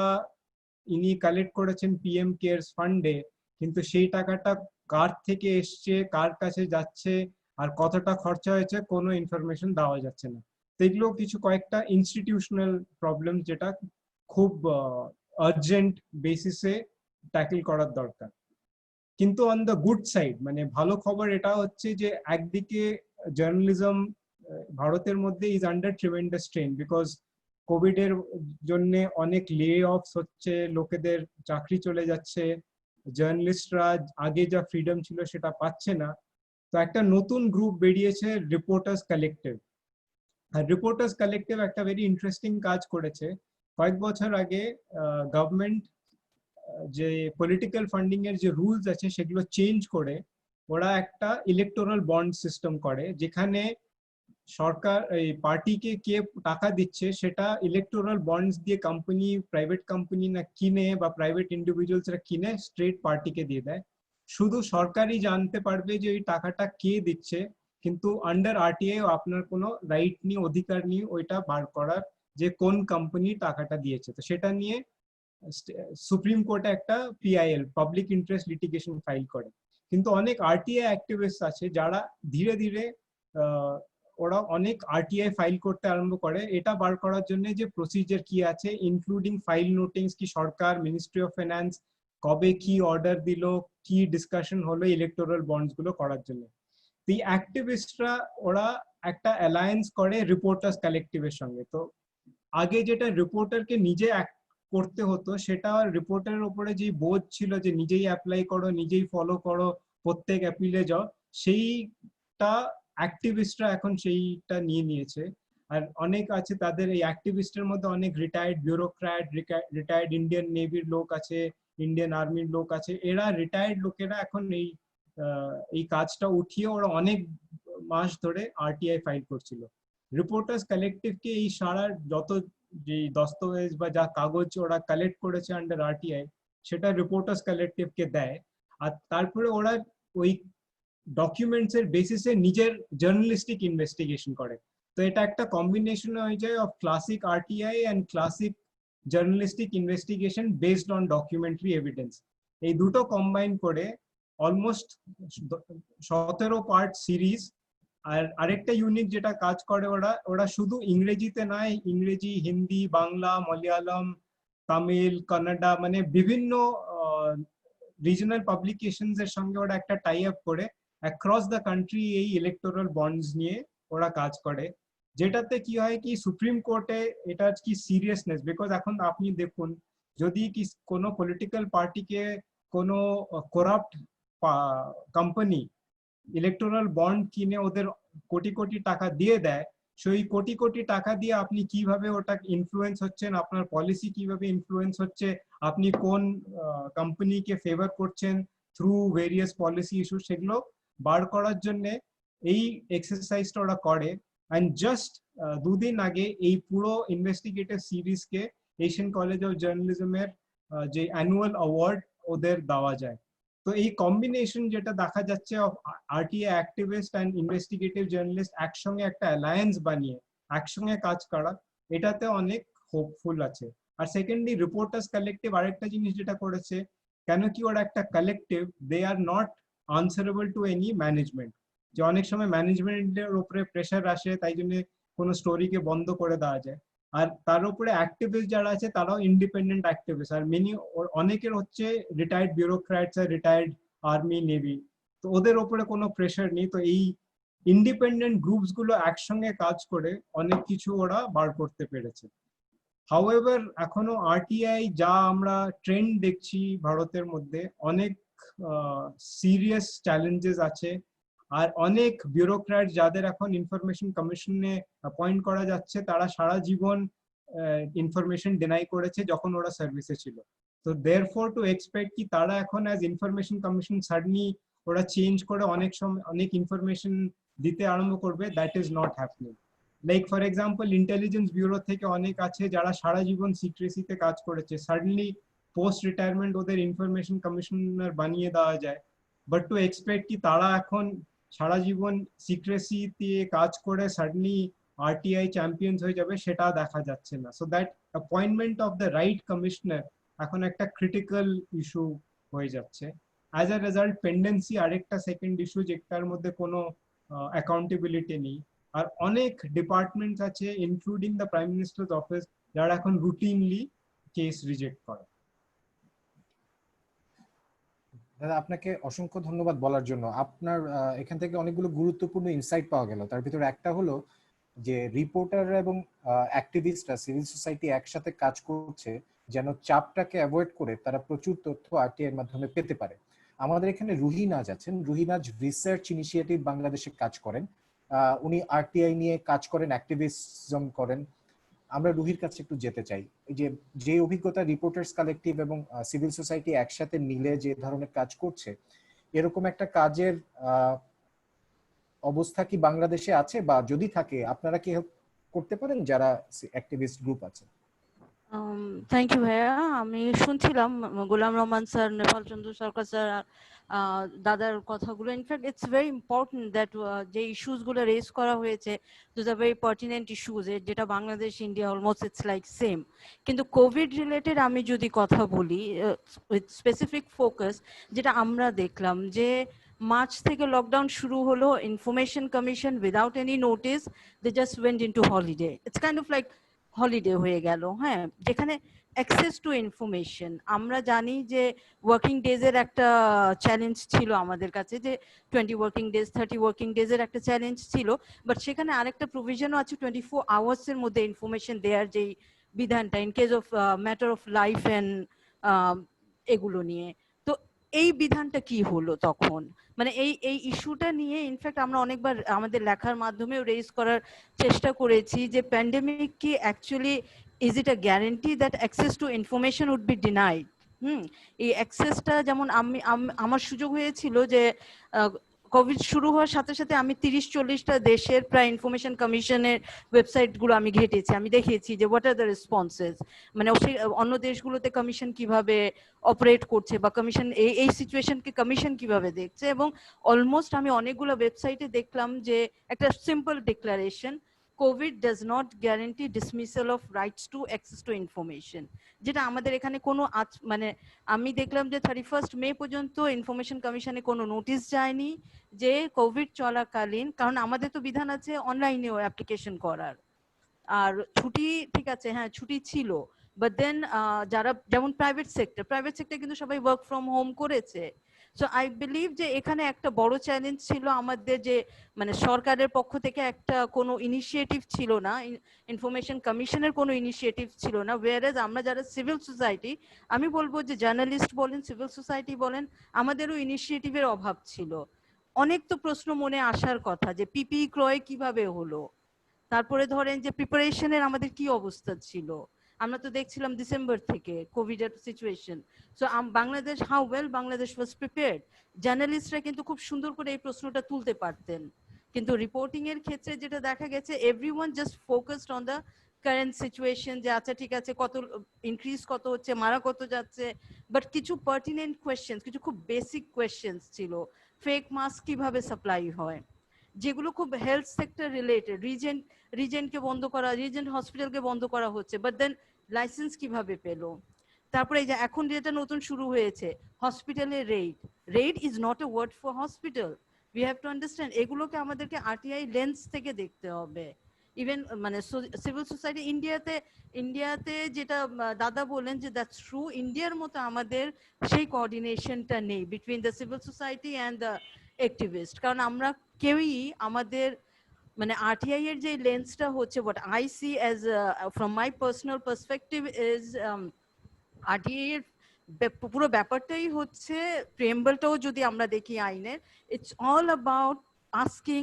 H: ইনি কালেক্ট করেছেন পিএম কেয়ারস ফান্ডে, কিন্তু সেই টাকাটা কার থেকে এসছে, কার কাছে যাচ্ছে, আর কতটা খরচা হয়েছে কোনো ইনফরমেশন দেওয়া যাচ্ছে না। তো এগুলো কিছু কয়েকটা ইনস্টিটিউশনাল প্রবলেম যেটা খুব আর্জেন্ট বেসিসে ট্যাকেল করার দরকার। কিন্তু অন দ্য গুড সাইড, মানে ভালো খবর এটা হচ্ছে যে একদিকে জার্নালিজম ভারতের মধ্যে is under tremendous strain, because Covid এর জন্য অনেক লে অফস হচ্ছে, লোকেদের চাকরি চলে যাচ্ছে, জার্নালিস্টরা আগে যা ফ্রিডম ছিল সেটা পাচ্ছে না। তো একটা নতুন গ্রুপ বেরিয়েছে, রিপোর্টার্স কালেক্টিভ। আর রিপোর্টার্স কালেক্টিভ একটা ভেরি ইন্টারেস্টিং কাজ করেছে। কয়েক বছর আগে গভর্নমেন্ট যে পলিটিক্যাল ফান্ডিং এর যে রুলস আছে সেগুলো চেঞ্জ করে ওরা একটা ইলেকটোরাল বন্ড সিস্টেম করে, যেখানে সরকার এই পার্টিকে কে টাকা দিচ্ছে সেটা ইলেকটোরাল বন্ডস দিয়ে কোম্পানি, প্রাইভেট কোম্পানি না কিনে বা প্রাইভেট ইন্ডিভিজুয়ালসরা কিনে স্ট্রেট পার্টিকে দিয়ে দেয়। শুধু সরকারই জানতে পারবে যে এই টাকাটা কে দিচ্ছে, কিন্তু আন্ডার আরটিআই আপনার কোনো রাইট নেই, অধিকার নেই ওইটা বার করার যে কোন কোম্পানি টাকাটা দিয়েছে। তো সেটা নিয়ে সুপ্রিম কোর্টে একটা PIL, public interest litigation file করে। কিন্তু অনেক আরটিআই অ্যাক্টিভিস্ট আছে যারা ধীরে ধীরে ওরা অনেক আরটিআই ফাইল করতে আরম্ভ করে এটা বার করার জন্য যে প্রসিজার কি আছে, ইনক্লুডিং ফাইল নোটিংস, কি সরকার, মিনিস্ট্রি অফ ফাইন্যান্স কবে কি অর্ডার দিল, কি ডিসকাশন হলো ইলেকটোরাল বন্ডস গুলো করার জন্য। এই অ্যাক্টিভিস্টরা ওরা একটা অ্যালায়েন্স করে রিপোর্টার্স কালেক্টিভের সঙ্গে। তো আগে যেটা রিপোর্টারকে নিজে করতে হতো, সেটা রিপোর্টারের উপরে যে বোঝ ছিল যে নিজেই অ্যাপ্লাই করো, নিজেই ফলো করো, প্রত্যেক অ্যাপিলে যাও, সেইটা অ্যাক্টিভিস্টরা এখন সেইটা নিয়ে নিয়েছে। আর অনেক আছে তাদের, এই অ্যাক্টিভিস্টের মধ্যে অনেক রিটায়ার্ড ব্যুরোক্র্যাট, রিটায়ার্ড ইন্ডিয়ান নেভির লোক আছে, ইন্ডিয়ান আর্মির লোক আছে। এরা রিটায়ার্ড লোকেরা এখন এই কাজটা উঠিয়ে ওরা অনেক মাস ধরে আরটিআই ফাইল করছিল। রিপোর্টার্স কালেক্টিভকে এই সারা যত যে দস্তাবেজ বা যা কাগজ ওরা কালেক্ট করেছে আন্ডার আরটিআই, সেটা রিপোর্টার্স কালেক্টিভকে দেয়। আর তারপরে ওরা ওই ডকুমেন্টস এর বেসিসে নিজের জার্নালিস্টিক ইনভেস্টিগেশন করে। তো এটা একটা কম্বিনেশন হয়ে যায় of classic RTI and classic journalistic investigation based on documentary evidence. এই দুটো কম্বাইন করে অলমোস্ট 17 পার্ট সিরিজ। আর আরেকটা ইউনিট যেটা কাজ করে ওরা শুধু ইংরেজিতে নয়, ইংরেজি, হিন্দি, বাংলা, মালয়ালম, তামিল, কান্নাডা, মানে বিভিন্ন রিজনাল পাবলিকেশনস এর সঙ্গে ওরা একটা টাই আপ করে অ্যাক্রস দ্য কান্ট্রি এই ইলেকটোরাল বন্ডস নিয়ে ওরা কাজ করে। যেটাতে কি হয় কি সুপ্রিম কোর্টে এটার কি সিরিয়াসনেস, বিকজ এখন আপনি দেখুন যদি কি কোনো পলিটিক্যাল পার্টিকে কোনো করাপ্ট কোম্পানি ইলেকটোরাল বন্ড কিনে ওদের কোটি কোটি টাকা দিয়ে দেয়, সেই কোটি কোটি টাকা দিয়ে আপনি কিভাবে ওটা ইনফ্লুয়েন্স হচ্ছেন, আপনার পলিসি কিভাবে ইনফ্লুয়েন্স হচ্ছে, আপনি কোন কোম্পানিকে ফেভার করছেন থ্রু ভেরিয়াস পলিসি ইস্যু, সেগুলো বার করার জন্য এই এক্সারসাইজটা ওরা করে। অ্যান্ড জাস্ট দুদিন আগে এই পুরো ইনভেস্টিগেটিভ সিরিজকে এশিয়ান কলেজ অফ জার্নালিজমের যে অ্যানুয়াল অ্যাওয়ার্ড ওদের দেওয়া যায়। তো এই কম্বিনেশন যেটা দেখা যাচ্ছে of RTI activist and investigative journalist একসঙ্গে একটা অ্যালায়েন্স বানিয়ে একসঙ্গে কাজ করা, এটাতে অনেক হোপফুল আছে। আর সেকেন্ডলি রিপোর্টার্স কালেক্টিভ আরেকটা জিনিস যেটা করেছে, কেন কি ওরা একটা collective, they are not answerable to any management. যে অনেক সময় ম্যানেজমেন্টের উপরে প্রেশার আসে, তাই জন্য কোনো স্টোরিকে বন্ধ করে দেওয়া যায়। আর তার উপরে অ্যাক্টিভিস্ট যারা আছে তারাও ইন্ডিপেন্ডেন্ট অ্যাক্টিভিস্ট, আর অনেকের হচ্ছে রিটায়ার্ড ব্যুরোক্র্যাটস আর রিটায়ার্ড আর্মি নেভি, তো ওদের ওপরে কোনো প্রেশার নেই। তো এই ইন্ডিপেন্ডেন্ট গ্রুপস গুলো একসঙ্গে কাজ করে অনেক কিছু ওরা বার করতে পেরেছে। হাউএভার এখনো আরটিআই যা আমরা ট্রেন্ড দেখছি ভারতের মধ্যে, অনেক সিরিয়াস চ্যালেঞ্জেস আছে। আর অনেক ব্যুরোক্র্যাট যাদের এখন ইনফরমেশন কমিশনে অ্যাপয়েন্ট করা যাচ্ছে, তারা সারা জীবন ইনফরমেশন ডিনাই করেছে যখন ওরা সার্ভিসে ছিল। তো দেয়ারফর টু এক্সপেক্ট কি তারা এখন অ্যাজ ইনফরমেশন কমিশন সাডেনলি ওরা চেঞ্জ করে অনেক সময় অনেক ইনফরমেশন দিতে আরম্ভ করবে, that is not happening. Like for example intelligence bureau থেকে অনেক আছে যারা সারা জীবন সিক্রেসিতে কাজ করেছে, সাডেনলি পোস্ট রিটায়ারমেন্ট ওদের ইনফরমেশন কমিশনার বানিয়ে দেওয়া যায়। বাট টু এক্সপেক্ট কি তারা এখন সারা জীবন সিক্রেসি দিয়ে কাজ করে সাডেনলি আরটিআই চ্যাম্পিয়ন্স হয়ে যাবে, সেটা দেখা যাচ্ছে না। So that appointment of the right commissioner এখন একটা ক্রিটিক্যাল ইস্যু হয়ে যাচ্ছে। অ্যাজ আ রেজাল্ট পেন্ডেন্সি আরেকটা সেকেন্ড ইস্যু, যেটার মধ্যে কোনো অ্যাকাউন্টেবিলিটি নেই। আর অনেক ডিপার্টমেন্ট আছে including the prime ministers office যারা এখন রুটিনলি কেস রিজেক্ট করে।
C: দাদা আপনাকে অসংখ্য ধন্যবাদ বলার জন্য। আপনার এখান থেকে অনেকগুলো গুরুত্বপূর্ণ ইনসাইট পাওয়া গেল। তার ভিতরে একটা হলো যে রিপোর্টাররা এবং অ্যাক্টিভিস্টরা সিভিল সোসাইটি একসাথে কাজ করছে যেন চাপটাকে অ্যাভয়েড করে তারা প্রচুর তথ্য আরটিআই এর মাধ্যমে পেতে পারে। আমাদের এখানে রুহিনাজ আছেন। রুহিনাজ রিসার্চ ইনিশিয়েটিভ বাংলাদেশে কাজ করেন। উনি আরটিআই নিয়ে কাজ করেন, অ্যাক্টিভিজম করেন। আমরা রুহির কাছে একটু যেতে চাই, যে অভিজ্ঞতা রিপোর্টার্স কালেক্টিভ এবং সিভিল সোসাইটি একসাথে মিলে যে ধরনের কাজ করছে, এরকম একটা কাজের অবস্থা কি বাংলাদেশে আছে, বা যদি থাকে আপনারা কি হেল্প করতে পারেন যারা অ্যাক্টিভিস্ট গ্রুপ আছে?
I: থ্যাংক ইউ ভাইয়া। আমি শুনছিলাম গোলাম রহমান স্যার, নেপাল চন্দ্র সরকার স্যার, দাদার কথাগুলো। In fact it's very important that যে ইস্যুস গুলো রেজ করা হয়েছে, those are very pertinent issues, যেটা Bangladesh India almost it's like same. কিন্তু কোভিড রিলেটেড আমি যদি কথা বলি উইথ স্পেসিফিক ফোকাস, যেটা আমরা দেখলাম যে মার্চ থেকে লকডাউন শুরু হলো, information commission without any notice they just went into holiday. It's kind of like holiday হয়ে গেল। হ্যাঁ, যেখানে অ্যাক্সেস টু ইনফরমেশন, আমরা জানি যে ওয়ার্কিং ডেজ এর একটা চ্যালেঞ্জ ছিল আমাদের কাছে, যে 20 ওয়ার্কিং ডেজ 30 ওয়ার্কিং ডেজ এর একটা চ্যালেঞ্জ ছিল। বাট সেখানে আরেকটা প্রভিশনও আছে 24 আওয়ার্স এর মধ্যে ইনফরমেশন দেওয়ার যে বিধানটা, in case of matter of life and এগুলো নিয়ে। তো এই বিধানটা কি হলো তখন, মানে এই ইস্যুটা নিয়ে ইনফ্যাক্ট আমরা অনেকবার আমাদের লেখার মাধ্যমেও রেজ করার চেষ্টা করেছি যে প্যান্ডেমিক কি actually is it a guarantee that access to information would be denied. এই অ্যাক্সেসটা যেমন আমার সুযোগ হয়েছিল যে কোভিড শুরু হওয়ার সাথে সাথে আমি 30-40টা দেশের প্রায় ইনফরমেশন কমিশনের ওয়েবসাইটগুলো আমি ঘেটেছি, আমি দেখিয়েছি যে হোয়াট আর দ্য রেসপন্সেস, মানে অন্য দেশগুলোতে কমিশন কিভাবে অপারেট করছে, বা কমিশন এই সিচুয়েশনকে কমিশন কিভাবে দেখছে। এবং অলমোস্ট আমি অনেকগুলো ওয়েবসাইটে দেখলাম যে একটা simple declaration, COVID does not guarantee dismissal of rights to access to information, যেটা আমাদের এখানে কোনো মানে আমি দেখলাম যে 31 মে পর্যন্ত ইনফরমেশন কমিশনে কোনো নোটিশ যায়নি যে কোভিড চলাকালীন, কারণ আমাদের তো বিধান আছে অনলাইনেও অ্যাপ্লিকেশন করার, আর ছুটি ঠিক আছে, হ্যাঁ ছুটি ছিল, বাট দেন যারা যেমন প্রাইভেট সেক্টর কিন্তু সবাই ওয়ার্ক ফ্রম হোম করেছে। সো আই বিলিভ যে এখানে একটা বড় চ্যালেঞ্জ ছিল আমাদের, যে মানে সরকারের পক্ষ থেকে একটা কোনো ইনিশিয়েটিভ ছিল না, ইনফরমেশন কমিশনের কোনো ইনিশিয়েটিভ ছিল না। ওয়ারেজ আমরা যারা সিভিল সোসাইটি, আমি বলবো যে জার্নালিস্ট বলেন, সিভিল সোসাইটি বলেন, আমাদেরও ইনিশিয়েটিভের অভাব ছিল। অনেক তো প্রশ্ন মনে আসার কথা যে পিপিই ক্রয় কিভাবে হলো, তারপরে ধরেন যে প্রিপারেশনের আমাদের কি অবস্থা ছিল, আমরা তো দেখছিলাম ডিসেম্বর থেকে কোভিড এর situation. So Bangladesh, how well Bangladesh was prepared, জার্নালিস্টরা কিন্তু খুব সুন্দর করে এই প্রশ্নটা তুলতে পারতেন। কিন্তু রিপোর্টিং এর ক্ষেত্রে যেটা দেখা গেছে, everyone just focused on the current situation যে আচ্ছা ঠিক আছে কত ইনক্রিজ কত হচ্ছে, মারা কত যাচ্ছে, বাট কিছু পার্টিনেন্ট কোয়েশ্চেন্স, কিছু খুব বেসিক কোয়েশ্চেন্স ছিল। ফেক মাস্ক কিভাবে সাপ্লাই হয়, যেগুলো খুব হেলথ সেক্টর রিলেটেড। রিজেন্টকে বন্ধ করা, রিজেন্ট হসপিটালকে বন্ধ করা হচ্ছে, বাট দেন লাইসেন্স কিভাবে পেলো? তারপরে এই যে এখন যেটা নতুন শুরু হয়েছে হসপিটালের red is not a word for hospital. We have to understand এগুলোকে আমাদেরকে আরটিআই লেন্স থেকে দেখতে হবে। ইভেন মানে সিভিল সোসাইটি ইন্ডিয়াতে যেটা দাদা বলেন যে দ্যাটস ট্রু, ইন্ডিয়ার মতো আমাদের সেই কোঅর্ডিনেশনটা নেই between the civil society and the activist. কারণ আমরা কেউই আমাদের মানে আরটিআই এর যে লেন্সটা হচ্ছে, what I see as from my personal perspective is RTI এর পুরো ব্যাপারটাই হচ্ছে, প্রিএম্বলটাও যদি আমরা দেখি আইনের, it's all about asking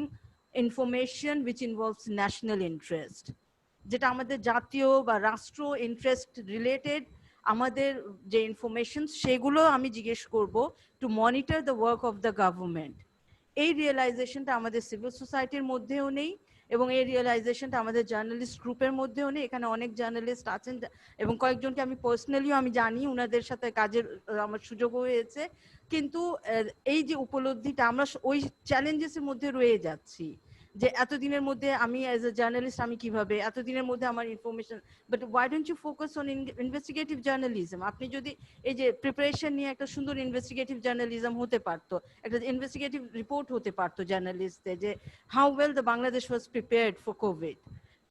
I: information which involves national interest, যেটা আমাদের জাতীয় বা রাষ্ট্র ইন্টারেস্ট রিলেটেড আমাদের যে ইনফরমেশন সেগুলো আমি জিজ্ঞেস করব two monitor the work of the government. এই রিয়েলাইজেশনটা আমাদের সিভিল সোসাইটির মধ্যেও নেই এবং এই রিয়েলাইজেশনটা আমাদের জার্নালিস্ট গ্রুপের মধ্যেও নেই। এখানে অনেক জার্নালিস্ট আছেন এবং কয়েকজনকে আমি পার্সোনালিও আমি জানি, ওনাদের সাথে কাজের আমার সুযোগও হয়েছে। কিন্তু এই যে উপলব্ধিটা, আমরা ওই চ্যালেঞ্জেসের মধ্যে রয়ে যাচ্ছি যে এতদিনের মধ্যে আমি অ্যাজ এ জার্নালিস্ট আমি কিভাবে এতদিনের মধ্যে আমার information, but why don't you focus on investigative journalism? আপনি যদি এই যে প্রিপারেশন নিয়ে একটা সুন্দর ইনভেস্টিগেটিভ জার্নালিজম হতে পারতো, একটা ইনভেস্টিগেটিভ রিপোর্ট হতে পারতো জার্নালিস্টদের যে how well the Bangladesh was prepared for Covid.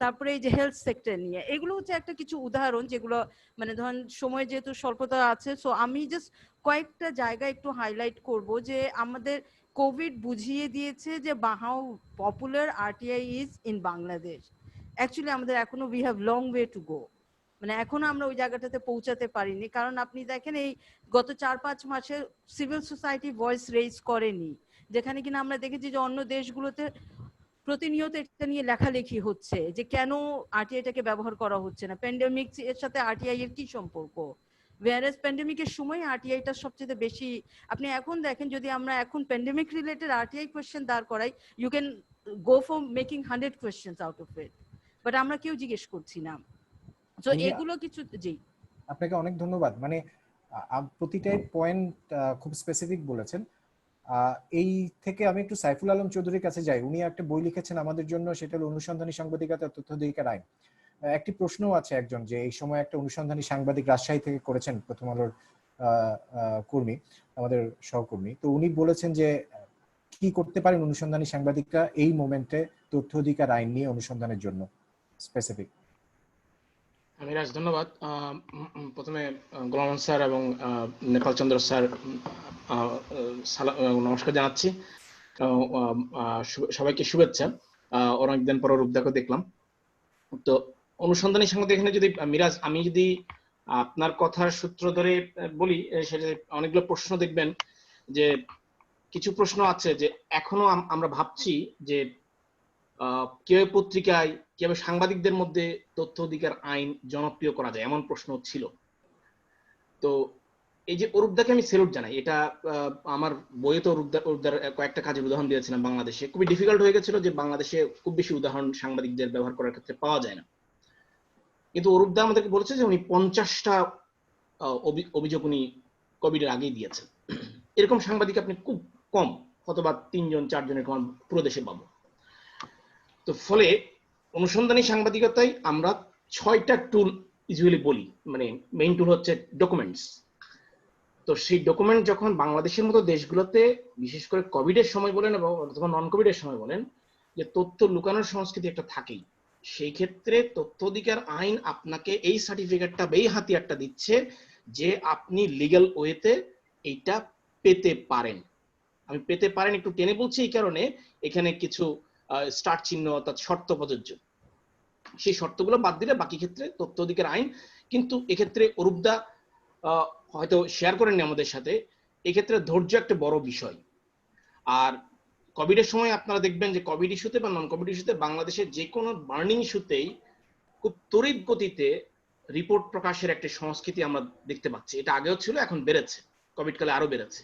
I: তারপরে এই যে হেলথ সেক্টর নিয়ে, এগুলো হচ্ছে একটা কিছু উদাহরণ যেগুলো মানে ধরেন সময় যেহেতু স্বল্পতা আছে, সো আমি জাস্ট কয়েকটা জায়গা একটু হাইলাইট করব যে আমাদের কোভিড বুঝিয়ে দিয়েছে যে how popular RTI is in Bangladesh. Actually আমাদের এখনো we have long way to go, মানে এখনো আমরা ওই জায়গাটাতে পৌঁছাতে পারিনি। কারণ আপনি দেখেন এই গত 4-5 মাসে সিভিল সোসাইটি ভয়েস রেজ করেনি, যেখানে কিনা আমরা দেখেছি যে অন্য দেশগুলোতে প্রতিনিয়ত এটা নিয়ে লেখালেখি হচ্ছে যে কেন আরটিআইটাকে ব্যবহার করা হচ্ছে না, প্যান্ডেমিক এর সাথে আরটিআই এর কি সম্পর্ক। ওয়ারেস প্যান্ডেমিকের সময় আরটিআইটা সবচেয়ে বেশি, আপনি এখন দেখেন যদি আমরা এখন প্যান্ডেমিক রিলেটেড আরটিআই কোয়েশ্চেন দাঁড় করাই, you can go for making 100 questions out of it, but আমরা কেউ জিজ্ঞেস করছি না। তো এগুলো কিছু। জি,
C: আপনাকে অনেক ধন্যবাদ। মানে প্রতিটাই পয়েন্ট খুব স্পেসিফিক বলেছেন। এই থেকে আমি একটু সাইফুল আলম চৌধুরীর কাছে যাই। উনি একটা বই লিখেছেন আমাদের জন্য, সেটা হলো অনুসন্ধানী সাংবাদিকতা তথ্য অধিকার আইন। একটি প্রশ্নও আছে একজন যে এই সময় একটা অনুসন্ধানী সাংবাদিক রাজশাহী থেকে করেছেন, প্রথম আলোর কর্মী, আমাদের সহকর্মী। তো উনি বলেছেন যে কি করতে পারেন অনুসন্ধানী সাংবাদিকরা এই মোমেন্টে তথ্য অধিকার আইন নিয়ে অনুসন্ধানের জন্য স্পেসিফিক।
J: মিরাজ, ধন্যবাদ। প্রথমে গোলাম স্যার এবং নেপাল চন্দ্র স্যার নমস্কার জানাচ্ছি, সবাইকে শুভেচ্ছা। অনেকদিন পর রূপদাকে দেখলাম। তো অনুসন্ধানী সাংবাদিক, এখানে যদি মিরাজ আমি যদি আপনার কথার সূত্র ধরে বলি, সেটা অনেকগুলো প্রশ্ন দেখবেন যে কিছু প্রশ্ন আছে যে এখনো আমরা ভাবছি যে কিভাবে পত্রিকায়, কিভাবে সাংবাদিকদের মধ্যে তথ্য অধিকার আইন জনপ্রিয় করা যায়, এমন প্রশ্ন ছিল। তো এই যে অরূপদাকে আমি স্যালুট জানাই। এটা আমার বইয়ে তো অরূপদার কয়েকটা কাজের উদাহরণ দিয়েছিলাম। বাংলাদেশে খুবই ডিফিকাল্ট হয়ে গেছিল যে বাংলাদেশে খুব বেশি উদাহরণ সাংবাদিকদের ব্যবহার করার ক্ষেত্রে পাওয়া যায় না, কিন্তু অরূপদা আমাদেরকে বলেছে যে উনি 50টা অভিযোগ উনি কোভিডের আগেই দিয়েছেন। এরকম সাংবাদিক আপনি খুব কম, অথবা 3-4 এরকম পুরো দেশে পাবো। তো ফলে অনুসন্ধানী সাংবাদিকতায় আমরা 6টা টুল ইউজুয়ালি বলি, মানে মেইন টুল হচ্ছে ডকুমেন্টস। তো সেই ডকুমেন্ট যখন বাংলাদেশের মতো দেশগুলোতে, বিশেষ করে কোভিডের সময় বলেন অথবা নন কোভিডের সময় বলেন, যে তথ্য লুকানোর সংস্কৃতি একটা থাকেই, সেই ক্ষেত্রে তথ্য অধিকার আইন আপনাকে এই সার্টিফিকেটটা, এই হাতিয়ারটা দিচ্ছে যে আপনি লিগ্যাল ওয়েতে এইটা পেতে পারেন। আমি পেতে পারেন একটু টেনে বলছি এই কারণে, এখানে কিছু স্টার চিহ্ন অর্থাৎ শর্ত প্রযোজ্য, সেই শর্তগুলো বাদ দিলে বাকি ক্ষেত্রে তথ্য অধিকার আইন। কিন্তু এক্ষেত্রে অরূপদা হয়তো শেয়ার করেননি আমাদের সাথে, এক্ষেত্রে ধৈর্য একটা বড় বিষয়। আর কোভিডের সময় আপনারা দেখবেন যে কোভিড ইস্যুতে বা নন কোভিড ইস্যুতে বাংলাদেশের যে কোনো বার্নিং ইস্যুতেই খুব তড়িৎ গতিতে রিপোর্ট প্রকাশের একটা সংস্কৃতি আমরা দেখতে পাচ্ছি। এটা আগেও ছিল, এখন বেড়েছে, কোভিড কালে আরো বেড়েছে।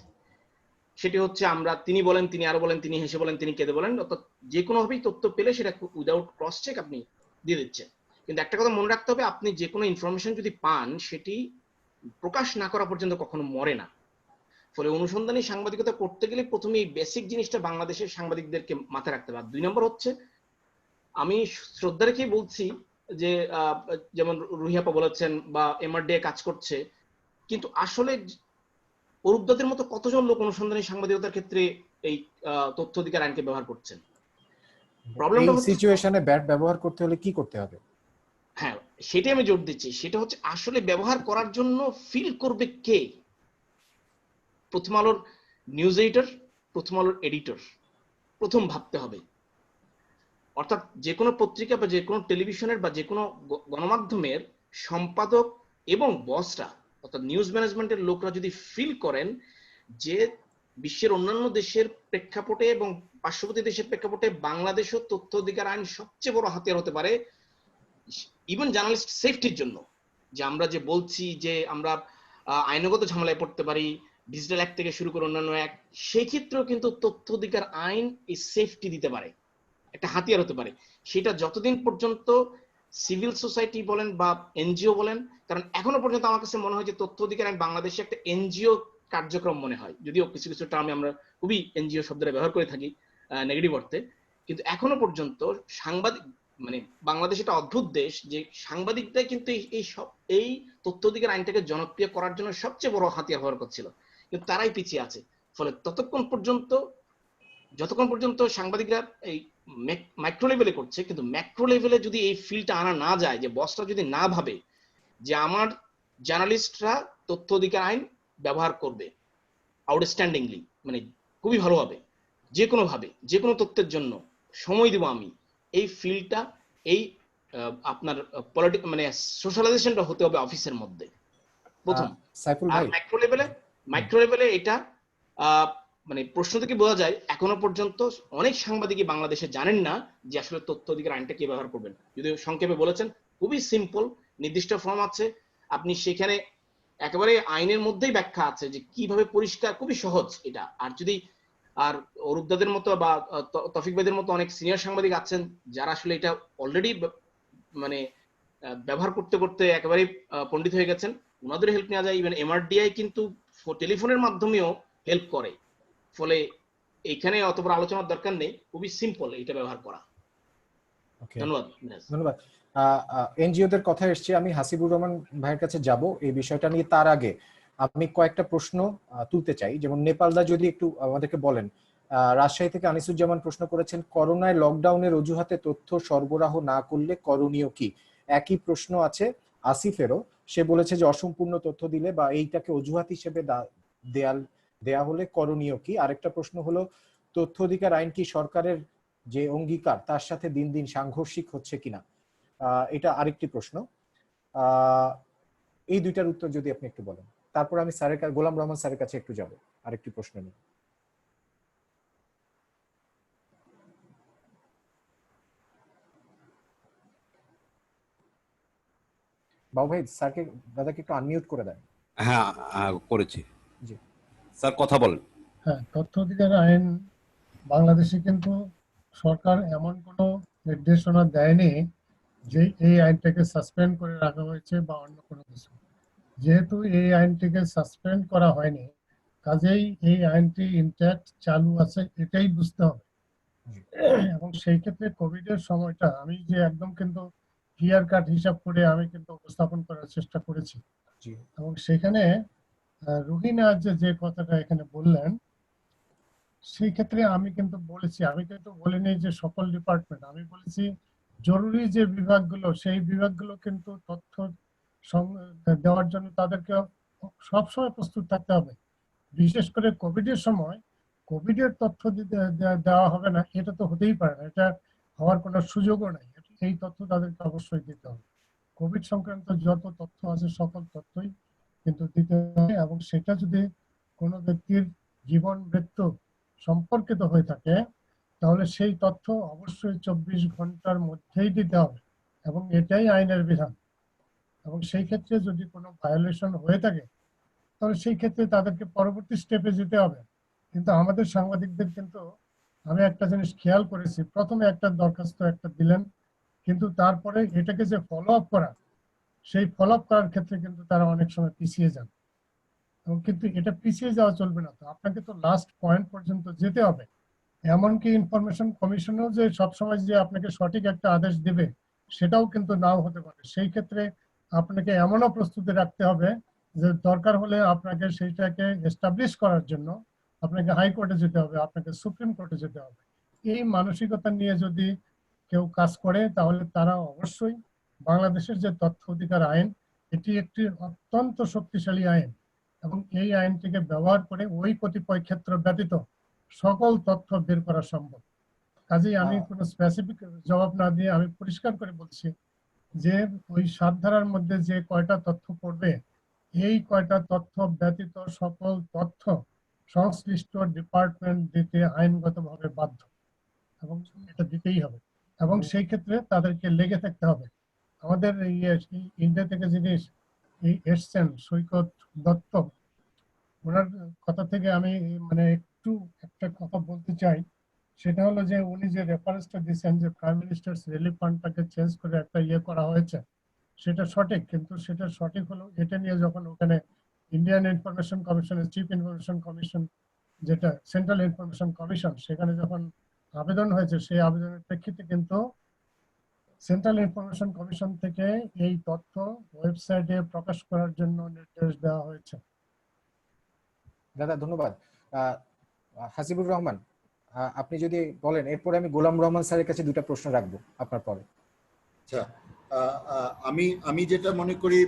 J: সেটি হচ্ছে আমরা তিনি বলেন, তিনি আরো বলেন, তিনি হেসে বলেন, তিনি কেঁদে বলেন, অর্থাৎ যে কোনো ভাবেই তথ্য পেলে সেটা উইদাউট ক্রস চেক আপনি দিয়ে দিচ্ছেন। কিন্তু একটা কথা মনে রাখতে হবে, আপনি যে কোনো ইনফরমেশন যদি পান সেটি প্রকাশ না করা পর্যন্ত কখনো মরে না। ফলে অনুসন্ধানী সাংবাদিকতা করতে গেলে প্রথমে এই বেসিক জিনিসটা বাংলাদেশের সাংবাদিকদেরকে মাথায় রাখতে হবে। আর 2 নম্বর হচ্ছে, আমি শ্রদ্ধা রেখেই বলছি যে যেমন রুহিয়াপা বলেছেন বা এমআরডিএ কাজ করছে, কিন্তু আসলে অরূপদাদের মতো কতজন লোক অনুসন্ধানী সাংবাদিকতার ক্ষেত্রে এই তথ্য অধিকার আইনকে ব্যবহার করছেন? প্রবলেমটা হচ্ছে
C: সিচুয়েশনে ব্যাট ব্যবহার করতে হলে কি করতে হবে?
J: হ্যাঁ, সেটাই আমি জোর দিচ্ছি। সেটা হচ্ছে আসলে ব্যবহার করার জন্য ফিল করবে কে? প্রথম আলোর নিউজ এডিটর, প্রথম আলোর এডিটর প্রথম ভাবতে হবে। অর্থাৎ যে কোনো পত্রিকা বা যে কোনো টেলিভিশনের বা যে কোনো গণমাধ্যমের সম্পাদক এবং বসরা, অর্থাৎ নিউজ ম্যানেজমেন্টের লোকরা যদি ফিল করেন যে বিশ্বের অন্যান্য দেশের প্রেক্ষাপটে এবং পার্শ্ববর্তী দেশের প্রেক্ষাপটে বাংলাদেশও তথ্য অধিকার আইন সবচেয়ে বড় হাতিয়ার হতে পারে ইভেন জার্নালিস্ট সেফটির জন্য, যে আমরা যে বলছি যে আমরা আইনগত ঝামেলায় পড়তে পারি, ডিজিটাল অ্যাক্ট থেকে শুরু করে অন্যান্য অ্যাক্ট, সেই ক্ষেত্রেও কিন্তু তথ্য অধিকার আইন এই সেফটি দিতে পারে, একটা হাতিয়ার হতে পারে। সেটা যতদিন পর্যন্ত সিভিল সোসাইটি বলেন বা এনজিও বলেন, কারণ এখনো পর্যন্ত আমার কাছে মনে হয় যে তথ্য অধিকার আইন বাংলাদেশে একটা এনজিও কার্যক্রম মনে হয়, যদিও কিছু কিছু টার্মে আমরা খুবই এনজিও শব্দটা ব্যবহার করে থাকি নেগেটিভ অর্থে, কিন্তু এখনো পর্যন্ত সাংবাদিক মানে বাংলাদেশ একটা অদ্ভুত দেশ যে সাংবাদিকরাই কিন্তু এই তথ্য অধিকার আইনটাকে জনপ্রিয় করার জন্য সবচেয়ে বড় হাতিয়ার ব্যবহার করছিল, কিন্তু তারাই পিছিয়ে আছে। ফলে যতক্ষণ পর্যন্ত সাংবাদিকরা এই মাইক্রো লেভেলে করছে, কিন্তু ম্যাক্রো লেভেলে যদি এই ফিলটা আনা না যায়, যে বসরা যদি না ভাবে যে আমার জার্নালিস্টরা তথ্য অধিকার আইন ব্যবহার করবে আউটস্ট্যান্ডিংলি, মানে খুবই ভালোভাবে, যে কোনো ভাবে যে কোনো তথ্যের জন্য সময় দেব আমি, এই ফিল্ডটা এই আপনার পলিটিক্যাল মানে সোশ্যালাইজেশনটা হতে হবে অফিসের মধ্যে প্রথম। আর মাইক্রো লেভেলে এটা মানে প্রশ্ন থেকে বোঝা যায় এখনো পর্যন্ত অনেক সাংবাদিকই বাংলাদেশে জানেন না যে আসলে তথ্য অধিকার আইনটা কি ব্যবহার করবেন। যদি সংক্ষেপে বলেছেন, খুবই সিম্পল, নির্দিষ্ট ফর্ম আছে, আপনি সেখানে একেবারে আইনের মধ্যেই ব্যাখ্যা আছে যে কিভাবে পরিষ্কার, খুবই সহজ এটা। আর যদি আর অরূপদাদের মতো বা তৌফিক ভাইদের মতো অনেক সিনিয়র সাংবাদিক আছেন যারা আসলে এটা অলরেডি মানে ব্যবহার করতে করতে একেবারে পণ্ডিত হয়ে গেছেন, ওনাদের হেল্প নেওয়া যায়। ইভেন এমআরডিআই কিন্তু টেলিফোনের মাধ্যমেও হেল্প করে, ফলে এখানে অত বড় আলোচনার দরকার নেই, খুবই সিম্পল এটা ব্যবহার করা। ধন্যবাদ।
C: ধন্যবাদ। এনজিওদের কথা এসছে, আমি হাসিবুর রহমান ভাইয়ের কাছে যাব এই বিষয়টা নিয়ে। তার আগে আমি কয়েকটা প্রশ্ন তুলতে চাই, যেমন নেপালদা যদি একটু আমাদেরকে বলেন। রাজশাহী থেকে আনিসুজ্জামান প্রশ্ন করেছেন, করোনায় লকডাউনের অজুহাতে তথ্য সরবরাহ না করলে করণীয় কি? একই প্রশ্ন আছে আসিফেরও, সে বলেছে যে অসম্পূর্ণ তথ্য দিলে বা এইটাকে অজুহাত হিসেবে দেয়া হলে করণীয় কি? আরেকটা প্রশ্ন হলো, তথ্য অধিকার আইন কি সরকারের যে অঙ্গীকার তার সাথে দিন দিন সাংঘর্ষিক হচ্ছে কিনা? এটা আরেকটি প্রশ্ন। এই দুইটার উত্তর যদি আপনি একটু বলেন, তারপর আমি গোলাম রহমান স্যারের কাছে একটু যাব আরেকটি প্রশ্ন নিয়ে। বাবু ভাই, স্যারকে দাদাকে একটু আনমিউট করে দেন।
A: হ্যাঁ করেছি। জি স্যার, কথা বলেন।
E: হ্যাঁ, তথ্য অধিকার আইন বাংলাদেশে কিন্তু সরকার এমন কোনো নির্দেশনা দেয়নি যে এই আইনটাকে সাসপেন্ড করে রাখা হয়েছে বা অন্য কোনো কিছু। যেহেতু এই আইনটিকে সাসপেন্ড করা হয়নি, কাজেই এই আইনটি ইনট্যাক্ট চালু আছে, এটাই বুঝতে হবে। এবং সেই ক্ষেত্রে কোভিড এর সময়টা আমি যে একদম কিন্তু ক্লিয়ার কাট হিসাব করে আমি কিন্তু উপস্থাপন করার চেষ্টা করেছি। এবং সেখানে রুহিনা যে কথাটা এখানে বললেন, সেই ক্ষেত্রে আমি কিন্তু বলেছি, আমি কিন্তু বলিনি যে সকল ডিপার্টমেন্ট, আমি বলেছি জরুরি যে বিভাগগুলো, সেই বিভাগগুলো কিন্তু তথ্য দেওয়ার জন্য তাদেরকে সবসময় প্রস্তুত থাকতে হবে। বিশেষ করে কোভিড এর সময় কোভিড এর তথ্য দেওয়া হবে না, এটা তো হতেই পারে না, এটা হওয়ার কোনো সুযোগও নাই। এই তথ্য তাদেরকে অবশ্যই দিতে হবে। কোভিড সংক্রান্ত যত তথ্য আছে সকল তথ্যই কিন্তু দিতে হবে, এবং সেটা যদি কোনো ব্যক্তির জীবন মৃত্যু সম্পর্কিত হয়ে থাকে তাহলে সেই তথ্য অবশ্যই 24 ঘন্টার মধ্যেই দিতে হবে, এবং এটাই আইনের বিধান। এবং সেই ক্ষেত্রে যদি কোনো ভায়োলেশন হয়ে থাকে তাহলে সেই ক্ষেত্রে তাদেরকে পরবর্তী স্টেপে যেতে হবে। কিন্তু আমাদের সাংবাদিকদের কিন্তু আমি একটা জিনিস খেয়াল করেছি, প্রথমে একটা দরখাস্ত একটা দিলেন, কিন্তু তারপরে এটাকে যে ফলো আপ করা, সেই ফলো আপ করার ক্ষেত্রে কিন্তু তারা অনেক সময় পিছিয়ে যান। এবং কিন্তু এটা পিছিয়ে যাওয়া চলবে না, তো আপনাকে তো লাস্ট পয়েন্ট পর্যন্ত যেতে হবে। এমনকি ইনফরমেশন কমিশনও যে সবসময় যে আপনাকে সঠিক একটা আদেশ দেবে সেটাও কিন্তু নাও হতে পারে। সেই ক্ষেত্রে আপনাকে এমনও প্রস্তুতি রাখতে হবে যে দরকার হলে আপনাকে সেইটাকে এস্টাবলিশ করার জন্য আপনাকে হাইকোর্টে যেতে হবে, আপনাকে সুপ্রিম কোর্টে যেতে হবে। এই মানসিকতা নিয়ে যদি কেউ কাজ করে তাহলে তারা অবশ্যই, বাংলাদেশের যে তথ্য অধিকার আইন, এটি একটি অত্যন্ত শক্তিশালী আইন এবং এই আইনটিকে ব্যবহার করে ওই কতিপয় ক্ষেত্র ব্যতীত সকল তথ্য বের করা সম্ভব। কাজেই আমি কোনো স্পেসিফিক জবাব না দিয়ে আমি পরিষ্কার করে বলছি যে ওই 7 ধারার মধ্যে যে কয়টা তথ্য পড়বে, এই কয়টা তথ্য ব্যতীত সকল তথ্য সংশ্লিষ্ট ডিপার্টমেন্ট দিতে আইনগতভাবে বাধ্য এবং এটা দিতেই হবে। এবং সেই ক্ষেত্রে তাদেরকে লেগে থাকতে হবে। আমাদের ইন্ডিয়া থেকে যিনি এসছেন সৈকত দত্ত, ওনার কথা থেকে আমি মানে একটু একটা কথা বলতে চাই। সেটা হলো যে উনি যে রেফারেন্সটা দিচ্ছেন যে প্রাইম মিনিস্টার্স রিলিফ ফান্ডটাকে চেঞ্জ করে একটা করা হয়েছে, সেটা সঠিক। কিন্তু সেটা সঠিক হলো এটা নিয়ে যখন ওখানে ইন্ডিয়ান ইনফরমেশন কমিশনের চিফ ইনফরমেশন কমিশন, যেটা সেন্ট্রাল ইনফরমেশন কমিশন, সেখানে যখন আবেদন হয়েছে, সেই আবেদনের প্রেক্ষিতে কিন্তু সেন্ট্রাল ইনফরমেশন কমিশন থেকে এই তথ্য ওয়েবসাইটে প্রকাশ করার জন্য নির্দেশ দেওয়া হয়েছে।
C: দাদা ধন্যবাদ। হাসিবুর রহমান, আপনি যদি বলেন, এরপরে আমি গোলাম রহমান স্যারের কাছে দুটো প্রশ্ন রাখবো আপনার পরে।
K: আচ্ছা, আমি যেটা মনে করি,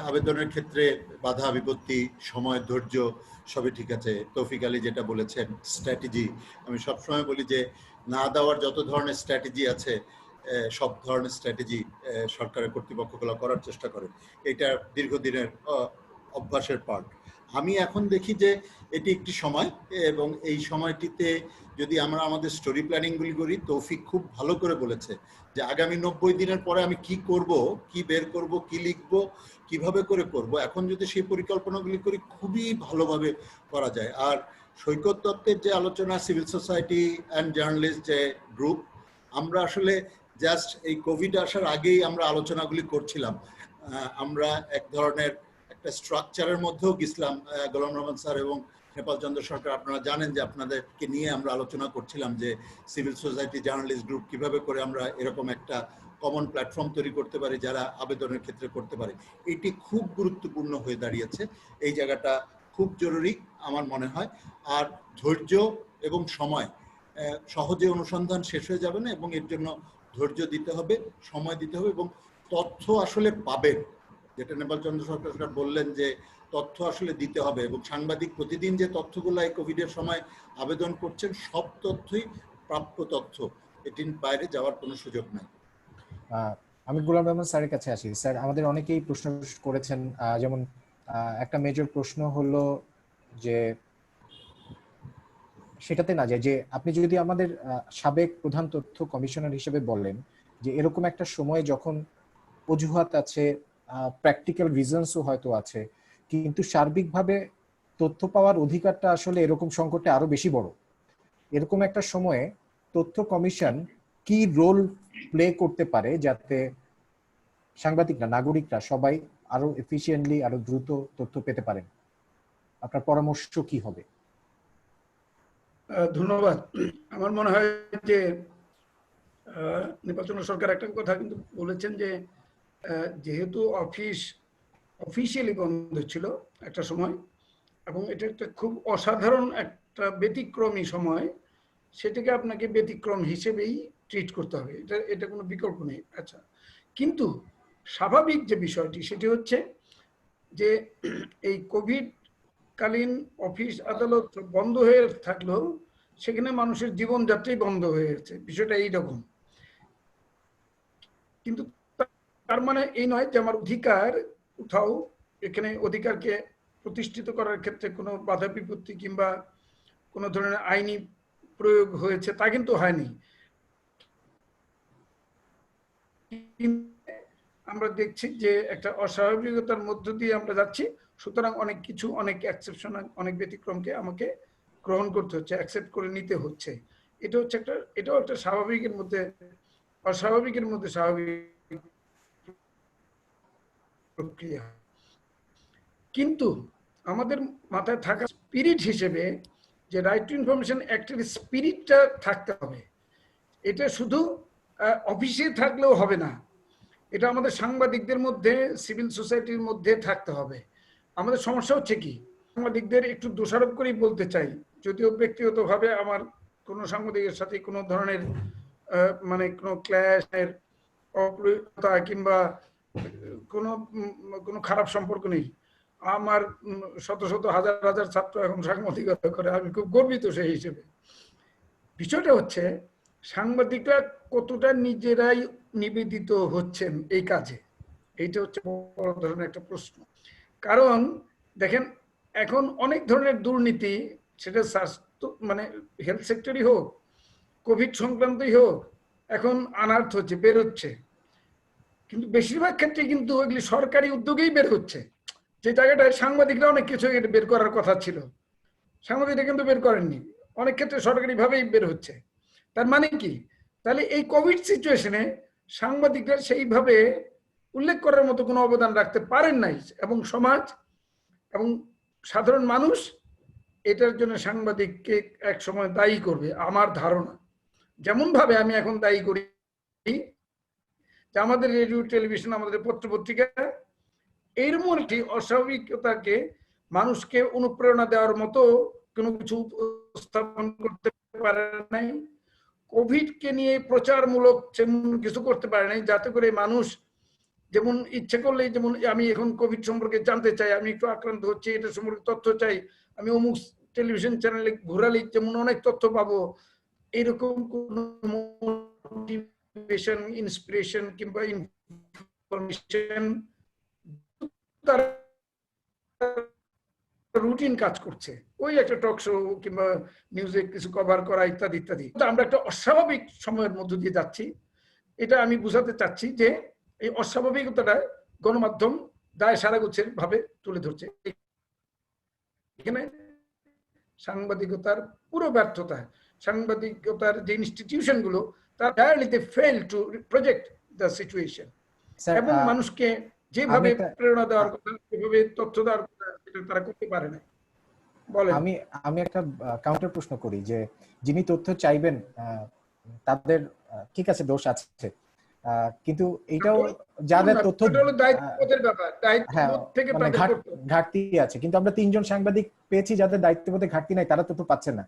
K: আবেদনের ক্ষেত্রে বাধা বিপত্তি, সময়, ধৈর্য সবই ঠিক আছে। তৌফিক আলী যেটা বলেছেন স্ট্র্যাটেজি, আমি সবসময় বলি যে না দেওয়ার যত ধরনের স্ট্র্যাটেজি আছে, সব ধরনের স্ট্র্যাটেজি সরকারের কর্তৃপক্ষগুলো করার চেষ্টা করে। এটা দীর্ঘদিনের অভ্যাসের পার্ট। আমি এখন দেখি যে এটি একটি সময়, এবং এই সময়টিতে যদি আমরা আমাদের স্টোরি প্ল্যানিংগুলি করি, তৌফিক খুব ভালো করে বলেছে যে আগামী 90 দিনের পরে আমি কি করব, কি বের করব, কি লিখব, কিভাবে করে করব। এখন যদি সেই পরিকল্পনাগুলি করি, খুবই ভালোভাবে করা যায়। আর সৈকত দত্তের যে আলোচনা, সিভিল সোসাইটি অ্যান্ড জার্নালিস্ট যে গ্রুপ, আমরা আসলে জাস্ট এই কোভিড আসার আগেই আমরা আলোচনাগুলি করছিলাম। আমরা এক ধরনের একটা স্ট্রাকচারের মধ্যেও গেছিলাম। গোলাম রহমান স্যার এবং নেপাল চন্দ্র সরকার, আপনারা জানেন যে আপনাদেরকে নিয়ে আমরা আলোচনা করছিলাম যে সিভিল সোসাইটি জার্নালিস্ট গ্রুপ কিভাবে করে আমরা এরকম একটা কমন প্ল্যাটফর্ম তৈরি করতে পারি যারা আবেদনের ক্ষেত্রে করতে পারে। এটি খুব গুরুত্বপূর্ণ হয়ে দাঁড়িয়েছে। এই জায়গাটা খুব জরুরি আমার মনে হয়। আর ধৈর্য এবং সময়, সহজে অনুসন্ধান শেষ হয়ে যাবে না, এবং এর জন্য ধৈর্য দিতে হবে, সময় দিতে হবে, এবং তথ্য আসলে পাবেন। যেটা নেপাল চন্দ্র সরকার বললেন যে তথ্য আসলে দিতে হবে, এবং সাংবাদিক প্রতিদিন যে তথ্যগুলো এই কোভিডের সময় আবেদন করছেন, সব তথ্যই প্রাপ্য তথ্য, এটির বাইরে যাওয়ার কোনো সুযোগ নাই।
C: আমি গোলাম রহমান স্যারের কাছে আসি। স্যার, আমাদের অনেকেই প্রশ্ন করেছেন, যেমন একটা মেজর প্রশ্ন হলো যে সেটাতে না যায় যে আপনি যদি আমাদের সাবেক প্রধান তথ্য কমিশনার হিসেবে বললেন যে এরকম একটা সময় যখন অজুহাত আছে, প্র্যাকটিক্যাল রিজনসও হয়তো আছে, কিন্তু সার্বিকভাবে তথ্য পাওয়ার অধিকারটা আসলে এরকম সংকটে আরো বেশি বড়। এরকম একটা সময়ে তথ্য কমিশন কি রোল প্লে করতে পারে যাতে সাংবাদিকরা, নাগরিকরা সবাই আরো এফিশিয়েন্টলি, আরো দ্রুত তথ্য পেতে পারেন? আপনার পরামর্শ কি হবে?
D: ধন্যবাদ। আমার মনে হয় যে নেপাল চন্দ্র সরকার একটা কথা কিন্তু বলেছেন যে যেহেতু অফিসিয়ালি বন্ধ ছিল একটা সময়, এবং এটা একটা খুব অসাধারণ একটা ব্যতিক্রমী সময়, সেটাকে আপনাকে ব্যতিক্রম হিসেবেই ট্রিট করতে হবে, এটা কোনো বিকল্প নেই। আচ্ছা, কিন্তু স্বাভাবিক যে বিষয়টি সেটি হচ্ছে যে এই কোভিড কালীন অফিস আদালত বন্ধ হয়ে থাকলেও সেখানে মানুষের জীবনযাত্রাই বন্ধ হয়ে গেছে, বিষয়টা এইরকম। কিন্তু তার মানে এই নয় যে আমার অধিকার কোথাও, এখানে অধিকারকে প্রতিষ্ঠিত করার ক্ষেত্রে কোনো বাধা বিপত্তি কিংবা কোনো ধরনের আইনি প্রয়োগ হয়েছে, তা কিন্তু হয়নি। আমরা দেখছি যে একটা অস্বাভাবিকতার মধ্য দিয়ে আমরা যাচ্ছি, সুতরাং অনেক কিছু, অনেক এক্সেপশন, অনেক ব্যতিক্রমকে আমাকে গ্রহণ করতে হচ্ছে, অ্যাকসেপ্ট করে নিতে হচ্ছে। এটাও একটা স্বাভাবিকের মধ্যে অস্বাভাবিকের মধ্যে স্বাভাবিক প্রক্রিয়া। কিন্তু আমাদের মাথায় থাকা স্পিরিট হিসেবে যে রাইট টু ইনফরমেশন অ্যাক্টের স্পিরিটটা থাকতে হবে। এটা শুধু অফিসে থাকলেও হবে না, এটা আমাদের সাংবাদিকদের মধ্যে, সিভিল সোসাইটির মধ্যে থাকতে হবে। আমাদের সমস্যা হচ্ছে কি, সাংবাদিকদের একটু দোষারোপ করেই বলতে চাই, যদিও ব্যক্তিগতভাবে আমার কোনো সাংবাদিকের সাথে কোনো ধরনের মানে কোনো ক্ল্যাশের অপ্রিয়তা কিংবা কোনো খারাপ সম্পর্ক নেই। আমার শত শত হাজার হাজার ছাত্র এখন সাংবাদিকতা করে, আমি খুব গর্বিত সেই হিসেবে। বিষয়টা হচ্ছে সাংবাদিকরা কতটা নিজেরাই নিবেদিত হচ্ছেন এই কাজে, এইটা হচ্ছে বড় ধরনের একটা প্রশ্ন। কারণ দেখেন, এখন অনেক ধরনের দুর্নীতি, সেটা স্বাস্থ্য মানে হেলথ সেক্টরই হোক, কোভিড সংক্রান্তই হোক, এখন আনার্থ হচ্ছে, বের হচ্ছে। কিন্তু বেশিরভাগ ক্ষেত্রে কিন্তু এগুলি সরকারি উদ্যোগেই বের হচ্ছে, যে জায়গাটায় সাংবাদিকরা অনেক কিছু বের করার কথা ছিল, সাংবাদিকরা কিন্তু বের করেননি। অনেক ক্ষেত্রে সরকারি ভাবেই বের হচ্ছে। তার মানে কি, তাহলে এই কোভিড সিচুয়েশনে সাংবাদিকরা সেইভাবে উল্লেখ করার মতো কোনো অবদান রাখতে পারেন নাই, এবং সমাজ এবং সাধারণ মানুষ এটার জন্য সাংবাদিককে এক সময় দায়ী করবে আমার ধারণা। যেমন ভাবে আমি এখন দায়ী করি যে আমাদের রেডিও, টেলিভিশন, আমাদের পত্রপত্রিকা এইরকম একটি অস্বাভাবিকতাকে মানুষকে অনুপ্রেরণা দেওয়ার মতো কোনো কিছু উপস্থাপন করতে পারে নাই, কোভিডকে নিয়ে প্রচারমূলক কিছু করতে পারে নাই, যাতে করে মানুষ যেমন ইচ্ছে করলেই, যেমন আমি এখন কোভিড সম্পর্কে জানতে চাই, আমি একটু আক্রান্ত হচ্ছি, এটা সম্পর্কে তথ্য চাই, আমি অমুক টেলিভিশন চ্যানেলে ঘোরালে যেমন অনেক তথ্য পাবো, এরকম কোন মোটিভেশন, ইন্সপিরেশন কিংবা ইনফরমেশন রুটিন কাজ করছে, ওই একটা টক শো কিংবা নিউজে কিছু কভার করা ইত্যাদি ইত্যাদি। আমরা একটা অস্বাভাবিক সময়ের মধ্য দিয়ে যাচ্ছি, এটা আমি বুঝাতে চাচ্ছি যে এই অস্বাভাবিকতাটা গণমাধ্যম দায় সারাগুচ্ছের ভাবে তুলে ধরছে। এখানে সাংবাদিকতার পুরো ব্যর্থতা, সাংবাদিকতার যে ইনস্টিটিউশন গুলো, তারা they fail to project the situation, এবং মানুষকে যেভাবে প্রেরণা দেওয়ার কথা, যেভাবে তথ্য দেওয়ার কথা, সেটা তারা করতে পারে না। বলেন।
C: আমি একটা কাউন্টার প্রশ্ন করি, যে যিনি তথ্য চাইবেন তাদের ঠিক আছে, দোষ আছে, কিন্তু এইটাও যাদের তথ্য ঘাটতি আছে, কিন্তু আমরা 3 জন সাংবাদিক পেয়েছি যাদের দায়িত্ববোধে ঘাটতি নাই, তারা তথ্য পাচ্ছে না।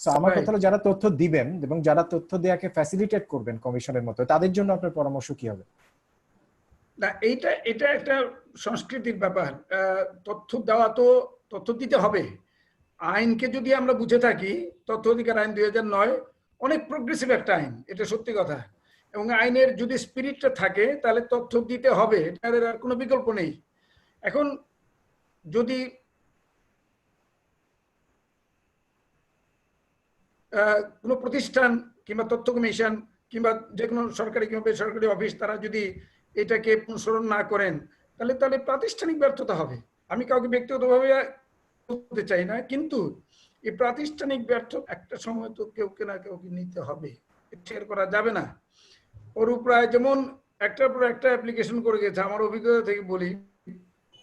C: সো আমার কথা হলো, যারা তথ্য দিবেন এবং যারা তথ্য দেওয়াকে ফ্যাসিলিটেট করবেন কমিশনের মতো, তাদের জন্য আপনার পরামর্শ কি হবে?
D: না, এটা একটা সংস্কৃতির ব্যাপার। তথ্য দেওয়া তো তথ্য দিতে হবে। আইনকে যদি আমরা বুঝে থাকি, তথ্য অধিকার আইন 2009 অনেক প্রোগ্রেসিভ একটা আইন, এটা সত্যি কথা। এবং আইনের যদি স্পিরিটটা থাকে, তাহলে তথ্য দিতে হবে, এটার আর কোনো বিকল্প নেই। এখন যদি কোনো প্রতিষ্ঠান কিংবা তথ্য কমিশন কিংবা যে কোনো সরকারি কিংবা বেসরকারি অফিস, তারা যদি এটাকে অনুসরণ না করেন, তাহলে প্রাতিষ্ঠানিক ব্যর্থতা হবে। আমি কাউকে ব্যক্তিগতভাবে বলতে চাই না, কিন্তু এই প্রাতিষ্ঠানিক ব্যর্থ একটা সময় তো কেউ না কেউকে নিতে হবে, শেয়ার করা যাবে না। প্রায় যেমন একটার পর একটা অ্যাপ্লিকেশন করে গেছে, আমার অভিজ্ঞতা থেকে বলি,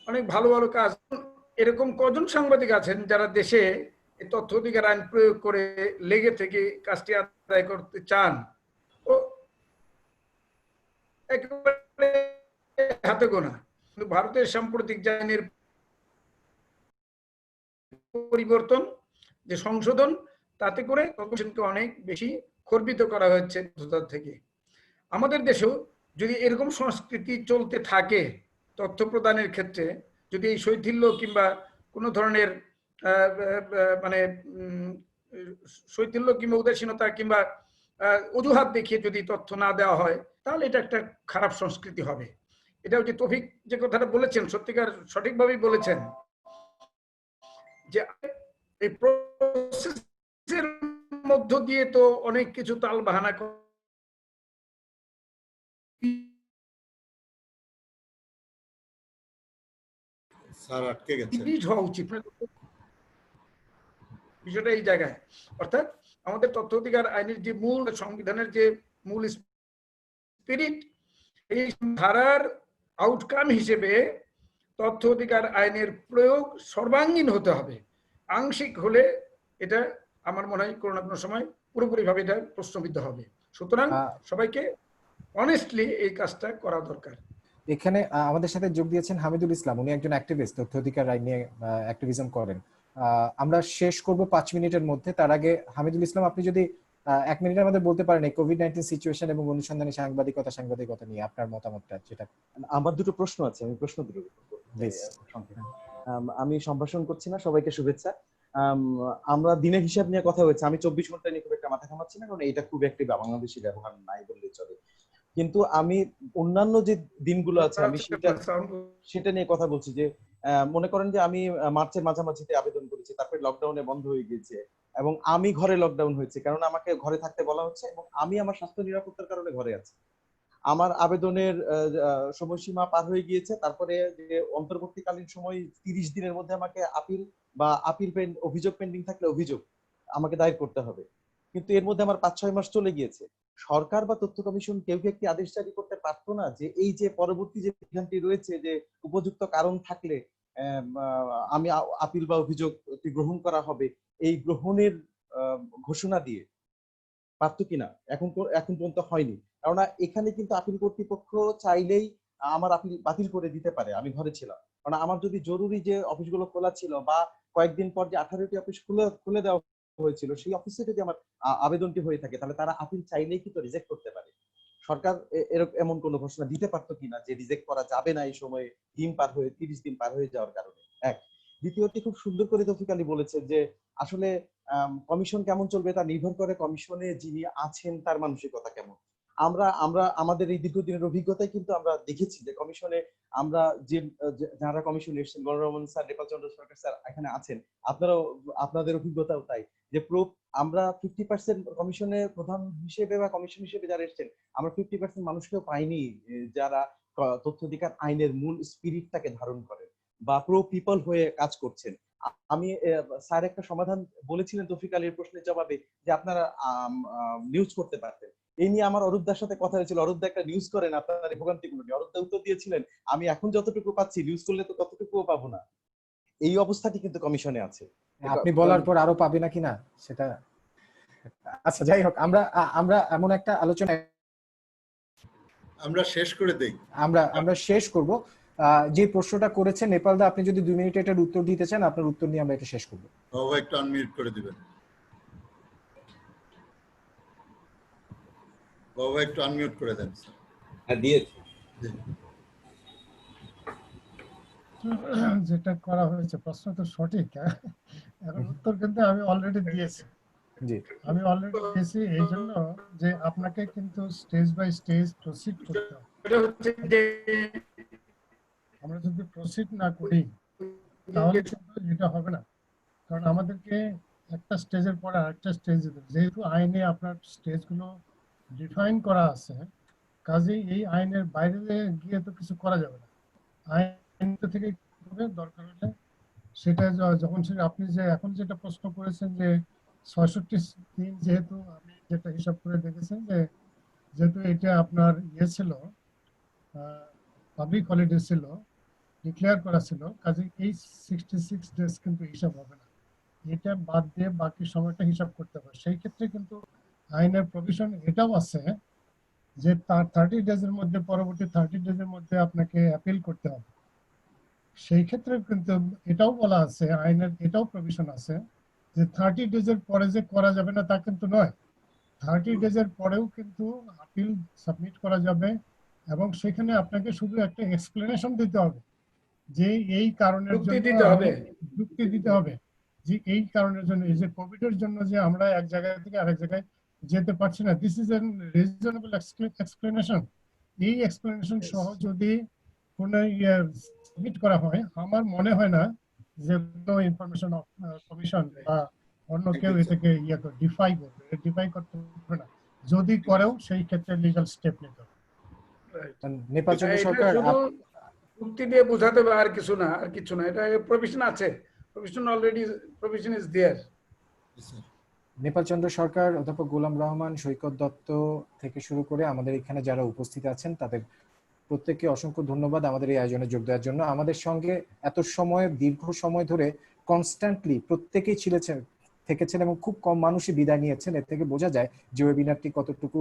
D: অনেক ভালো ভালো কাজ। এরকম কজন সাংবাদিক আছেন যারা দেশে এই তথ্য অধিকার আইন প্রয়োগ করে লেগে থেকে কাজটি আদায় করতে চান? ও একেবারে হাতে গোনা। কিন্তু ভারতের সাম্প্রতিক আইনের পরিবর্তন, যে সংশোধন, তাতে করে কমিশনকে অনেক বেশি খর্বিত করা হয়েছে থেকে। আমাদের দেশেও যদি এরকম সংস্কৃতি চলতে থাকে তথ্য প্রদানের ক্ষেত্রে, যদি এই শৈথিল্য কিংবা কোনো ধরনের মানে শৈথিল্য কিংবা উদাসীনতা কিংবা অজুহাত দেখিয়ে যদি তথ্য না দেওয়া হয়, তাহলে এটা একটা খারাপ সংস্কৃতি হবে। এটা হচ্ছে তৌফিক যে কথাটা বলেছেন, সত্যিকার সঠিকভাবেই বলেছেন, যে এই প্রসেসের মধ্য দিয়ে তো অনেক কিছু তাল বাহানা
K: স্যার আটকে গেছে,
D: হওয়া উচিত। বিষয়টা এই জায়গায়, অর্থাৎ আমাদের তথ্য অধিকার আইনের যে মূল, সংবিধানের যে মূল স্পিরিট, এই ধারার আউটকাম হিসেবে তথ্য অধিকার আইনের প্রয়োগ সর্বাঙ্গীন হতে হবে। আংশিক হলে এটা আমার মনে হয় কোনো না কোনো সময় পুরোপুরিভাবে এটা প্রশ্নবিদ্ধ হবে। সুতরাং সবাইকে অনেস্টলি এই কাজটা করা দরকার।
C: এখানে আমাদের সাথে যোগ দিয়েছেন হামিদুল ইসলাম, উনি একজন অ্যাক্টিভিস্ট, তথ্য অধিকার আইন নিয়ে অ্যাক্টিভিজম করেন। আমরা শেষ করব 5 মিনিটের মধ্যে। তার আগে হামিদুল ইসলাম, আপনি যদি 1 মিনিটের মধ্যে বলতে পারেন এই কোভিড-19 সিচুয়েশন এবং অনুসন্ধানী সাংবাদিকতা নিয়ে আপনার মতামতটা। যেটা
L: আমার দুটো প্রশ্ন আছে, আমি প্রশ্ন দুটো আমি সম্ভাষণ করছি না, সবাইকে শুভেচ্ছা। আমরা দিনের হিসাব নিয়ে কথা হয়েছে, আমি 24 ঘন্টা নিয়ে খুব একটা মাথা ঘামাচ্ছি না, কারণ এটা খুব একটা বাংলাদেশি ব্যবহার নাই বললেই চলে। কিন্তু আমি অন্যান্য যে দিনগুলো আছে আমি সেটা নিয়ে কথা বলছি। যে মনে করেন যে আমি মার্চের মাঝামাঝিতে আবেদন করেছি, তারপরে লকডাউনে বন্ধ হয়ে গিয়েছে এবং আমি ঘরে লকডাউন হয়েছে কারণ আমাকে ঘরে থাকতে বলা হচ্ছে এবং আমি আমার স্বাস্থ্য নিরাপত্তার কারণে ঘরে আছি। আমার আবেদনের সময়সীমা পার হয়ে গিয়েছে, তারপরে যে অন্তর্বর্তীকালীন সময় 30 দিনের মধ্যে আমাকে আপিল বা অভিযোগ পেন্ডিং থাকলে অভিযোগ আমাকে দায়ের করতে হবে। কিন্তু এর মধ্যে আমার 5-6 মাস চলে গিয়েছে। সরকার বা তথ্য কমিশন কেউ কি একটি আদেশ জারি করতে পারতো না যে এই যে পরবর্তী যে বিধানটি রয়েছে যে উপযুক্ত কারণ থাকলে আমি আপিল বা অভিযোগ গ্রহণ করা হবে, এই গ্রহণের ঘোষণা দিয়ে পারতো কিনা? এখন পর্যন্ত হয়নি। কারণ এখানে কিন্তু আপিল কর্তৃপক্ষ চাইলেই আমার আপিল বাতিল করে দিতে পারে। আমি ঘরে ছিলাম, কারণ আমার যদি জরুরি যে অফিসগুলো খোলা ছিল বা কয়েকদিন পর যে 18টি অফিস খুলে দেওয়া হয়েছিল, সেই অফিসে যদি আমার আবেদনটি হয়ে থাকে তাহলে তারা আপিল চাইলেই কিন্তু রিজেক্ট করতে পারে। সরকার এমন কোনো ঘোষণা দিতে পারতো কিনা যে রিজেক্ট করা যাবে না এই সময়ে 30 দিন পার হয়ে যাওয়ার কারণে? এক। দ্বিতীয়টি খুব সুন্দর করে তৌফিক আলী বলেছেন যে আসলে কমিশন কেমন চলবে তা নির্ভর করে কমিশনে যিনি আছেন তার মানসিকতা কেমন। আমরা আমাদের এই দীর্ঘদিনের অভিজ্ঞতায় কিন্তু আমরা দেখেছি যে কমিশনে আমরা যে যারা কমিশনে এসেছেন, গণরহমান রহমান স্যার, নেপাল চন্দ্র সরকার স্যার এখানে আছেন, আপনাদের অভিজ্ঞতাও তাই যে আমরা 50% কমিশনে প্রধান হিসেবে বা কমিশন হিসেবে যারা এসেছেন, আমরা 50% মানুষকেও পাইনি যারা তথ্য অধিকার আইনের মূল স্পিরিটটাকে ধারণ করেন বা প্রো পিপল হয়ে কাজ করছেন। আমি স্যার একটা সমাধান বলেছিলেন তৌফিক আলীর প্রশ্নের জবাবে যে আপনারা নিউজ করতে পারতেন। এই নিয়ে আমার অরূপদার সাথে কথা হয়েছিল, অরূপদা একটা নিউজ করেন আপনার ভোগান্তিগুলো নিয়ে। অরূপদা উত্তর দিয়েছিলেন আমি এখন যতটুকু পাচ্ছি নিউজ করলে তো ততটুকুও পাবো না। এই অবস্থাটি কিন্তু কমিশনে আছে।
C: আপনি বলার পর আরো পাবে না কিনা সেটা, আচ্ছা যাই হোক, আমরা এমন একটা আলোচনা
K: আমরা শেষ করে দেই।
C: আমরা শেষ করব। যে প্রশ্নটা করেছেন নেপাল দা, আপনি যদি 2 মিনিট এটার উত্তর দিতে চান, আপনার উত্তর নিয়ে আমরা এটা শেষ করব।
K: বাবা একটু আনমিউট করে দিবেন। বাবা একটু আনমিউট করে দেন।
A: হ্যাঁ দিয়েছি।
E: যেটা করা হয়েছে প্রশ্ন তো সঠিক, এখন উত্তর কিন্তু আমি অলরেডি দিয়েছি। আমি অলরেডি দিয়েছি এই জন্য যে আপনাকে কিন্তু স্টেজ বাই স্টেজ প্রসিড করতে হবে। আমরা যদি প্রসিড না করি তাহলে কিন্তু এটা হবে না, কারণ আমাদেরকে একটা স্টেজের পরে আরেকটা স্টেজ দিতে, যেহেতু আইনে আপনার স্টেজগুলো ডিফাইন করা আছে, কাজেই এই আইনের বাইরে গিয়ে তো কিছু করা যাবে না। আইন থেকে দরকার হলে সেটা যখন আপনি যে এখন যেটা প্রশ্ন করেছেন যে 66 দিন, যেহেতু আমি যেটা হিসাব করে দেখেছেন যে যেহেতু এটা আপনার ইয়ে ছিল, পাবলিক হলিডে ছিল, ডিক্লেয়ার করা ছিল, কাজে এই 66 ডেজ কিন্তু হিসাব হবে না। এটা বাদ দিয়ে বাকি সময়টা হিসাব করতে হবে। সেই ক্ষেত্রে কিন্তু আইনের প্রভিশন এটাও আছে যে তার 30 ডেজের মধ্যে, পরবর্তী 30 ডেজের মধ্যে আপনাকে অ্যাপিল করতে হবে। সেই ক্ষেত্রে কিন্তু এটাও বলা আছে, আইনের এটাও প্রভিশন আছে যে 30 ডেজের পরে যে করা যাবে না তা কিন্তু নয়। 30 ডেজের পরেও কিন্তু আপিল সাবমিট করা যাবে এবং সেখানে আপনাকে শুধু একটা এক্সপ্লেনেশন দিতে হবে যে এই কারণের জন্য যুক্তি দিতে হবে যে এই কারণের জন্য, এই যে কোভিড এর জন্য যে আমরা এক জায়গা থেকে আরেক জায়গায় যেতে পারছি না, this is an reasonable explanation. এই এক্সপ্লেনেশন সহ যদি কোনো সাবমিট করা হয়, আমার মনে হয় না যে কোনো ইনফরমেশন কমিশন বা অন্য কেউ এটাকে ডিফাই করবে, ডিফাই করতে পারবে না। যদি করেও সেই ক্ষেত্রে লিগ্যাল স্টেপ নিতে হবে।
C: নেপাল সরকার
D: যুক্তি দিয়ে বোঝাতে হবে, আর কিছু না, এটা প্রভিশন আছে, provision already, provision is there.
C: Nepal Chandra সরকার, অধ্যাপক গোলাম রহমান, সৈকত দত্ত থেকে শুরু করে আমাদের এখানে যারা উপস্থিত আছেন তাদের প্রত্যেককে অসংখ্য ধন্যবাদ আমাদের এই আয়োজনে যোগ দেওয়ার জন্য। আমাদের সঙ্গে এত সময়, দীর্ঘ সময় ধরে কনস্ট্যান্টলি প্রত্যেকেই থেকেছেন এবং খুব কম মানুষই বিদায় নিয়েছেন। এর থেকে বোঝা যায় যে ওয়েবিনারটি কতটুকু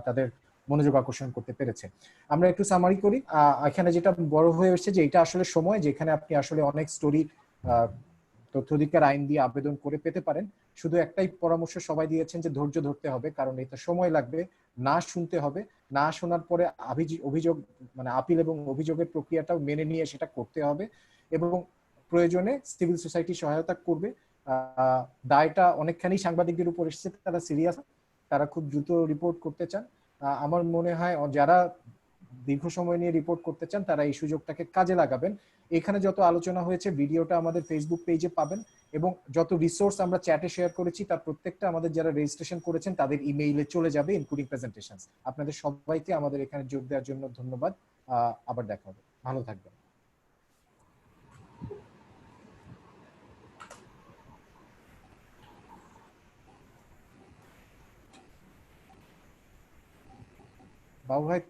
C: তাদের মনোযোগ আকর্ষণ করতে পেরেছে। আমরা একটু সামারি করি। এখানে যেটা বড় হয়ে এসেছে যে এটা আসলে সময় যেখানে আপনি আসলে অনেক স্টোরি তথ্য অধিকার আইন দিয়ে আবেদন করে পেতে পারেন। শুধু একটাই পরামর্শ সবাই দিয়েছেন যে ধৈর্য ধরতে হবে, কারণ এটা সময় লাগবে, না শুনতে হবে, না শোনার পরে অভিযোগ মানে আপিল এবং অভিযোগের প্রক্রিয়াটাও মেনে নিয়ে সেটা করতে হবে এবং প্রয়োজনে সিভিল সোসাইটি সহায়তা করবে। দায়টা অনেকখানি সাংবাদিকদের উপর এসেছে, তারা সিরিয়াস, তারা খুব দ্রুত রিপোর্ট করতে চান। আমার মনে হয় যারা দীর্ঘ সময় নিয়ে রিপোর্ট করতে চান তারা এই সুযোগটাকে কাজে লাগাবেন। এখানে যত আলোচনা হয়েছে ভিডিওটা আমাদের ফেসবুক পেজে পাবেন এবং যত রিসোর্স আমরা চ্যাটে শেয়ার করেছি তার প্রত্যেকটা আমাদের যারা রেজিস্ট্রেশন করেছেন তাদের ইমেইলে চলে যাবে, ইনক্লুডিং প্রেজেন্টেশনস। আপনাদের সবাইকে আমাদের এখানে যোগ দেওয়ার জন্য ধন্যবাদ। আবার দেখা হবে, ভালো থাকবেন। বাবু ভাই